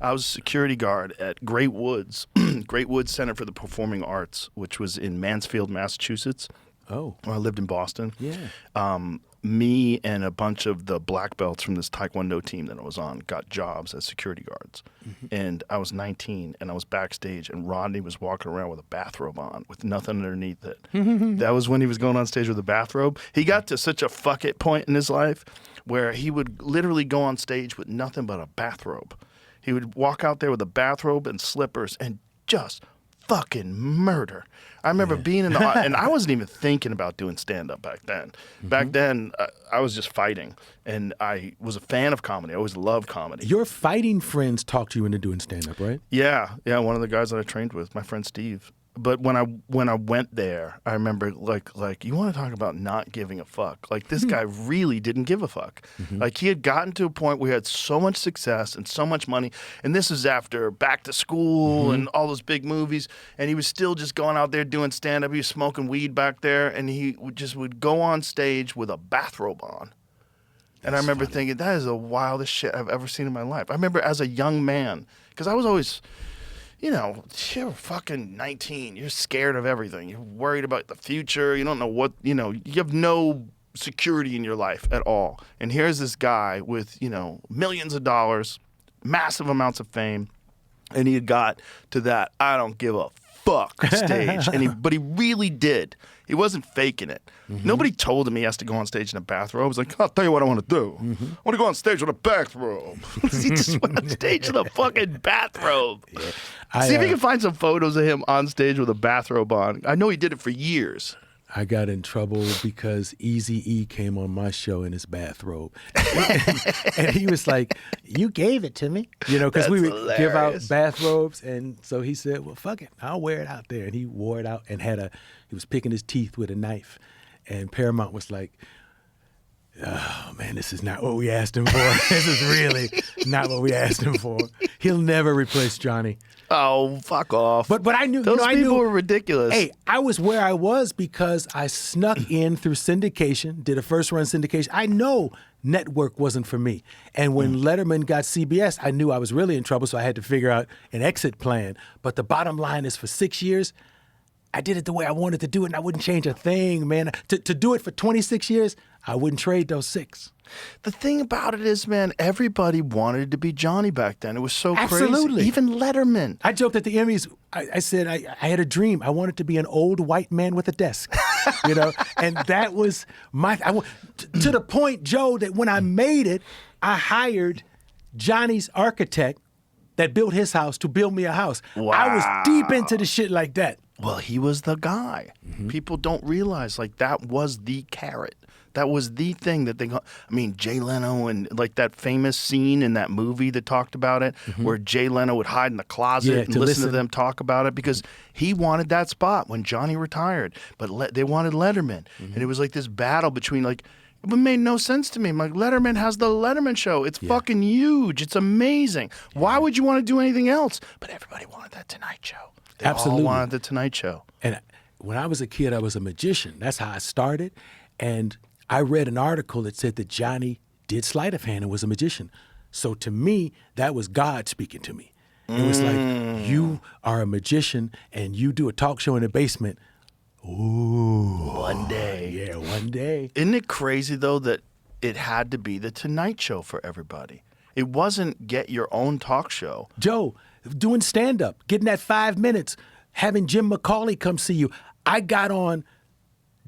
I was a security guard at Great Woods, Great Woods Center for the Performing Arts, which was in Mansfield, Massachusetts. Oh. I lived in Boston. Yeah. Me and a bunch of the black belts from this Taekwondo team that I was on got jobs as security guards. Mm-hmm. And I was 19, and I was backstage, and Rodney was walking around with a bathrobe on with nothing underneath it. That was when he was going on stage with a bathrobe. He got to such a fuck it point in his life where he would literally go on stage with nothing but a bathrobe. He would walk out there with a bathrobe and slippers and just fucking murder. I remember being in the and I wasn't even thinking about doing stand-up back then. Mm-hmm. Back then, I was just fighting, and I was a fan of comedy. I always loved comedy. Your fighting friends talked you into doing stand-up, right? Yeah, one of the guys that I trained with, my friend Steve. But when I went there, I remember like you want to talk about not giving a fuck. Like this guy really didn't give a fuck. Mm-hmm. Like he had gotten to a point where he had so much success and so much money, and this is after Back to School and all those big movies, and he was still just going out there doing stand-up. He was smoking weed back there, and he would go on stage with a bathrobe on. And I remember thinking, that is the wildest shit I've ever seen in my life. I remember as a young man, because I was always... You know, you're fucking 19. You're scared of everything. You're worried about the future. You don't know what, you have no security in your life at all. And here's this guy with, millions of dollars, massive amounts of fame, and he had got to that I don't give a fuck stage. But he really did. He wasn't faking it. Nobody told him he has to go on stage in a bathrobe. He was like, I'll tell you what I want to do. I want to go on stage with a bathrobe. He just went on stage with a fucking bathrobe. Yeah. See if you can find some photos of him on stage with a bathrobe on. I know he did it for years. I got in trouble because Eazy-E came on my show in his bathrobe. And he was like, you gave it to me. Because we would give out bathrobes. And so he said, well, fuck it. I'll wear it out there. And he wore it out and he was picking his teeth with a knife. And Paramount was like, oh, man, this is not what we asked him for. This is really not what we asked him for. He'll never replace Johnny. Oh, fuck off. But I knew those I people knew, were ridiculous. Hey, I was where I was because I snuck in through syndication, did a first run syndication. I know network wasn't for me. And when Letterman got CBS, I knew I was really in trouble, so I had to figure out an exit plan. But the bottom line is for 6 years, I did it the way I wanted to do it, and I wouldn't change a thing, man. To do it for 26 years, I wouldn't trade those 6. The thing about it is, man, everybody wanted to be Johnny back then. It was so Absolutely. crazy. Even Letterman. I joked at the Emmys. I said I had a dream. I wanted to be an old white man with a desk, and that was to the point, Joe, that when I made it, I hired Johnny's architect that built his house to build me a house. Wow. I was deep into the shit like that. Well, he was the guy. People don't realize, that was the carrot. That was the thing that Jay Leno and that famous scene in that movie that talked about it, where Jay Leno would hide in the closet and listen to them talk about it because he wanted that spot when Johnny retired. But they wanted Letterman. And it was this battle between it made no sense to me. I'm like, Letterman has the Letterman show. It's fucking huge. It's amazing. Why would you want to do anything else? But everybody wanted that Tonight Show. They Absolutely. all wanted the Tonight Show. And when I was a kid, I was a magician. That's how I started. And I read an article that said that Johnny did sleight of hand and was a magician. So to me, that was God speaking to me. It was like, you are a magician and you do a talk show in the basement. Ooh. One day. Yeah, one day. Isn't it crazy, though, that it had to be the Tonight Show for everybody? It wasn't get your own talk show. Joe, doing stand-up, getting that 5 minutes, having Jim McCauley come see you. I got on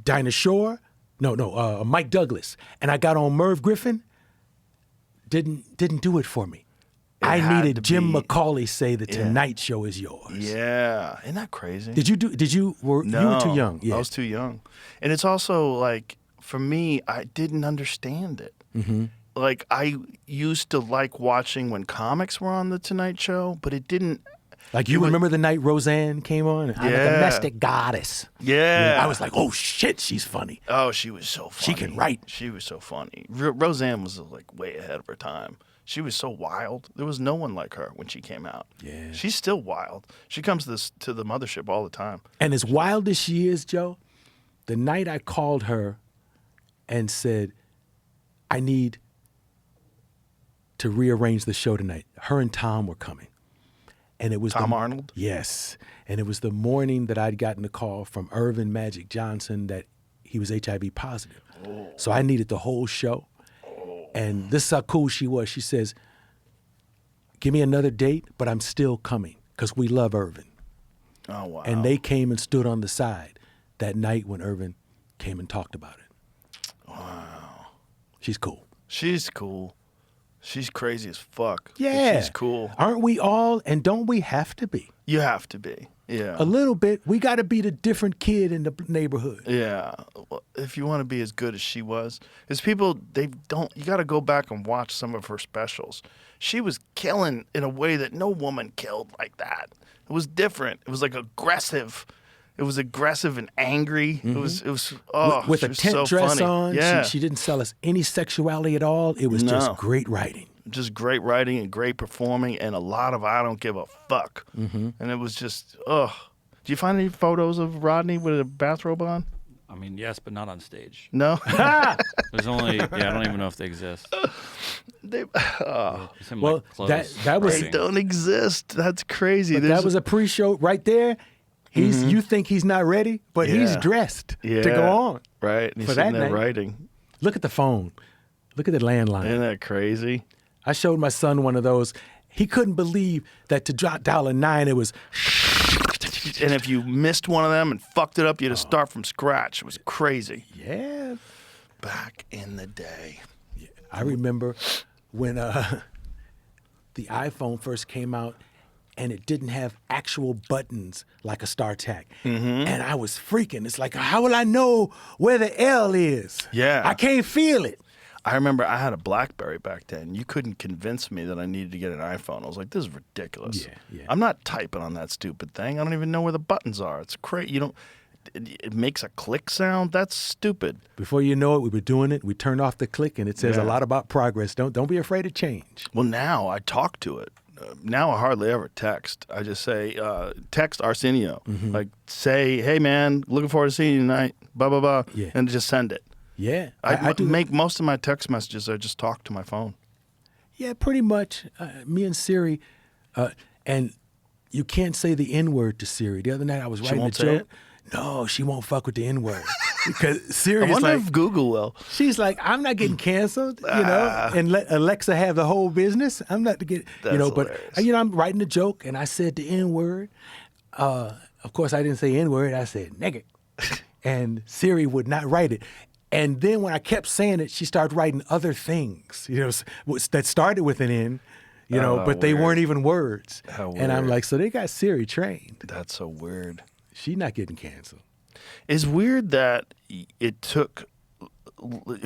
Dinah Shore. Mike Douglas. And I got on Merv Griffin. Didn't do it for me. I needed Jim McCauley say the Tonight Show is yours. Yeah. Isn't that crazy? You were too young. Yeah. I was too young. And it's also for me, I didn't understand it. I used to like watching when comics were on the Tonight Show, but it didn't. Remember the night Roseanne came on? I'm a domestic goddess. Yeah. I was like, oh shit, she's funny. Oh, she was so funny. She can write. She was so funny. Roseanne was way ahead of her time. She was so wild. There was no one like her when she came out. Yeah. She's still wild. She comes to the mothership all the time. And as wild as she is, Joe, the night I called her and said, I need to rearrange the show tonight. Her and Tom were coming. And it was Tom Arnold? Yes. And it was the morning that I'd gotten a call from Irvin Magic Johnson that he was HIV positive. Oh. So I needed the whole show. Oh. And this is how cool she was. She says, give me another date, but I'm still coming because we love Irvin. Oh, wow. And they came and stood on the side that night when Irvin came and talked about it. Wow. She's cool. She's cool. She's crazy as fuck. Yeah. She's cool. Aren't we all? And don't we have to be? You have to be. Yeah. A little bit. We got to be the different kid in the neighborhood. Yeah. Well, if you want to be as good as she was. Because people, you got to go back and watch some of her specials. She was killing in a way that no woman killed like that. It was different. It was aggressive. It was aggressive and angry. Mm-hmm. It was with a tent so dress funny. on. Yeah. She didn't sell us any sexuality at all. It was just great writing. Just great writing and great performing and a lot of I don't give a fuck. Mm-hmm. And it was just, Do you find any photos of Rodney with a bathrobe on? Yes, but not on stage. No? There's only, I don't even know if they exist. They don't exist. That's crazy. But that was a pre-show right there. You think he's not ready, but he's dressed to go on. Right. And he's for sitting that there night. writing. Look at the phone. Look at the landline. Isn't that crazy? I showed my son one of those. He couldn't believe that to dial a 9, it was. And if you missed one of them and fucked it up, you had to start from scratch. It was crazy. Yeah. Back in the day. I remember when the iPhone first came out and it didn't have actual buttons like a StarTAC. And I was freaking. It's like, how will I know where the L is? Yeah. I can't feel it. I remember I had a BlackBerry back then. You couldn't convince me that I needed to get an iPhone. I was like, this is ridiculous. Yeah. I'm not typing on that stupid thing. I don't even know where the buttons are. It's crazy. You don't. It makes a click sound. That's stupid. Before you know it, we were doing it. We turned off the click, and it says a lot about progress. Don't be afraid of change. Well, now I talk to it. Now I hardly ever text. I just say, text Arsenio. Like, say, hey, man, looking forward to seeing you tonight, blah, blah, blah, and just send it. Yeah. I do make most of my text messages, I just talk to my phone. Yeah, pretty much. Me and Siri, and you can't say the N-word to Siri. The other night I was writing a won't say joke. No, she won't fuck with the N-word. Because Siri I is wonder like, if Google will. she's like, I'm not getting canceled, and let Alexa have the whole business. I'm not to get, That's but hilarious. I'm writing a joke, and I said the N-word. Of course, I didn't say N-word. I said nigga, and Siri would not write it. And then when I kept saying it, she started writing other things, that started with an N, but they weird. weren't even words. How And I'm weird. like, so they got Siri trained. That's so weird. She's not getting canceled. It's weird that it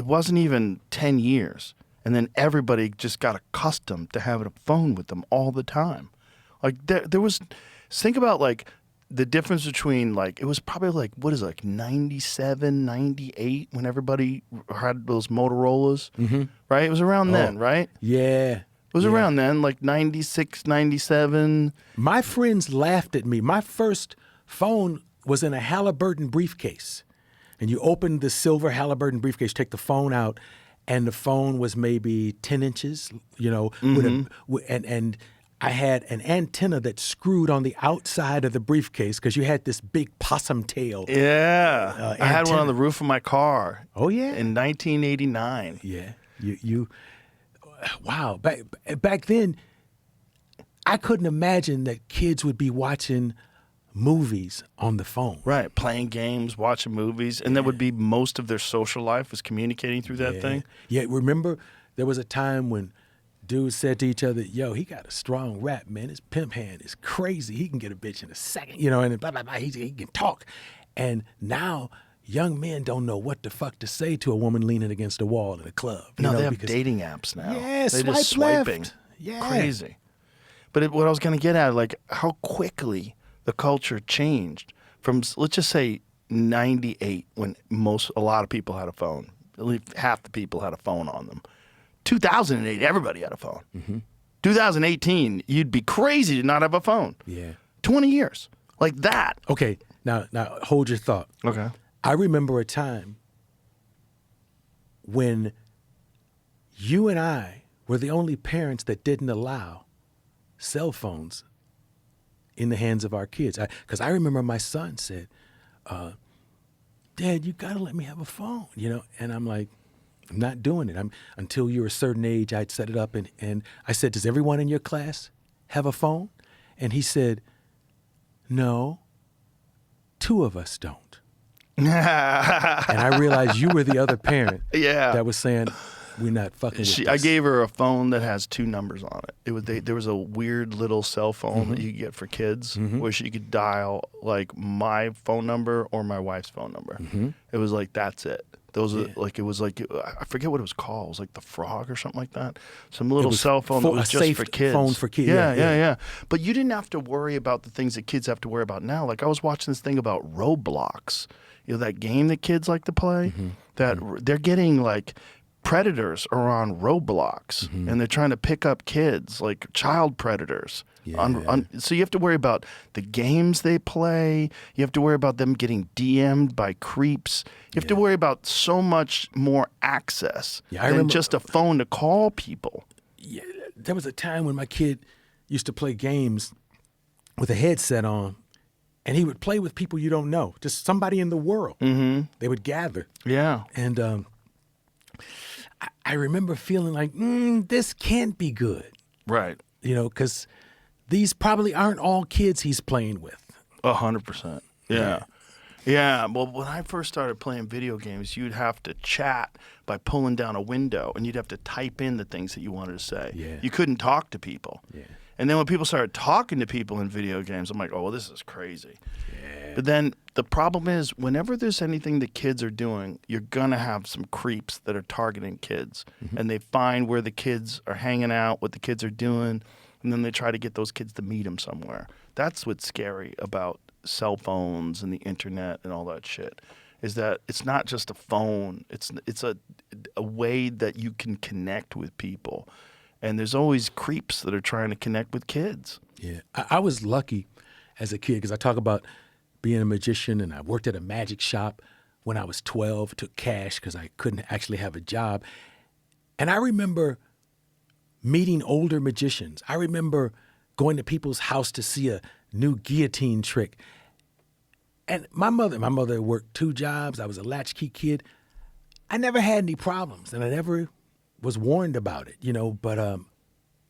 wasn't even 10 years, and then everybody just got accustomed to having a phone with them all the time. Like, there was, think about, like, the difference between, like, it was probably, like, 97, 98, when everybody had those Motorola's, right? It was around then, right? Yeah. It was around then, like 96, 97. My friends laughed at me. My first phone was in a Halliburton briefcase. And you opened the silver Halliburton briefcase, take the phone out, and the phone was maybe 10 inches, and I had an antenna that screwed on the outside of the briefcase because you had this big possum tail. Yeah. I had one antenna. on the roof of my car. Oh, yeah? In 1989. Yeah. Wow. Back then, I couldn't imagine that kids would be watching movies on the phone. Right, playing games, watching movies, and that would be most of their social life was communicating through that thing. Yeah, remember there was a time when dudes said to each other, yo, he got a strong rap, man. His pimp hand is crazy. He can get a bitch in a second, and blah, blah, blah. He can talk. And now young men don't know what the fuck to say to a woman leaning against a wall in a club. No, they have because dating apps now. Yeah, They're swipe just swiping. left. Yeah. Crazy. But what I was going to get at, like, how quickly the culture changed from, let's just say, 98, when a lot of people had a phone. At least half the people had a phone on them. 2008, everybody had a phone. 2018, you'd be crazy to not have a phone. Yeah. 20 years. Like that. Okay, now hold your thought. Okay. I remember a time when you and I were the only parents that didn't allow cell phones in the hands of our kids. Because I remember my son said, Dad, you got to let me have a phone, And I'm like, I'm not doing it. Until you're a certain age, I'd set it up. And I said, does everyone in your class have a phone? And he said, no, 2 of us don't. And I realized you were the other parent that was saying, we're not fucking with this. I gave her a phone that has 2 numbers on it. There was a weird little cell phone that you could get for kids where she could dial like my phone number or my wife's phone number. It was like, that's it. Those are like, it was like, I forget what it was called. It was like the Frog or something like that. Some little cell phone that was a just safe for kids. phone for kids. Yeah. But you didn't have to worry about the things that kids have to worry about now. Like, I was watching this thing about Roblox, that game that kids like to play, that they're getting like, predators are on Roblox, and they're trying to pick up kids, like child predators. So you have to worry about the games they play. You have to worry about them getting DM'd by creeps. You have to worry about so much more access than just a phone to call people. Yeah, there was a time when my kid used to play games with a headset on, and he would play with people you don't know, just somebody in the world. They would gather. Yeah. And I remember feeling like, this can't be good, Right. because these probably aren't all kids he's playing with. 100%. Yeah. Yeah. Well, when I first started playing video games, you'd have to chat by pulling down a window, and you'd have to type in the things that you wanted to say. Yeah. You couldn't talk to people. Yeah. And then when people started talking to people in video games, I'm like, oh, well, this is crazy. Yeah. But then the problem is, whenever there's anything that kids are doing, you're going to have some creeps that are targeting kids. Mm-hmm. And they find where the kids are hanging out, what the kids are doing, and then they try to get those kids to meet them somewhere. That's what's scary about cell phones and the internet and all that shit, is that it's not just a phone. It's a way that you can connect with people. And there's always creeps that are trying to connect with kids. Yeah. I was lucky as a kid because I talk about being a magician, and I worked at a magic shop when I was 12, took cash because I couldn't actually have a job. And I remember meeting older magicians. I remember going to people's house to see a new guillotine trick. And my mother worked 2 jobs. I was a latchkey kid. I never had any problems, and I never was warned about it, but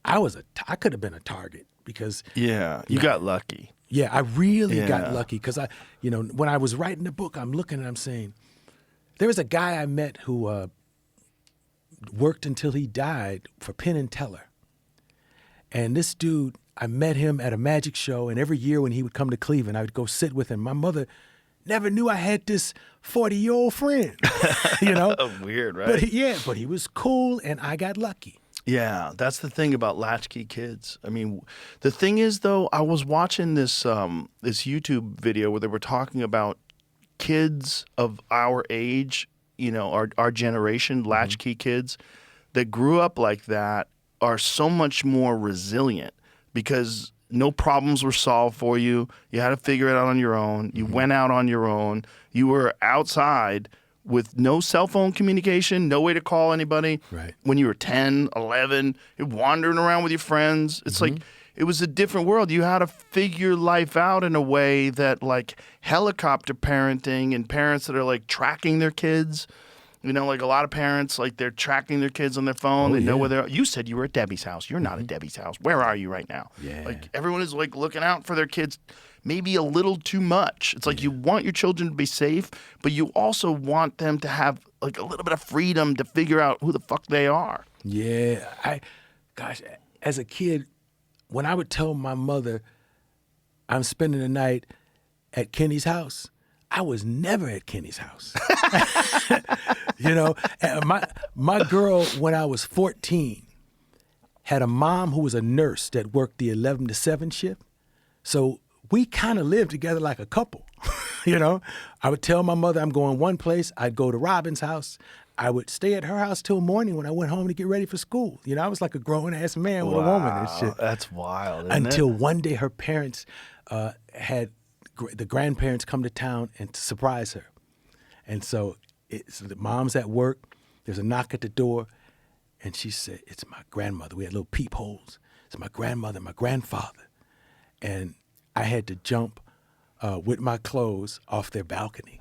I could have been a target because you got lucky. Yeah, I really got lucky because when I was writing the book, I'm looking and I'm saying, there was a guy I met who worked until he died for Penn and Teller. And this dude, I met him at a magic show, and every year when he would come to Cleveland, I would go sit with him. My mother never knew I had this 40-year-old friend, Weird, right? But he was cool, and I got lucky. Yeah, that's the thing about latchkey kids. I mean, the thing is, though, I was watching this this YouTube video where they were talking about kids of our age, our generation, latchkey kids that grew up like that are so much more resilient because no problems were solved for you. You had to figure it out on your own. You went out on your own. You were outside with no cell phone communication, no way to call anybody. Right. When you were 10, 11, you're wandering around with your friends. It's like it was a different world. You had to figure life out in a way that, like, helicopter parenting and parents that are like tracking their kids. Like a lot of parents, like, they're tracking their kids on their phone. They know where they're. You said you were at Debbie's house. You're not at Debbie's house. Where are you right now? Yeah. Like, everyone is, like, looking out for their kids maybe a little too much. It's like you want your children to be safe, but you also want them to have, like, a little bit of freedom to figure out who the fuck they are. Yeah. As a kid, when I would tell my mother I'm spending the night at Kenny's house, I was never at Kenny's house. And my girl, when I was 14, had a mom who was a nurse that worked the 11 to 7 shift. So we kind of lived together like a couple. I would tell my mother I'm going one place. I'd go to Robin's house. I would stay at her house till morning when I went home to get ready for school. I was like a grown-ass man with a woman and shit. That's wild, Until one day her parents had the grandparents come to town and to surprise her. And so the mom's at work. There's a knock at the door. And she said, it's my grandmother. We had little peepholes. It's my grandmother, my grandfather. And I had to jump with my clothes off their balcony.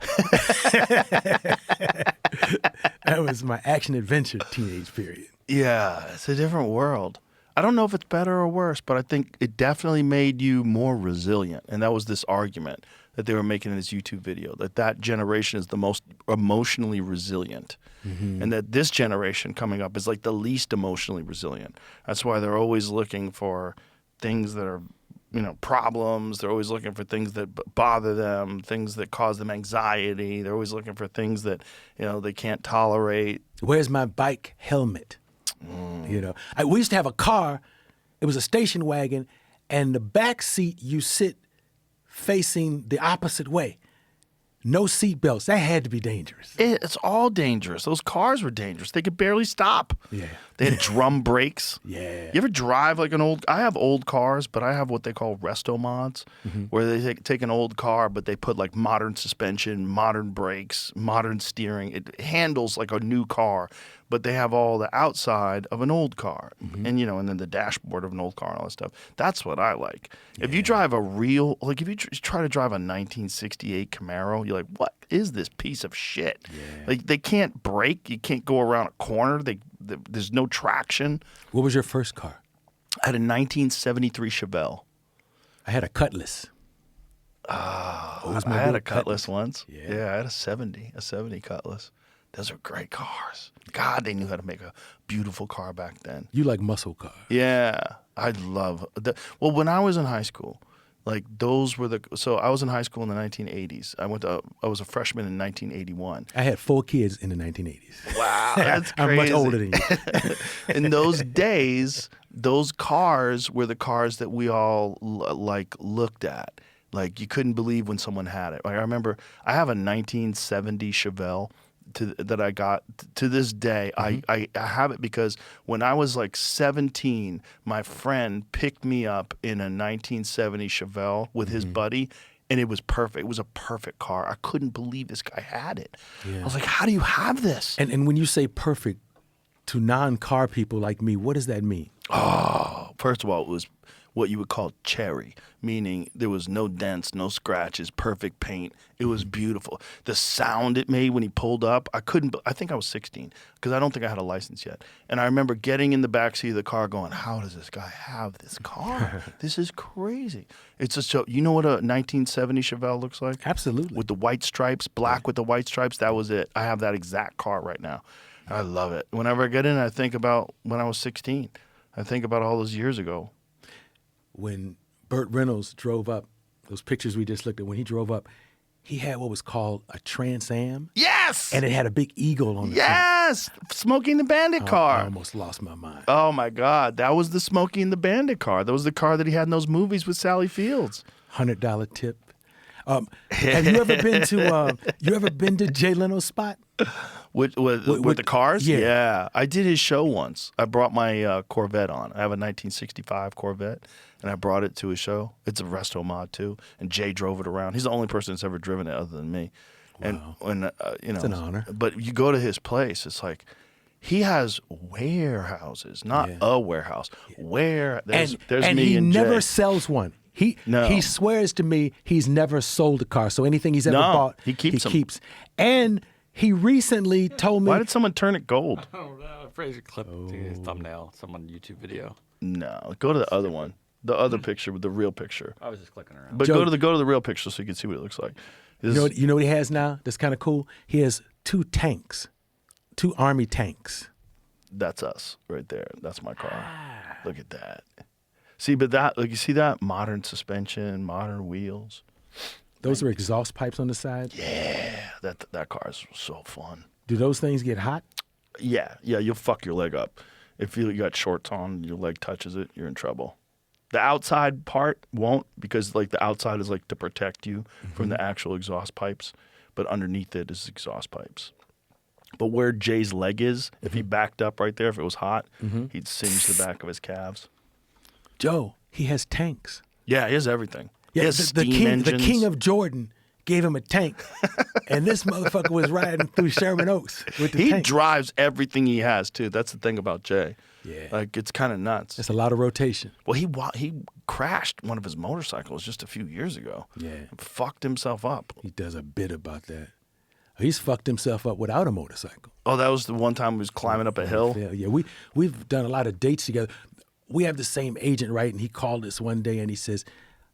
That was my action-adventure teenage period. Yeah, it's a different world. I don't know if it's better or worse, but I think it definitely made you more resilient. And that was this argument that they were making in this YouTube video, that generation is the most emotionally resilient. Mm-hmm. And that this generation coming up is like the least emotionally resilient. That's why they're always looking for things that are, problems. They're always looking for things that bother them, things that cause them anxiety. They're always looking for things that, they can't tolerate. Where's my bike helmet? We used to have a car. It was a station wagon, and the back seat you sit facing the opposite way. No seat belts. That had to be dangerous. It's all dangerous. Those cars were dangerous. They could barely stop. Yeah. They had drum brakes. Yeah. You ever drive like I have old cars, but I have what they call resto mods, where they take an old car, but they put like modern suspension, modern brakes, modern steering. It handles like a new car, but they have all the outside of an old car, and and then the dashboard of an old car and all that stuff. That's what I like. If you drive if you try to drive a 1968 Camaro, like, what is this piece of shit? Like, they can't brake. You can't go around a corner. There's no traction. What was your first car? I had a 1973 Chevelle. I had a Cutlass. I had a Cutlass once. Yeah. I had a 70 Cutlass. Those are great cars. God, they knew how to make a beautiful car back then. You like muscle cars. Yeah, I love well, when I was in high school, like those were so I was in high school in the 1980s. I was a freshman in 1981. I had 4 kids in the 1980s. Wow, that's crazy. I'm much older than you. In those days, those cars were the cars that we all like looked at. Like, you couldn't believe when someone had it. Like, I remember I have a 1970 Chevelle that I got to this day. I have it because when I was like 17, my friend picked me up in a 1970 Chevelle with his buddy, and it was perfect. It was a perfect car. I couldn't believe this guy had it. I was like, how do you have this? And when you say perfect, to non-car people like me, what does that mean? Oh, first of all, it was what you would call cherry, meaning there was no dents, no scratches, perfect paint. It was beautiful. The sound it made when he pulled up, I think I was 16 because I don't think I had a license yet. And I remember getting in the backseat of the car going, how does this guy have this car? This is crazy. It's just so, you know what a 1970 Chevelle looks like? Absolutely. With the white stripes, black with the white stripes, that was it. I have that exact car right now. I love it. Whenever I get in, I think about when I was 16. I think about all those years ago. When Burt Reynolds drove up, those pictures we just looked at, when he drove up, he had what was called a Trans Am. Yes! And it had a big eagle on the Yes! Smokey and the Bandit car. I almost lost my mind. Oh, my God. That was the Smokey and the Bandit car. That was the car that he had in those movies with Sally Fields. $100 tip. Have you ever been to Jay Leno's spot? With the cars? Yeah. Yeah. I did his show once. I brought my Corvette on. I have a 1965 Corvette, and I brought it to his show. It's a resto mod, too. And Jay drove it around. He's the only person that's ever driven it other than me. Wow. And It's an honor. But you go to his place, it's like, he has warehouses, not a warehouse. There's and me he and Jay. never sells one. He swears to me he's never sold a car. So anything he's ever bought, he keeps them. And he recently told me. Why did someone turn it gold? I don't know. Fraser clip thumbnail, someone YouTube video. No, go to the other one, the other picture with the real picture. I was just clicking around. But Joe, go to the real picture so you can see what it looks like. You know what he has now? That's kind of cool. He has 2 tanks, 2 Army tanks. That's us right there. That's my car. Look at that. See, but you see that modern suspension, modern wheels. Those are exhaust pipes on the side. Yeah, that car is so fun. Do those things get hot? Yeah, you'll fuck your leg up. If you got shorts on, your leg touches it, you're in trouble. The outside part won't, because like the outside is like to protect you from the actual exhaust pipes, but underneath it is exhaust pipes. But where Jay's leg is, if he backed up right there, if it was hot, he'd singe the back of his calves. Joe, he has tanks. Yeah, he has everything. Yeah, he has the steam engines. king of Jordan gave him a tank, and this motherfucker was riding through Sherman Oaks with the He tank. drives everything he has too. That's the thing about Jay. Yeah. Like, it's kind of nuts. That's a lot of rotation. Well, he crashed one of his motorcycles just a few years ago. Yeah. And fucked himself up. He does a bit about that. He's fucked himself up without a motorcycle. Oh, that was the one time he was climbing up a hill? Yeah. We've done a lot of dates together. We have the same agent, right? And he called us one day and he says,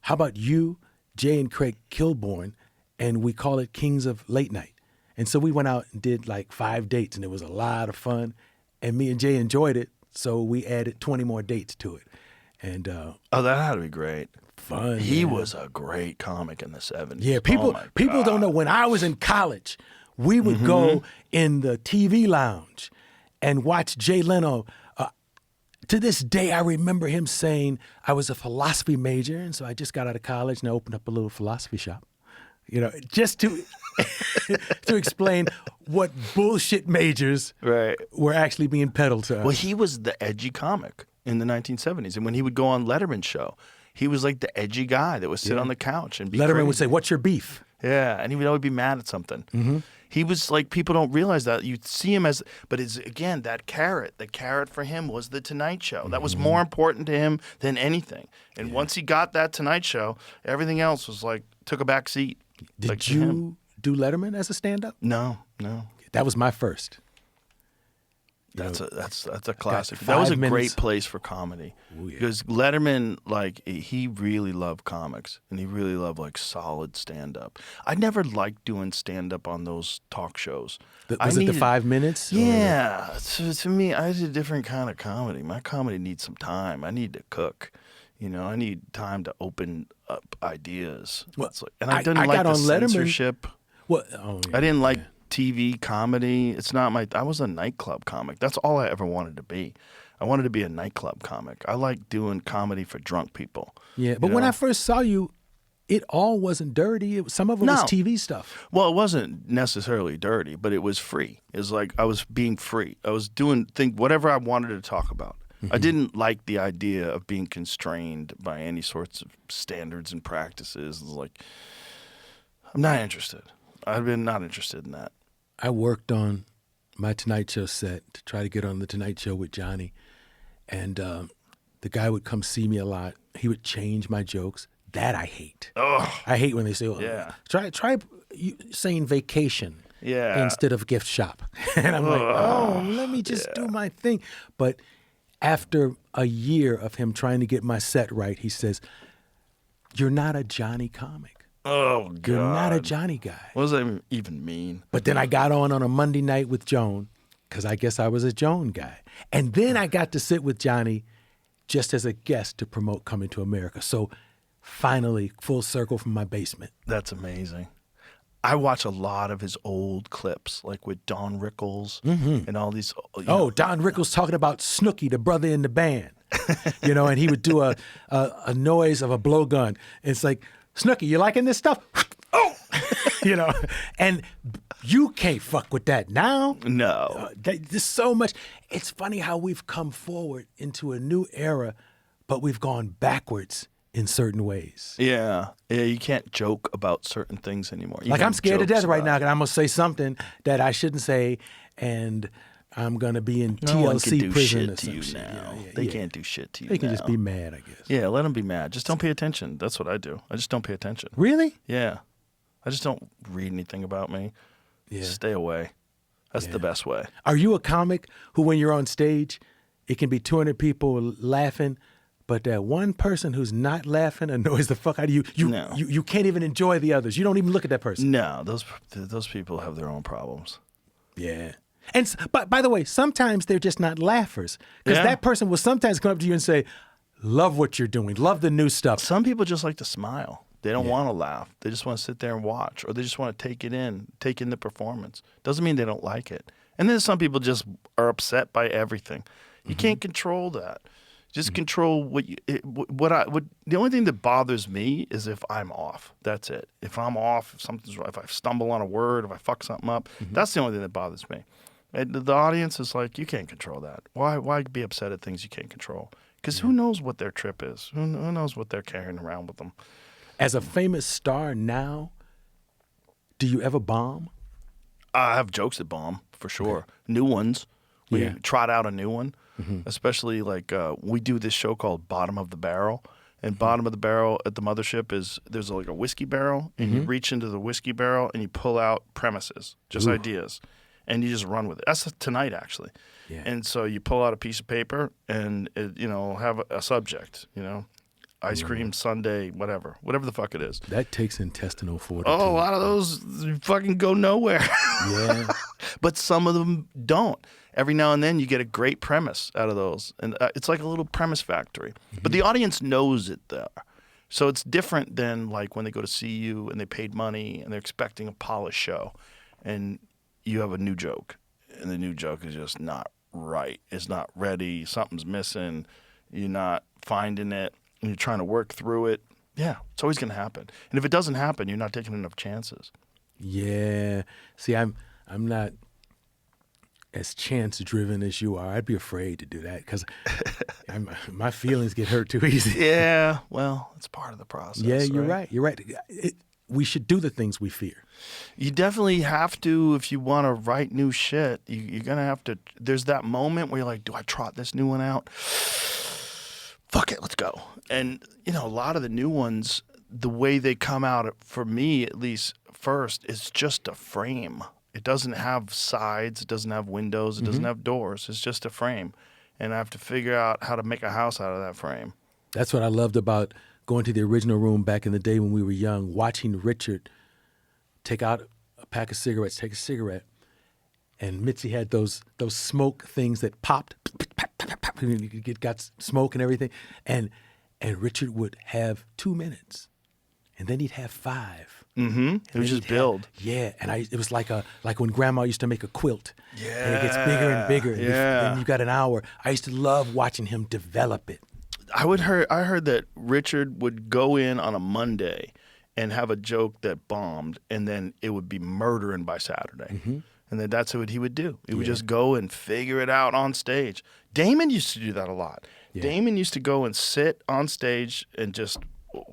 how about you, Jay and Craig Kilborn, and we call it Kings of Late Night. And so we went out and did like 5 dates, and it was a lot of fun. And me and Jay enjoyed it, so we added 20 more dates to it. And Oh, that had to be great. fun. He man. was a great comic in the 70s. Yeah, Oh my people God. don't know. When I was in college, we would go in the TV lounge and watch Jay Leno. To this day, I remember him saying, I was a philosophy major, and so I just got out of college and I opened up a little philosophy shop. You know, just to to explain what bullshit majors Right. were actually being peddled to us. Well, he was the edgy comic in the 1970s. And when he would go on Letterman's show, he was like the edgy guy that would sit on the couch and be Letterman would crazy. say, what's your beef? Yeah, and he would always be mad at something. He was like, people don't realize that. You see him as, but it's, again, that carrot. The carrot for him was the Tonight Show. That was more important to him than anything. And once he got that Tonight Show, everything else was like, took a back seat. Like, to him. do Letterman as a stand-up? No. That was my first. That's a classic. That 5 was a minutes. great place for comedy. Ooh, yeah. Because Letterman, like, he really loved comics and he really loved like solid stand up. I never liked doing stand up on those talk shows. Was it the 5 minutes? Yeah. So to me, I did a different kind of comedy. My comedy needs some time. I need to cook. You know, I need time to open up ideas. Well, And I didn't I like got the on Letterman. censorship. What? Oh, yeah, I didn't like yeah. TV comedy. It's not my. I was a nightclub comic. That's all I ever wanted to be. I wanted to be a nightclub comic. I like doing comedy for drunk people. Yeah, but when I first saw you, it all wasn't dirty. Some of it was TV stuff. Well, it wasn't necessarily dirty, but it was free. It was like I was being free. I was doing whatever I wanted to talk about. I didn't like the idea of being constrained by any sorts of standards and practices. It was like, I'm not interested. I've been not interested in that. I worked on my Tonight Show set to try to get on the Tonight Show with Johnny, and the guy would come see me a lot. He would change my jokes. That I hate. Oh, I hate when they say, Yeah. try saying vacation Yeah. instead of gift shop. And I'm like, oh, let me just do my thing. But after a year of him trying to get my set right, he says, you're not a Johnny comic. Oh, God. You're not a Johnny guy. What does that even mean? But then I got on a Monday night with Joan, because I guess I was a Joan guy. And then I got to sit with Johnny just as a guest to promote Coming to America. So finally, full circle from my basement. That's amazing. I watch a lot of his old clips, like with Don Rickles and all these. Don Rickles talking about Snooky, the brother in the band. And he would do a noise of a blowgun. It's like, Snooky, you liking this stuff? Oh! And you can't fuck with that now. No. There's so much. It's funny how we've come forward into a new era, but we've gone backwards in certain ways. Yeah, you can't joke about certain things anymore. Like I'm scared to death right now, because I'm going to say something that I shouldn't say, and I'm going to be in No one can TLC do prison or shit to some you shit. now. Yeah, They yeah. can't do shit to you They can now. just be mad, I guess. Yeah, let them be mad. Just don't pay attention. That's what I do. I just don't pay attention. Really? Yeah. I just don't read anything about me. Yeah. Stay away. That's the best way. Are you a comic who, when you're on stage, it can be 200 people laughing, but that one person who's not laughing annoys the fuck out of you? No. You can't even enjoy the others. You don't even look at that person. No, those people have their own problems. Yeah. And but by the way, sometimes they're just not laughers, because Yeah. that person will sometimes come up to you and say, "Love what you're doing. Love the new stuff." Some people just like to smile. They don't want to laugh. They just want to sit there and watch, or they just want to take in the performance. Doesn't mean they don't like it. And then some people just are upset by everything. You can't control that. Just control the only thing that bothers me is if I'm off. That's it. If I'm off, if something's wrong, if I stumble on a word, if I fuck something up, that's the only thing that bothers me. And the audience is like, you can't control that. Why be upset at things you can't control? Because who knows what their trip is? Who knows what they're carrying around with them? As a famous star now, do you ever bomb? I have jokes that bomb, for sure. Okay. New ones. We trot out a new one. Especially like we do this show called Bottom of the Barrel. And Bottom of the Barrel at the mothership is there's like a whiskey barrel, and you reach into the whiskey barrel and you pull out premises, just ideas, and you just run with it. That's tonight, actually. Yeah. And so you pull out a piece of paper and have a subject, ice cream sundae, whatever the fuck it is. That takes intestinal fortitude. Oh, a lot of those fucking go nowhere. Yeah. But some of them don't. Every now and then you get a great premise out of those. And it's like a little premise factory. But the audience knows it there. So it's different than like when they go to see you and they paid money and they're expecting a polished show. And you have a new joke. And the new joke is just not right. It's not ready. Something's missing. You're not finding it. And you're trying to work through it. Yeah, it's always going to happen. And if it doesn't happen, you're not taking enough chances. Yeah. See, I'm not as chance-driven as you are. I'd be afraid to do that because my feelings get hurt too easy. Yeah, well, it's part of the process. Yeah, you're right. You're right. We should do the things we fear. You definitely have to if you want to write new shit. You're going to have to. There's that moment where you're like, do I trot this new one out? Fuck it, let's go. And, a lot of the new ones, the way they come out, for me at least, first, is just a frame. It doesn't have sides. It doesn't have windows. It doesn't have doors. It's just a frame. And I have to figure out how to make a house out of that frame. That's what I loved about going to the original room back in the day when we were young, watching Richard take out a pack of cigarettes, take a cigarette, and Mitzi had those smoke things that popped, it got smoke and everything, and Richard would have 2 minutes, and then he'd have 5. Mm-hmm. It would just build. And it was like when Grandma used to make a quilt. Yeah. And it gets bigger and bigger. Yeah. And you got an hour. I used to love watching him develop it. I heard that Richard would go in on a Monday and have a joke that bombed, and then it would be murdering by Saturday. Mm-hmm. And then that's what he would do. He would just go and figure it out on stage. Damon used to do that a lot. Yeah. Damon used to go and sit on stage and just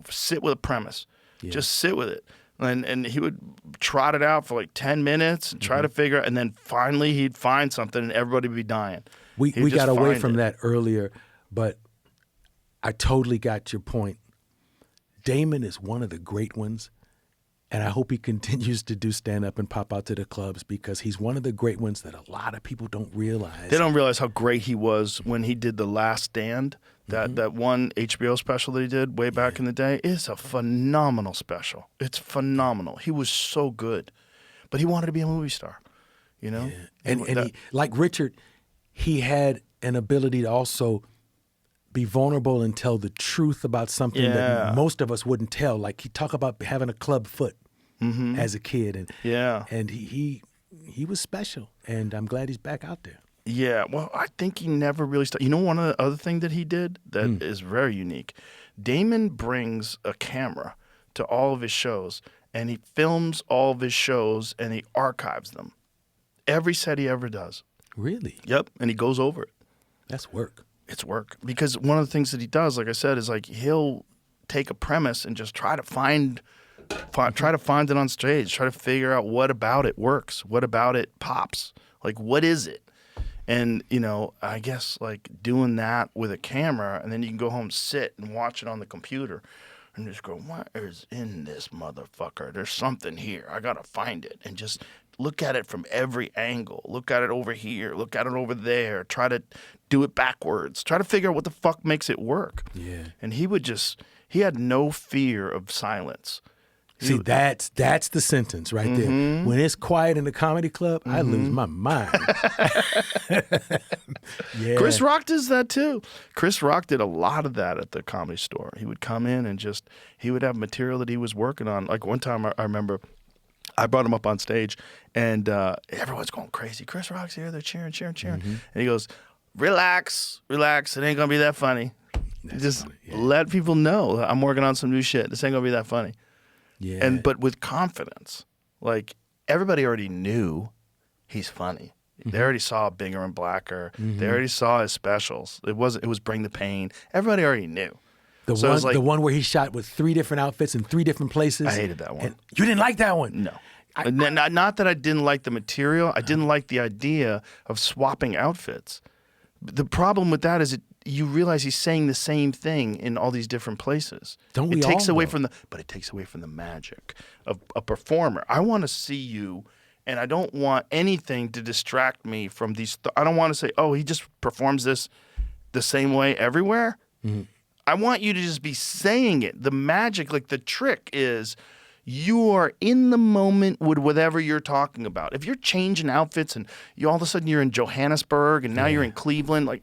sit with a premise. Yeah. Just sit with it. And he would trot it out for like 10 minutes and try to figure it, and then finally he'd find something and everybody would be dying. We got away from that earlier, but I totally got your point. Damon is one of the great ones, and I hope he continues to do stand-up and pop out to the clubs because he's one of the great ones that a lot of people don't realize. They don't realize how great he was when he did The Last Stand. That one HBO special that he did way back in the day is a phenomenal special. It's phenomenal. He was so good, but he wanted to be a movie star, you know? Yeah. And he, like Richard, he had an ability to also be vulnerable and tell the truth about something that most of us wouldn't tell. Like he talked about having a club foot as a kid, and he was special, and I'm glad he's back out there. Yeah, well, I think he never really stopped. You know, one of the other thing that he did that is very unique, Damon brings a camera to all of his shows, and he films all of his shows, and he archives them. Every set he ever does. Really? Yep, and he goes over it. That's work. It's work. Because one of the things that he does, like I said, is like he'll take a premise and just try to find it on stage, try to figure out what about it works, what about it pops, like what is it? And, you know, I guess like doing that with a camera, and then you can go home, sit and watch it on the computer and just go, what is in this motherfucker? There's something here. I got to find it. And just look at it from every angle. Look at it over here. Look at it over there. Try to do it backwards. Try to figure out what the fuck makes it work. Yeah. And he had no fear of silence. See, that's the sentence right there. When it's quiet in the comedy club, I lose my mind. Yeah. Chris Rock does that too. Chris Rock did a lot of that at the Comedy Store. He would come in and he would have material that he was working on. Like one time I remember I brought him up on stage and everyone's going crazy. Chris Rock's here. They're cheering. And he goes, relax. It ain't going to be that funny. Just let people know I'm working on some new shit. This ain't going to be that funny. Yeah. But with confidence, like everybody already knew he's funny. They already saw Bigger and Blacker. They already saw his specials. It was Bring the Pain. Everybody already knew. The one where he shot with 3 different outfits in 3 different places. I hated that one. And you didn't like that one? No. Not that I didn't like the material. I didn't like the idea of swapping outfits. The problem with that is you realize he's saying the same thing in all these different places. But it takes away from the magic of a performer. I want to see you, and I don't want anything to distract me from these. I don't want to say, oh, he just performs this the same way everywhere. I want you to just be saying it. The magic, like the trick is you are in the moment with whatever you're talking about. If you're changing outfits and all of a sudden you're in Johannesburg and now you're in Cleveland, like,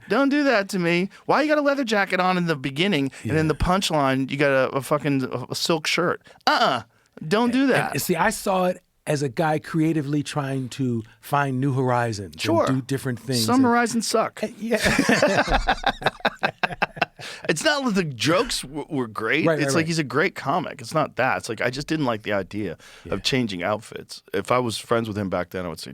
don't do that to me. Why you got a leather jacket on in the beginning and in the punchline you got a fucking silk shirt? Don't do that. And see, I saw it as a guy creatively trying to find new horizons and do different things. Some horizons suck. Yeah. It's not that the jokes were great. It's like he's a great comic. It's not that. It's like I just didn't like the idea of changing outfits. If I was friends with him back then, I would say,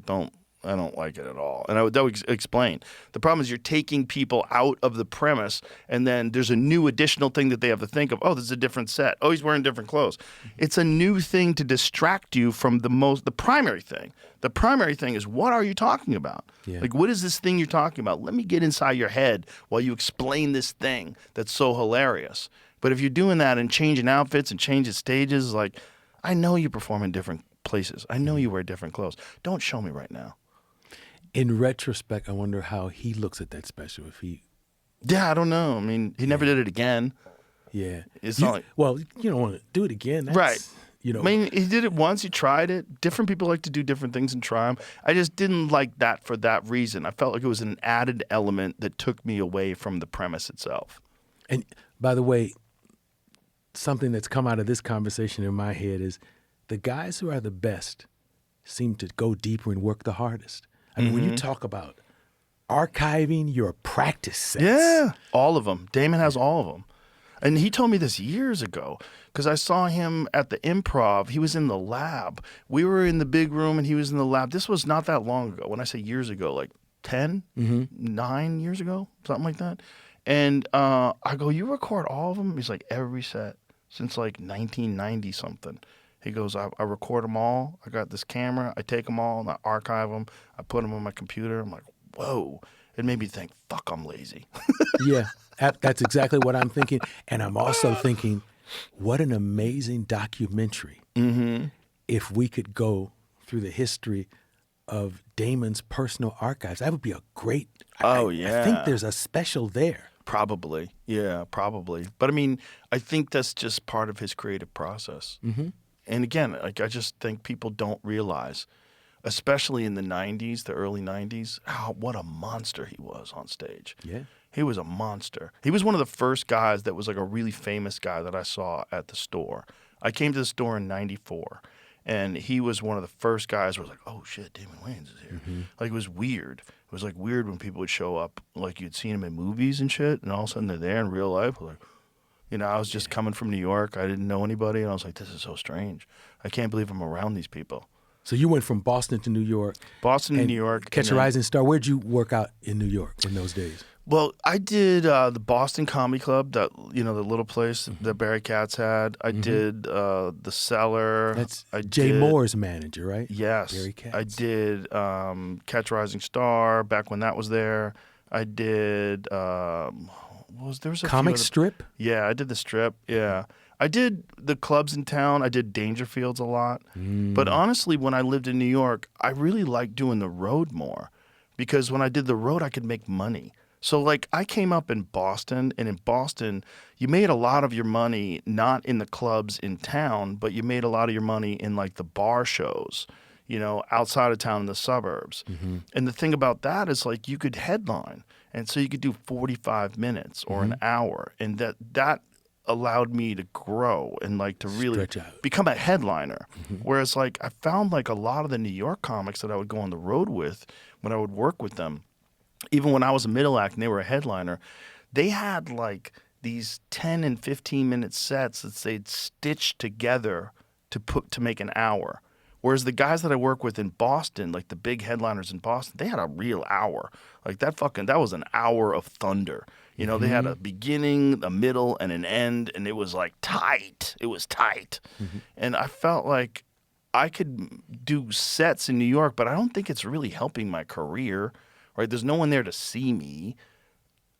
I don't like it at all. And I would explain. The problem is you're taking people out of the premise, and then there's a new additional thing that they have to think of. Oh, this is a different set. Oh, he's wearing different clothes. It's a new thing to distract you from the primary thing. The primary thing is, what are you talking about? Yeah. Like, what is this thing you're talking about? Let me get inside your head while you explain this thing that's so hilarious. But if you're doing that and changing outfits and changing stages, like, I know you perform in different places. I know you wear different clothes. Don't show me right now. In retrospect, I wonder how he looks at that special. If he, Yeah, I don't know. I mean, he never did it again. yeah, It's not like- well, you don't want to do it again, That's, Right. You know, I mean, he did it once. He tried it. Different people like to do different things and try them. I just didn't like that for that reason. I felt like it was an added element that took me away from the premise itself. and by the way, something that's come out of this conversation in my head is the guys who are the best seem to go deeper and work the hardest. I mean, when you talk about archiving your practice sets. Yeah, all of them. Damon has all of them. And he told me this years ago because I saw him at the Improv. He was in the lab. We were in the big room and he was in the lab. This was not that long ago. When I say years ago, like 10, 9 years ago, something like that. And I go, you record all of them? He's like, every set since like 1990 something. He goes, I record them all. I got this camera. I take them all and I archive them. I put them on my computer. I'm like, whoa. It made me think, fuck, I'm lazy. Yeah, that's exactly what I'm thinking. And I'm also thinking, what an amazing documentary if we could go through the history of Damon's personal archives. That would be a great, Oh, I yeah. think there's a special there. Probably. Yeah, probably. But I mean, I think that's just part of his creative process. And again, like I just think people don't realize, especially in the 90s, the early 90s, what a monster he was on stage. Yeah. He was a monster. He was one of the first guys that was like a really famous guy that I saw at the store. I came to the store in 94, and he was one of the first guys where I was like, oh shit, Damon Wayans is here. Like, it was weird. It was like weird when people would show up, like you'd seen him in movies and shit, and all of a sudden they're there in real life. Like, you know, I was just coming from New York. I didn't know anybody, and I was like, this is so strange. I can't believe I'm around these people. So you went from Boston to New York. Boston to and New York. Catch and a then- Rising Star. Where'd you work out in New York in those days? Well, I did the Boston Comedy Club, that the little place that Barry Katz had. I did the Cellar. That's I Jay did, Moore's manager, right? Yes. Barry Katz. I did Catch a Rising Star back when that was there. I did there was a Comic few other- strip? Yeah, I did the strip. Yeah. I did the clubs in town. I did Dangerfields a lot. But honestly, when I lived in New York, I really liked doing the road more because when I did the road, I could make money. So, like, I came up in Boston, and in Boston, you made a lot of your money not in the clubs in town, but you made a lot of your money in, like, the bar shows, outside of town in the suburbs. And the thing about that is, like, you could headline. And so you could do 45 minutes or an hour. And that allowed me to grow and, like, to really Stretch out. become a headliner. Whereas, like, I found, like, a lot of the New York comics that I would go on the road with when I would work with them, even when I was a middle act and they were a headliner, they had like these 10 and 15-minute sets that they'd stitch together to make an hour. Whereas the guys that I work with in Boston, like the big headliners in Boston, they had a real hour. Like that was an hour of thunder. They had a beginning, a middle, and an end, and it was like tight. It was tight. And I felt like I could do sets in New York, but I don't think it's really helping my career. Right? There's no one there to see me.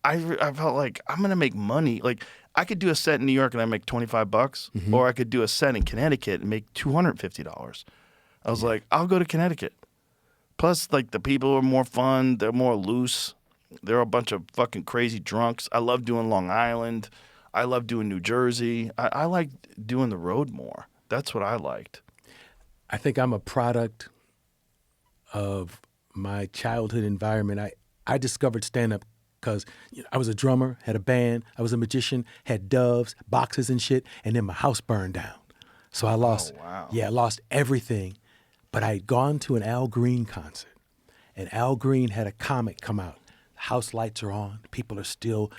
I felt like I'm going to make money. Like, I could do a set in New York and I make $25, or I could do a set in Connecticut and make $250. I was like, I'll go to Connecticut. Plus, like, the people are more fun. They're more loose. They're a bunch of fucking crazy drunks. I love doing Long Island. I love doing New Jersey. I like doing the road more. That's what I liked. I think I'm a product of my childhood environment. I discovered stand-up because I was a drummer, had a band, I was a magician, had doves, boxes and shit, and then my house burned down. So I lost, I lost everything. But I had gone to an Al Green concert, and Al Green had a comic come out. House lights are on, people are still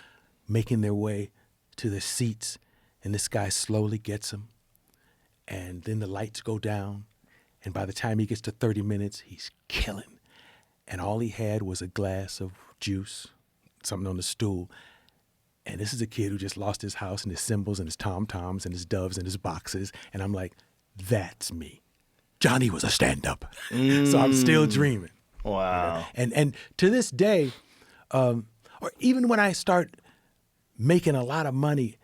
making their way to their seats, and this guy slowly gets them, and then the lights go down, and by the time he gets to 30 minutes, he's killing. And all he had was a glass of juice, something on the stool. And this is a kid who just lost his house and his cymbals and his tom-toms and his doves and his boxes. And I'm like, that's me. Johnny was a stand-up. So I'm still dreaming. Wow. And to this day, or even when I start making a lot of money,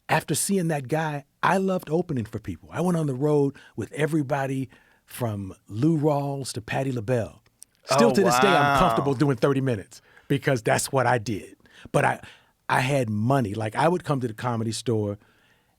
after seeing that guy, I loved opening for people. I went on the road with everybody from Lou Rawls to Patti LaBelle. Still to this day, I'm comfortable doing 30 minutes because that's what I did. But I had money. Like, I would come to the Comedy Store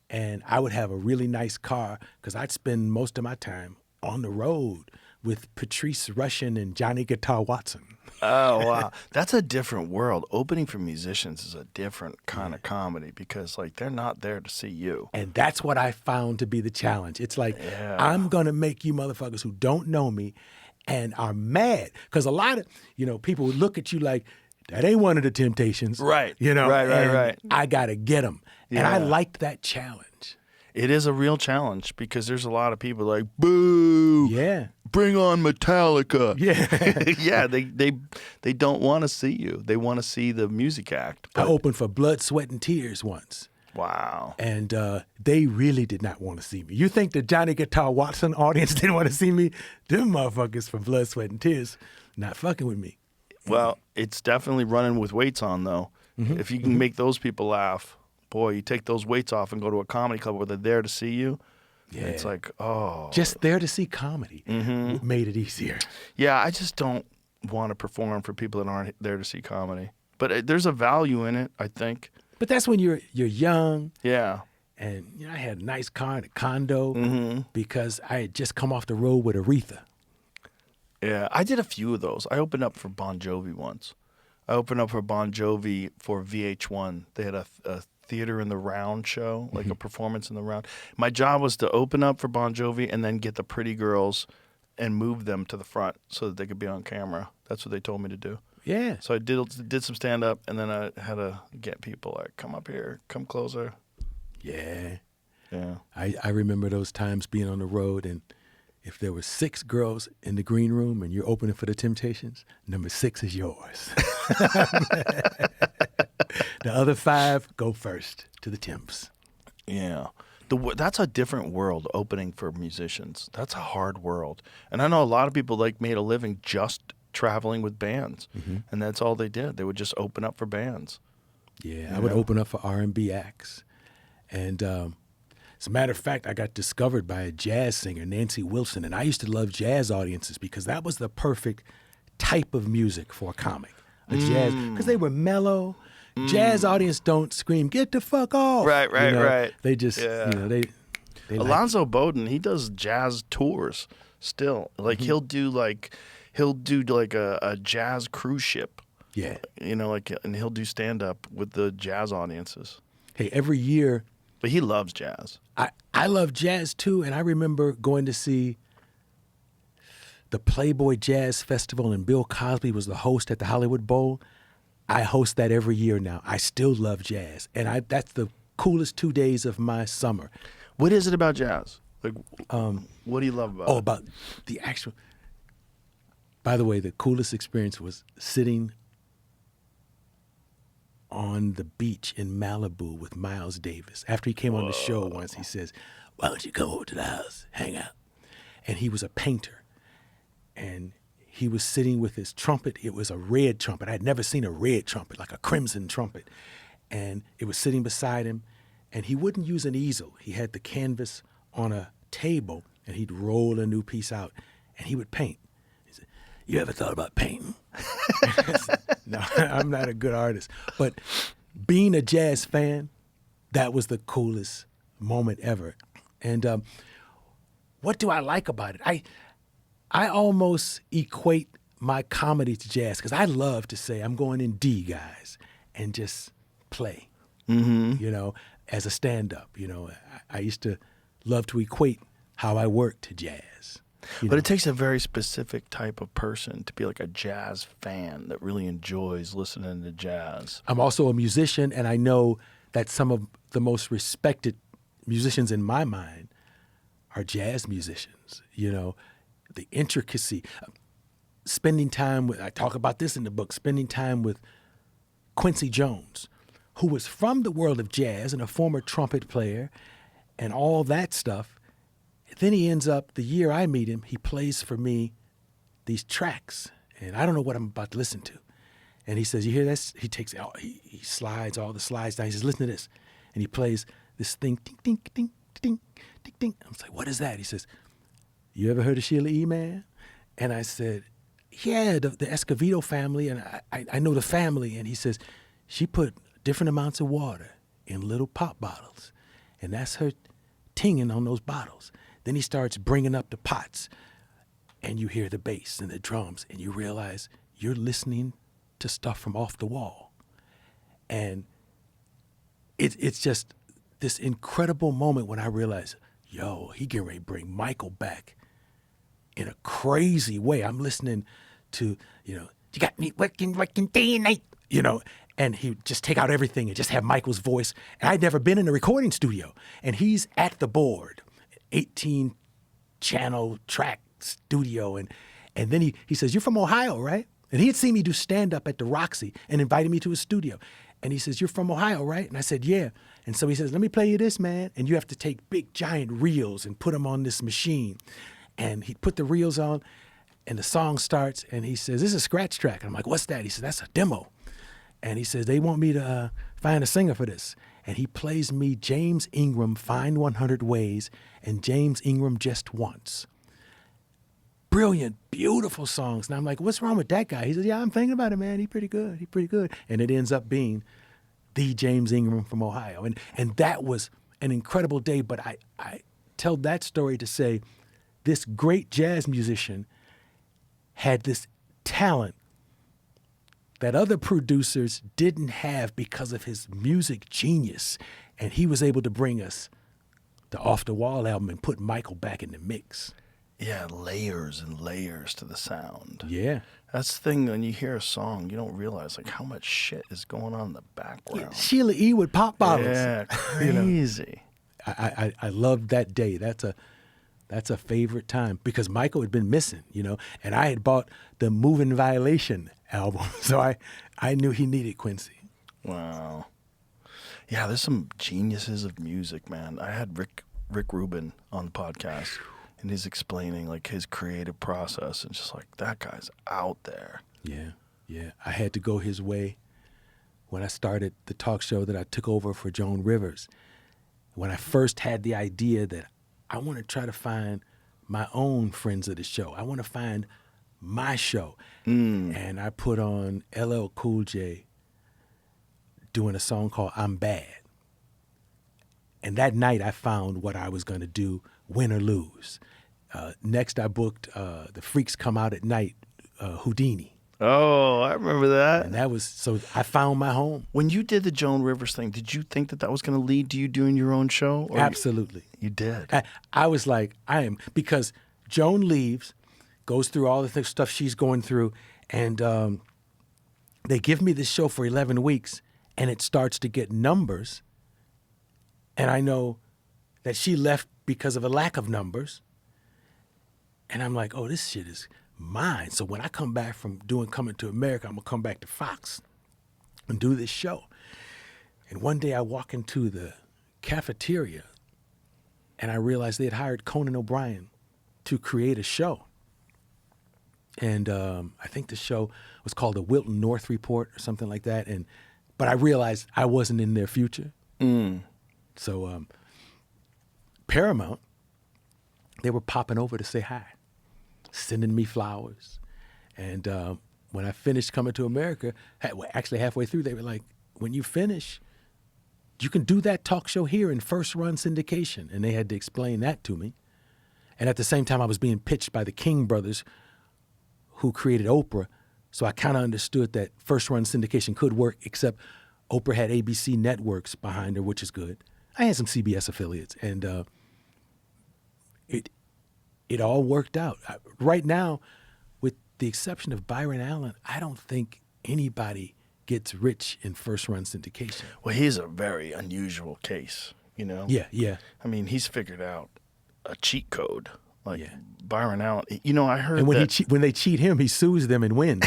and I would have a really nice car because I'd spend most of my time on the road with Patrice Rushen and Johnny Guitar Watson. Oh, wow. That's a different world. Opening for musicians is a different kind of comedy because, like, they're not there to see you. And that's what I found to be the challenge. It's like, I'm going to make you motherfuckers who don't know me and are mad. Because a lot of, people would look at you like, that ain't one of the Temptations. Right. Right. I got to get them. Yeah. And I liked that challenge. It is a real challenge because there's a lot of people like, boo. Yeah. Bring on Metallica. Yeah. Yeah, they don't want to see you. They want to see the music act. I opened for Blood, Sweat, and Tears once. Wow. And they really did not want to see me. You think the Johnny Guitar Watson audience didn't want to see me? Them motherfuckers from Blood, Sweat, and Tears not fucking with me. Well, it's definitely running with weights on, though. Mm-hmm. If you can make those people laugh, boy, you take those weights off and go to a comedy club where they're there to see you. Yeah. It's like, oh. Just there to see comedy made it easier. Yeah, I just don't want to perform for people that aren't there to see comedy. But there's a value in it, I think. But that's when you're young. Yeah. And I had a nice car and a condo because I had just come off the road with Aretha. Yeah, I did a few of those. I opened up for Bon Jovi once. I opened up for Bon Jovi for VH1. They had a theater in the round show, like a performance in the round. My job was to open up for Bon Jovi and then get the pretty girls and move them to the front so that they could be on camera. That's what they told me to do. Yeah. So I did some stand-up, and then I had to get people like, come up here, come closer. Yeah. Yeah. I remember those times being on the road, and if there were 6 girls in the green room and you're opening for the Temptations, number 6 is yours. The other 5 go first to the Temps. Yeah. That's a different world, opening for musicians. That's a hard world. And I know a lot of people made a living just traveling with bands, and that's all they did. They would just open up for bands. Yeah, I would open up for R&B acts. And as a matter of fact, I got discovered by a jazz singer, Nancy Wilson, and I used to love jazz audiences because that was the perfect type of music for a comic. A jazz, because they were mellow. Jazz audience don't scream, get the fuck off. Right. They just, they Alonzo Bowden, he does jazz tours still. He'll do a jazz cruise ship. Yeah. And he'll do stand up with the jazz audiences. Hey, every year. But he loves jazz. I love jazz too, and I remember going to see the Playboy Jazz Festival, and Bill Cosby was the host at the Hollywood Bowl. I host that every year now. I still love jazz, and that's the coolest 2 days of my summer. What is it about jazz? What do you love about it? Oh, about the actual. By the way, the coolest experience was sitting on the beach in Malibu with Miles Davis. After he came on the show once, he says, "Why don't you come over to the house, hang out?" And he was a painter, and he was sitting with his trumpet. It was a red trumpet. I had never seen a red trumpet, like a crimson trumpet. And it was sitting beside him, and he wouldn't use an easel. He had the canvas on a table, and he'd roll a new piece out, and he would paint. He said, "You ever thought about painting?" No, I'm not a good artist. But being a jazz fan, that was the coolest moment ever. And what do I like about it? I almost equate my comedy to jazz because I love to say, I'm going in D, guys, and just play, as a stand-up. I used to love to equate how I work to jazz. But it takes a very specific type of person to be like a jazz fan that really enjoys listening to jazz. I'm also a musician, and I know that some of the most respected musicians in my mind are jazz musicians. The intricacy, spending time with, I talk about this in the book, spending time with Quincy Jones, who was from the world of jazz and a former trumpet player and all that stuff. Then he ends up, the year I meet him, he plays for me these tracks, and I don't know what I'm about to listen to. And he says, "You hear this?" He takes, he slides all the slides down. He says, "Listen to this." And he plays, this thing, ding, ding, ding, ding, ding, ding. I was like, what is that? He says, you ever heard of Sheila E., man? And I said, yeah, the Escovedo family, and I know the family. And he says, she put different amounts of water in little pop bottles, and that's her tinging on those bottles. Then he starts bringing up the pots, and you hear the bass and the drums, and you realize you're listening to stuff from off the wall. And it's just this incredible moment when I realize, yo, he getting ready to bring Michael back in a crazy way. I'm listening to, you got me working day and night, and he just take out everything and just have Michael's voice. And I'd never been in a recording studio, and he's at the board, 18 channel track studio. And then he says, you're from Ohio, right? And he had seen me do stand-up at the Roxy and invited me to his studio. And he says, you're from Ohio, right? And I said, yeah. And so he says, let me play you this, man. And you have to take big, giant reels and put them on this machine. And he put the reels on, and the song starts, and he says, this is a scratch track. And I'm like, what's that? He says, that's a demo. And he says, they want me to find a singer for this. And he plays me James Ingram, Find 100 Ways, and James Ingram, Just Once. Brilliant, beautiful songs. And I'm like, what's wrong with that guy? He says, yeah, I'm thinking about it, man. He's pretty good. And it ends up being the James Ingram from Ohio. And that was an incredible day. But I tell that story to say this great jazz musician had this talent that other producers didn't have because of his music genius. And he was able to bring us the Off the Wall album and put Michael back in the mix. Yeah, layers and layers to the sound. Yeah. That's the thing, when you hear a song, you don't realize like how much shit is going on in the background. Yeah, Sheila E. with pop bottles. Yeah, crazy. I loved that day. That's a favorite time because Michael had been missing, and I had bought the Moving Violation album, so I knew he needed Quincy. Wow. Yeah, there's some geniuses of music, man. I had Rick Rubin on the podcast, and he's explaining like his creative process, and just like that guy's out there. Yeah. I had to go his way when I started the talk show that I took over for Joan Rivers. When I first had the idea that I want to try to find my own friends of the show. I want to find my show. And I put on LL Cool J doing a song called I'm Bad. And that night I found what I was going to do, win or lose. Next I booked The Freaks Come Out at Night, Houdini. Oh, I remember that. And that was, so I found my home. When you did the Joan Rivers thing, did you think that was going to lead to you doing your own show? Or Absolutely. You did. I was like, because Joan leaves, goes through all the stuff she's going through, and they give me this show for 11 weeks, and it starts to get numbers, and I know that she left because of a lack of numbers, and I'm like, oh, this shit is mine. So when I come back from doing Coming to America, I'm going to come back to Fox and do this show. And one day I walk into the cafeteria, and I realized they had hired Conan O'Brien to create a show. And I think the show was called the Wilton North Report or something like that. But I realized I wasn't in their future. So Paramount, they were popping over to say hi, sending me flowers. And when I finished Coming to America, actually halfway through, they were like, when you finish, you can do that talk show here in first run syndication. And they had to explain that to me. And at the same time, I was being pitched by the King brothers who created Oprah. So I kind of understood that first run syndication could work, except Oprah had ABC networks behind her, which is good. I had some CBS affiliates, and it all worked out. Right now, with the exception of Byron Allen, I don't think anybody gets rich in first-run syndication. Well, he's a very unusual case, Yeah. I mean, he's figured out a cheat code. Like Yeah. Byron Allen, I heard And when that when they cheat him, he sues them and wins.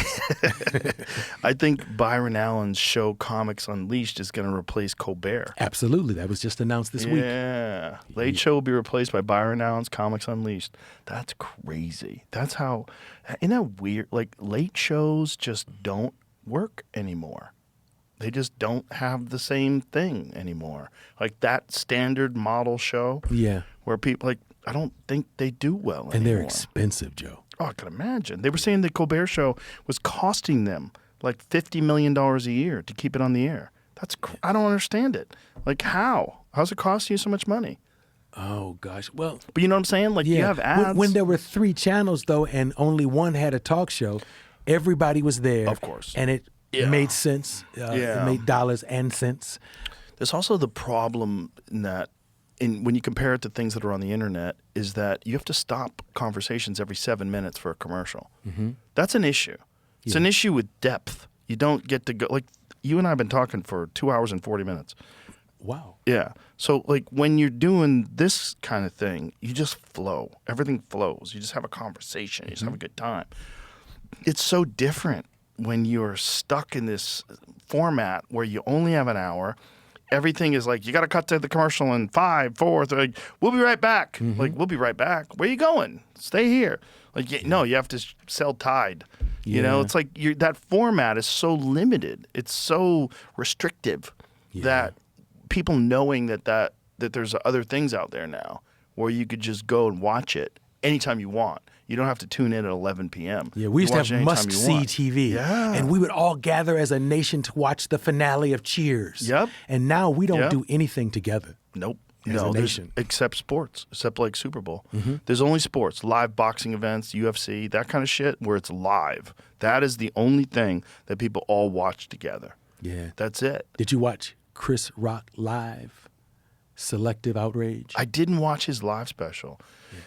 I think Byron Allen's show Comics Unleashed is going to replace Colbert. Absolutely. That was just announced this week. Yeah. Late Show will be replaced by Byron Allen's Comics Unleashed. That's crazy. That's how, isn't that weird? Like, late shows just don't work anymore. They just don't have the same thing anymore. Like that standard model show. Yeah. Where people I don't think they do well And anymore. they're expensive, Joe. Oh, I can imagine. They were saying the Colbert Show was costing them like $50 million a year to keep it on the air. I don't understand it. Like how? How's it costing you so much money? Oh, gosh. Well, But you know what I'm saying? Like you have ads. When there were 3 channels, though, and only one had a talk show, everybody was there. Of course. And it made sense. It made dollars and cents. There's also the problem in that when you compare it to things that are on the internet is that you have to stop conversations every 7 minutes for a commercial. Mm-hmm. That's an issue. It's an issue with depth. You don't get to go, like you and I have been talking for 2 hours and 40 minutes. Wow. Yeah. So like when you're doing this kind of thing, you just flow. Everything flows. You just have a conversation. You just have a good time. It's so different when you're stuck in this format where you only have an hour. Everything is like, you got to cut to the commercial in 5, 4, 3. We'll be right back. Like, we'll be right back. Where you going? Stay here. Like, no, you have to sell Tide. You know, it's like that format is so limited. It's so restrictive that people knowing that there's other things out there now where you could just go and watch it anytime you want. You don't have to tune in at 11 p.m. Yeah, we used to have must-see TV. Yeah. And we would all gather as a nation to watch the finale of Cheers. Yep. And now we don't do anything together. Nope. As a nation. Except sports, except like Super Bowl. There's only sports, live boxing events, UFC, that kind of shit where it's live. That is the only thing that people all watch together. Yeah. That's it. Did you watch Chris Rock live? Selective Outrage? I didn't watch his live special.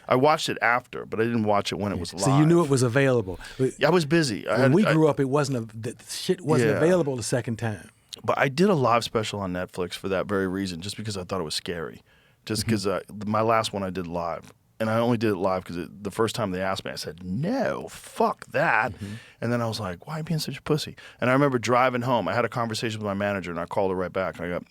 I watched it after, but I didn't watch it when it was live. So you knew it was available. I was busy. When we grew up, it wasn't the shit wasn't available the second time. But I did a live special on Netflix for that very reason, just because I thought it was scary. Just because my last one I did live. And I only did it live because the first time they asked me, I said, no, fuck that. And then I was like, why are you being such a pussy? And I remember driving home. I had a conversation with my manager, and I called her right back. And I go,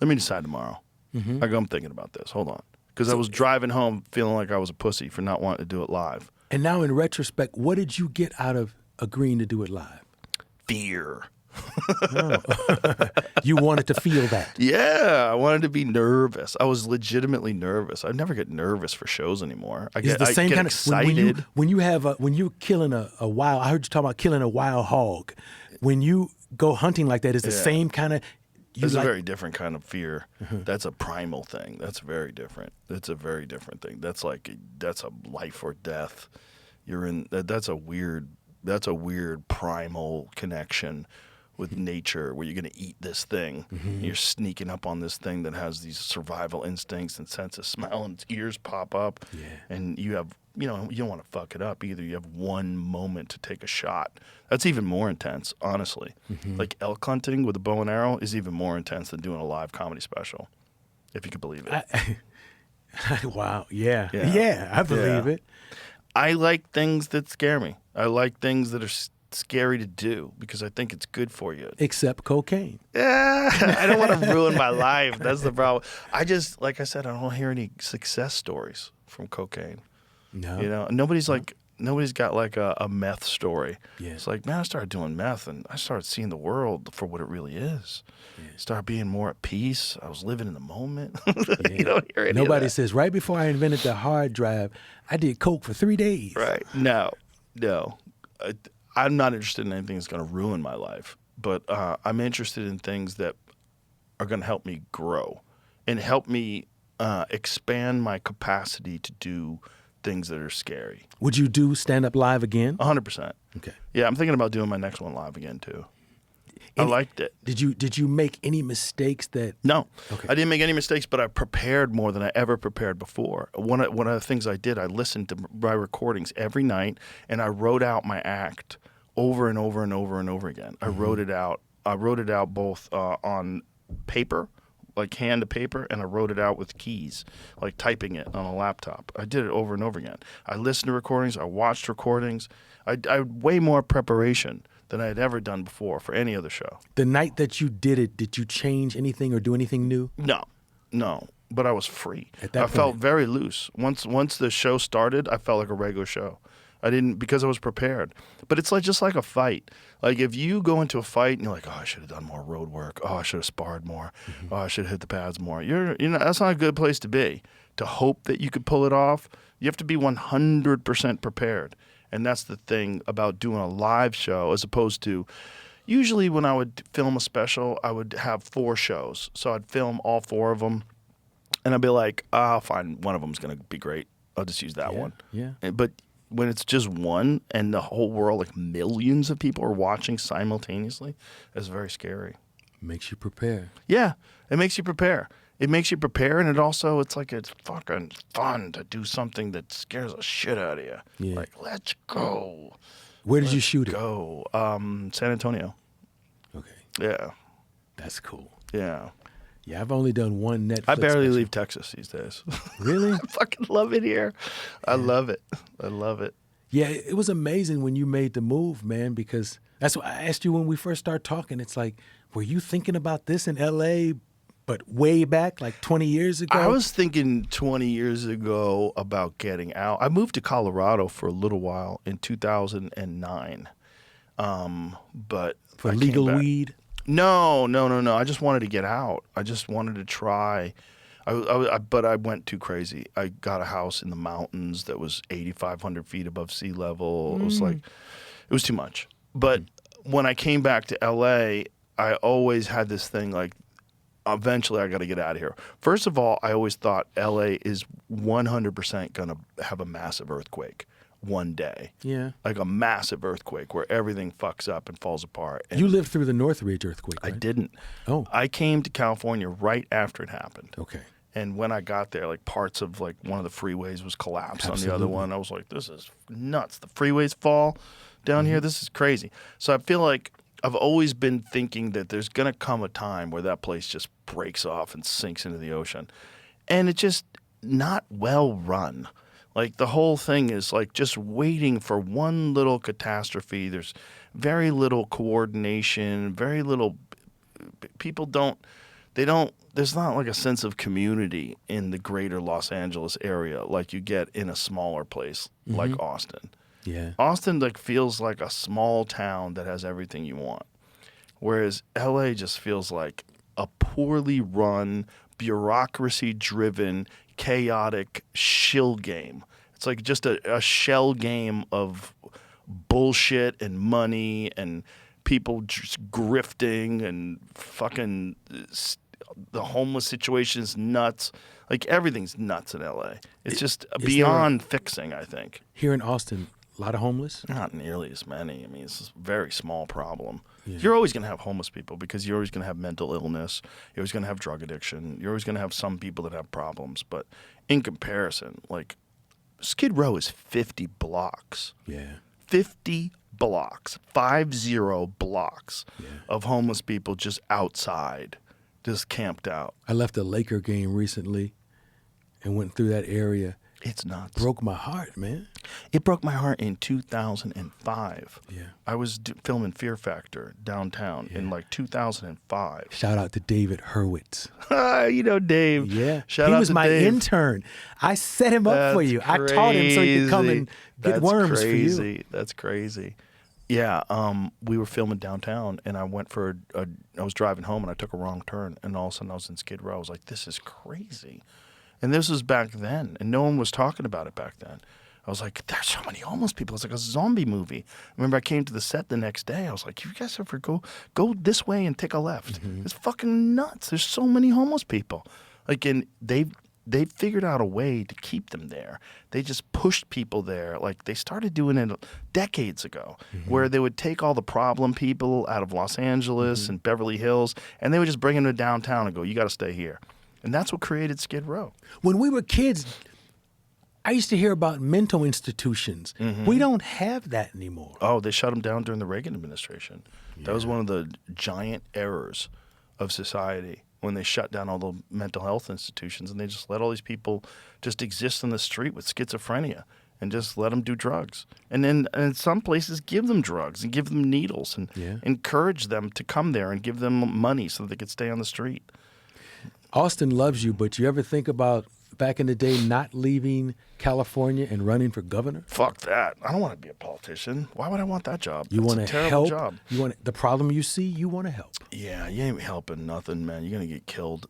let me decide tomorrow. I go, I'm thinking about this. Hold on. Because I was driving home feeling like I was a pussy for not wanting to do it live. And now in retrospect, what did you get out of agreeing to do it live? Fear. You wanted to feel that. Yeah, I wanted to be nervous. I was legitimately nervous. I never get nervous for shows anymore. I get excited. When you're killing a wild. I heard you talk about killing a wild hog. When you go hunting like that, is the same kind of. It's a very different kind of fear. That's a primal thing. That's very different. It's a very different thing. That's a life or death. You're in. That's a weird primal connection with nature where you're going to eat this thing. You're sneaking up on this thing that has these survival instincts and sense of smell, and its ears pop up. And you have, you don't want to fuck it up either. You have one moment to take a shot. That's even more intense, honestly. Like elk hunting with a bow and arrow is even more intense than doing a live comedy special, if you could believe it. Wow. Yeah, I believe it. I like things that scare me. I like things that are scary to do because I think it's good for you. Except cocaine. I don't want to ruin my life. That's the problem. I just, like I said, I don't hear any success stories from cocaine. No. Nobody's got like a meth story. Yeah. It's like, man, I started doing meth and I started seeing the world for what it really is. Started being more at peace. I was living in the moment. You don't hear any Nobody of that. says, right before I invented the hard drive, I did coke for 3 days. Right. No. I'm not interested in anything that's going to ruin my life, but I'm interested in things that are going to help me grow and help me expand my capacity to do things that are scary. Would you do stand-up live again? 100%. Okay. Yeah, I'm thinking about doing my next one live again, too. I liked it. Did you make any mistakes that... No. Okay. I didn't make any mistakes, but I prepared more than I ever prepared before. One of the things I did, I listened to my recordings every night, and I wrote out my act over and over and over and over again. I wrote it out. I wrote it out both on paper, like hand to paper, and I wrote it out with keys, like typing it on a laptop. I did it over and over again. I listened to recordings. I watched recordings. I had way more preparation than I had ever done before for any other show. The night that you did it, did you change anything or do anything new? No. But I was free. At that I felt point. very loose. Once the show started, I felt like a regular show. I didn't because I was prepared. But it's like just like a fight. Like if you go into a fight and you're like, oh, I should have done more road work. Oh, I should have sparred more. Oh, I should have hit the pads more. That's not a good place to be. To hope that you could pull it off, you have to be 100% prepared. And that's the thing about doing a live show as opposed to usually when I would film a special, I would have 4 shows. So I'd film all 4 of them and I'd be like, I'll find one of them's going to be great. I'll just use that one. Yeah. But when it's just one and the whole world, like millions of people are watching simultaneously, it's very scary. Makes you prepare. Yeah, it makes you prepare. It makes you prepare, and it's fucking fun to do something that scares the shit out of you. Yeah. Like, let's go. Where did you shoot it? Go. San Antonio. Okay. Yeah. That's cool. Yeah. Yeah, I've only done one Netflix I barely special. leave Texas these days. Really? I fucking love it here. I love it. I love it. Yeah, it was amazing when you made the move, man, because that's what I asked you when we first started talking. It's like, were you thinking about this in L.A., but way back, like 20 years ago? I was thinking 20 years ago about getting out. I moved to Colorado for a little while in 2009. But For I came legal back. weed? No. I just wanted to get out. I just wanted to try. But I went too crazy. I got a house in the mountains that was 8,500 feet above sea level. It was too much. But when I came back to LA, I always had this thing like, eventually I got to get out of here. First of all, I always thought LA is 100% going to have a massive earthquake one day. Yeah. Like a massive earthquake where everything fucks up and falls apart. And You lived through the Northridge earthquake, I right? didn't. Oh. I came to California right after it happened. Okay. And when I got there, like parts of like one of the freeways was collapsed on the other one. I was like, this is nuts. The freeways fall down here. This is crazy. So I feel like I've always been thinking that there's going to come a time where that place just breaks off and sinks into the ocean. And it's just not well run. Like the whole thing is like just waiting for one little catastrophe. There's very little coordination, very little people there's not like a sense of community in the greater Los Angeles area like you get in a smaller place like Austin. Yeah. Austin like feels like a small town that has everything you want. Whereas LA just feels like a poorly run, bureaucracy-driven, chaotic shill game. It's like just a shell game of bullshit and money and people just grifting and fucking the homeless situation is nuts. Like everything's nuts in LA. It's just beyond fixing, I think. Here in Austin, a lot of homeless? Not nearly as many. I mean, it's a very small problem. Yeah. You're always going to have homeless people because you're always going to have mental illness. You're always going to have drug addiction. You're always going to have some people that have problems. But in comparison, like Skid Row is 50 blocks. Yeah. 50 blocks, 50 blocks of homeless people just outside, just camped out. I left a Laker game recently and went through that area. It's nuts. Broke my heart, man. It broke my heart in 2005. Yeah. I was filming Fear Factor downtown in like 2005. Shout out to David Hurwitz. You know Dave. Yeah. Shout he out was to my Dave. intern. I set him up for you. I taught him so he could come and get worms for you. That's crazy. Yeah, we were filming downtown, and I went for I was driving home, and I took a wrong turn, and all of a sudden I was in Skid Row. I was like, this is crazy. And this was back then, and no one was talking about it back then. I was like, there's so many homeless people. It's like a zombie movie. I remember I came to the set the next day. I was like, you guys ever go this way and take a left? It's fucking nuts. There's so many homeless people. Like, and they figured out a way to keep them there. They just pushed people there. Like, they started doing it decades ago, where they would take all the problem people out of Los Angeles and Beverly Hills, and they would just bring them to downtown and go, you got to stay here. And that's what created Skid Row. When we were kids, I used to hear about mental institutions. We don't have that anymore. Oh, they shut them down during the Reagan administration. That was one of the giant errors of society when they shut down all the mental health institutions and they just let all these people just exist in the street with schizophrenia and just let them do drugs. And then in some places give them drugs and give them needles and encourage them to come there and give them money so that they could stay on the street. Austin loves you, but you ever think about back in the day not leaving California and running for governor? Fuck that. I don't want to be a politician. Why would I want that job? You want a to terrible help? job. You want the problem you see? You want to help? Yeah, you ain't helping nothing, man. You're gonna get killed.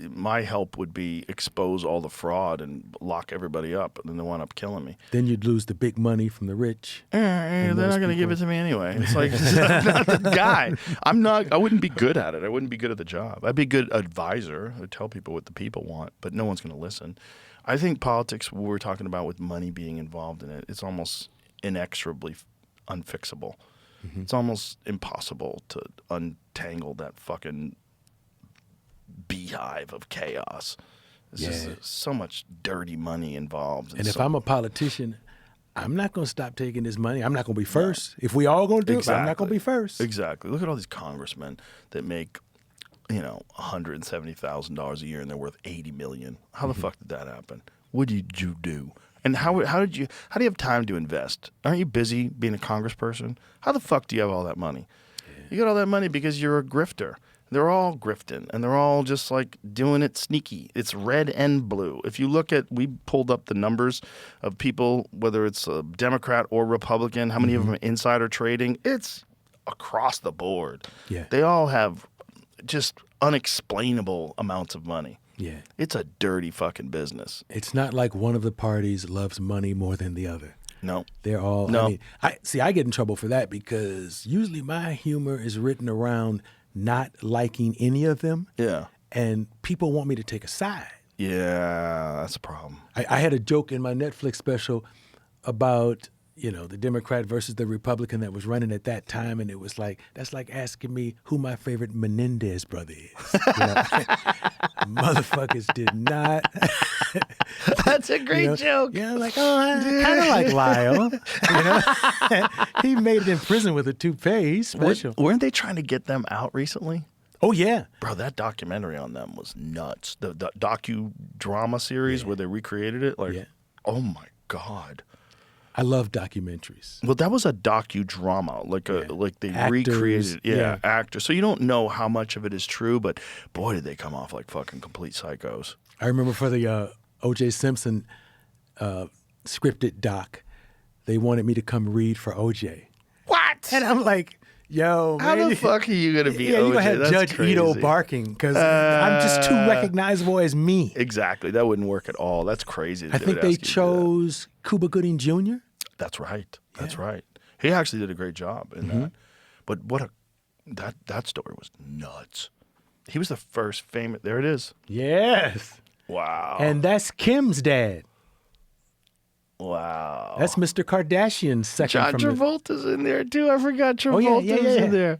My help would be expose all the fraud and lock everybody up, and then they wind up killing me. Then you'd lose the big money from the rich. They're those not gonna give people- it to me anyway. It's like I'm not the guy. I wouldn't be good at it. I wouldn't be good at the job. I'd be a good advisor. I'd tell people what the people want, but no one's gonna listen. I think politics, what we're talking about with money being involved in it, it's almost inexorably unfixable. Mm-hmm. It's almost impossible to untangle that fucking beehive of chaos. It's just so much dirty money involved. And if I'm a politician, I'm not going to stop taking this money. I'm not going to be first. If we all going to do it, I'm not going to be first. Exactly. Look at all these congressmen that make, $170,000 a year and they're worth $80 million. How the fuck did that happen? What did you do? And how do you have time to invest? Aren't you busy being a congressperson? How the fuck do you have all that money? Yeah. You got all that money because you're a grifter. They're all grifting, and they're all just like doing it sneaky. It's red and blue. If you look at, we pulled up the numbers of people, whether it's a Democrat or Republican, how many of them are insider trading. It's across the board. Yeah. They all have just unexplainable amounts of money. Yeah. It's a dirty fucking business. It's not like one of the parties loves money more than the other. No. They're all, No. I get in trouble for that because usually my humor is written around not liking any of them. Yeah. And people want me to take a side. Yeah, that's a problem. I had a joke in my Netflix special about, the Democrat versus the Republican that was running at that time. And it was like, that's like asking me who my favorite Menendez brother is. Motherfuckers did not. That's a great joke. Yeah, like, I kind of like Lyle. He made it in prison with a toupee. Special. Weren't they trying to get them out recently? Oh, yeah. Bro, that documentary on them was nuts. The docudrama series where they recreated it. Like, oh my God. I love documentaries. Well, that was a docudrama, like they Actors, recreated, actors. So you don't know how much of it is true, but boy, did they come off like fucking complete psychos. I remember for the O.J. Simpson scripted doc, they wanted me to come read for O.J. What? And I'm like, yo, How man. the fuck are you gonna be? Yeah, OJ? you're gonna have That's Judge crazy. Ito barking because I'm just too recognizable as me. Exactly, that wouldn't work at all. That's crazy. I think they chose Cuba Gooding Jr. That's right. That's right. He actually did a great job in that. But that story was nuts. He was the first famous. There it is. Yes. Wow. And that's Kim's dad. Wow. That's Mr. Kardashian's second John from the... Travolta's in there too. I forgot Oh, Travolta's yeah. in there.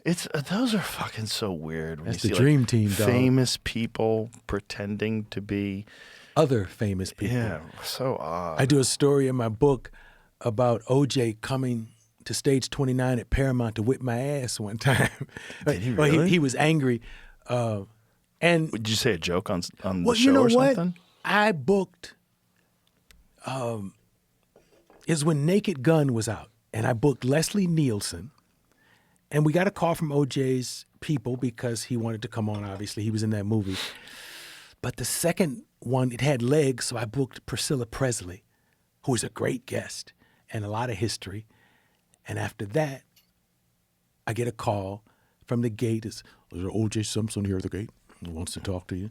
It's those are fucking so weird. When That's you the see, dream like, team, dog. famous people pretending to be. Other famous people. Yeah, so odd. I do a story in my book about OJ coming to stage 29 at Paramount to whip my ass one time. Did he Well, really? he was angry. And Did you say a joke on the well, show you know or what? something? I booked is when Naked Gun was out, and I booked Leslie Nielsen, and we got a call from OJ's people because he wanted to come on. Obviously, he was in that movie. But the second one, it had legs, so I booked Priscilla Presley, who was a great guest and a lot of history. And after that, I get a call from the gate. There's O.J. Simpson here at the gate. He wants to talk to you.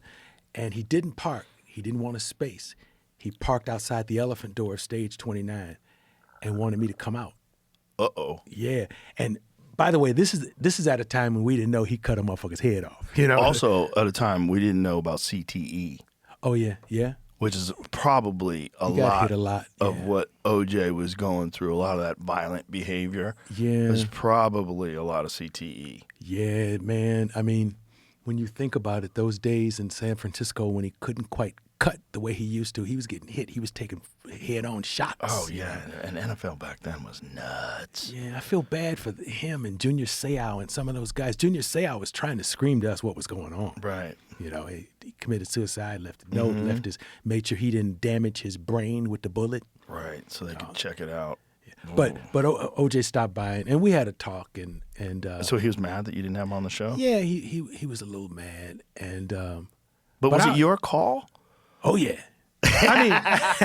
And he didn't park. He didn't want a space. He parked outside the elephant door of stage 29 and wanted me to come out. Uh-oh. Yeah. And by the way, this is at a time when we didn't know he cut a motherfucker's head off. Also, at a time we didn't know about CTE, Oh, yeah. which is probably He got hit a lot, of yeah. what OJ was going through. A lot of that violent behavior. Yeah. There's probably a lot of CTE. Yeah, man. I mean, when you think about it, those days in San Francisco when he couldn't quite cut the way he used to, he was getting hit. He was taking head-on shots. Oh, yeah. And NFL back then was nuts. Yeah, I feel bad for him and Junior Seau and some of those guys. Junior Seau was trying to scream to us what was going on. Right. You know, he committed suicide, left a note, made sure he didn't damage his brain with the bullet. Right. So they could check it out. But OJ stopped by and we had a talk and So he was mad that you didn't have him on the show? yeah, he was a little mad and But was I- it your call? oh yeah. I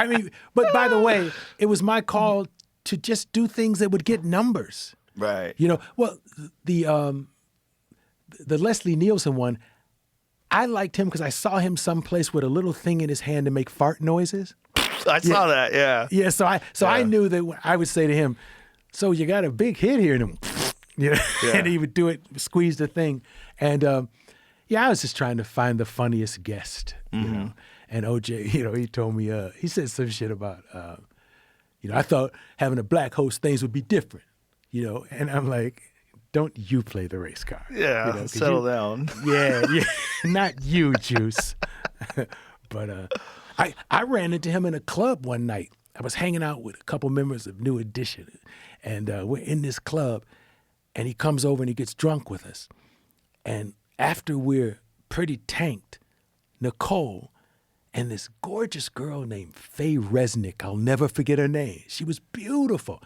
mean, but by the way, it was my call to just do things that would get numbers. Right. You know, well, the Leslie Nielsen one, I liked him because I saw him someplace with a little thing in his hand to make fart noises. I saw that, yeah. Yeah, so I knew that I would say to him, "So you got a big hit here," and you know, and he would do it, squeeze the thing, and I was just trying to find the funniest guest, you know. And OJ, you know, he told me, he said some shit about, you know, I thought having a black host things would be different, you know, and I'm like, don't you play the race card? Yeah, you know, settle down. Yeah, not you, Juice. But I ran into him in a club one night. I was hanging out with a couple members of New Edition, and we're in this club, and he comes over and he gets drunk with us. And after we're pretty tanked, Nicole and this gorgeous girl named Faye Resnick, I'll never forget her name. She was beautiful.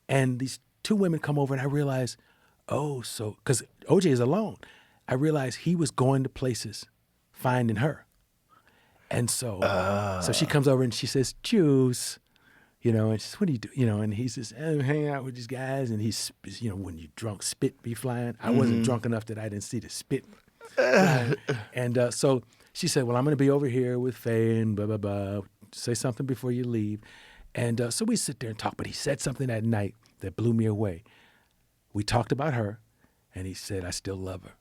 And these two women come over, and I realize, because OJ is alone, I realized he was going to places finding her. And so she comes over and she says, "Juice," you know, and she says, "What do you do?" You know, and he says, "I'm hanging out with these guys," and he's, you know, when you drunk, spit be flying. I wasn't drunk enough that I didn't see the spit flying. And so she said, "Well, I'm going to be over here with Faye and blah, blah, blah. Say something before you leave." And so we sit there and talk, but he said something that night that blew me away. We talked about her, and he said, "I still love her.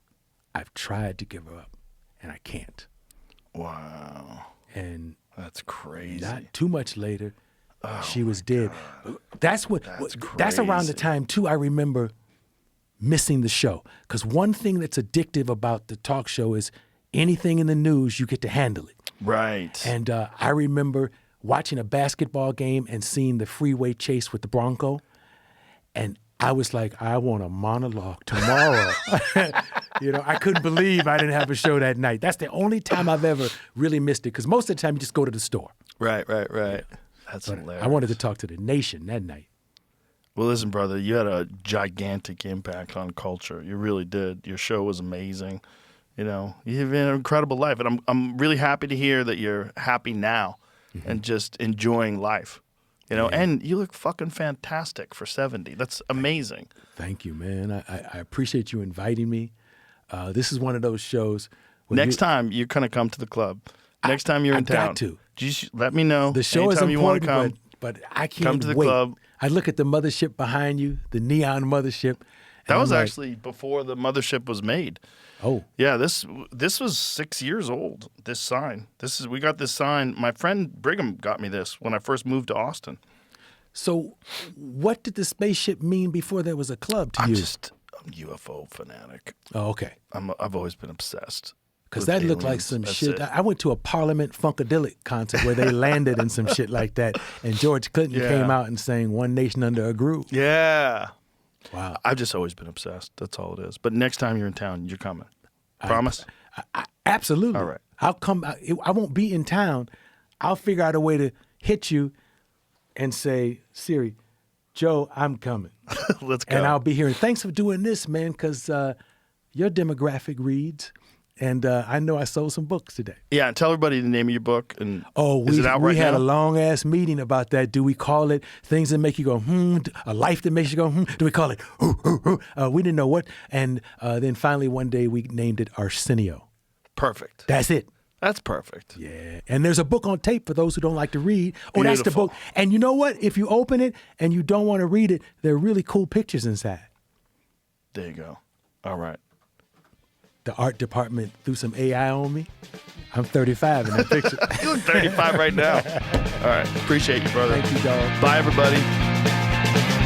I've tried to give her up, and I can't." Wow. And that's crazy. Not too much later, she was dead. That's around the time, too, I remember missing the show. Because one thing that's addictive about the talk show is anything in the news, you get to handle it. Right. And I remember watching a basketball game and seeing the freeway chase with the Bronco. And I was like, I want a monologue tomorrow. You know, I couldn't believe I didn't have a show that night. That's the only time I've ever really missed it, because most of the time you just go to the store. Right. That's hilarious. I wanted to talk to the nation that night. Well, listen, brother, you had a gigantic impact on culture. You really did. Your show was amazing. You know, you have an incredible life. And I'm really happy to hear that you're happy now and just enjoying life. You know, and you look fucking fantastic for 70. That's amazing. Thank you, man. I appreciate you inviting me. This is one of those shows. Next time you're going to come to the club. Next time you're in town. I've got to. Just let me know. The show anytime is you want to important, come, but I can't come to the wait. club. I look at the mothership behind you, the neon mothership. That was actually before the mothership was made. Oh. Yeah, this was 6 years old, this sign. We got this sign. My friend Brigham got me this when I first moved to Austin. So what did the spaceship mean before there was a club to you? I'm a UFO fanatic. Oh, okay. I've always been obsessed. Because that looked like some shit. I went to a Parliament Funkadelic concert where they landed in some shit like that. And George Clinton came out and sang "One Nation Under a Groove." Yeah. Wow. I've just always been obsessed. That's all it is. But next time you're in town, you're coming. Promise? Absolutely. All right. I'll come. I won't be in town. I'll figure out a way to hit you and say, "Siri, Joe, I'm coming." Let's go. And I'll be here. And thanks for doing this, man, because your demographic reads. And I know I sold some books today. Yeah, tell everybody the name of your book. And is it out right now? We had a long-ass meeting about that. Do we call it Things That Make You Go, A Life That Makes You Go, Do we call it, we didn't know what. And then finally one day we named it Arsenio. Perfect. That's it. That's perfect. Yeah. And there's a book on tape for those who don't like to read. Oh, Beautiful. That's the book. And you know what? If you open it and you don't want to read it, there are really cool pictures inside. There you go. All right. The art department threw some AI on me. I'm 35 in that picture. You look 35 right now. All right. Appreciate you, brother. Thank you, dog. Bye, everybody.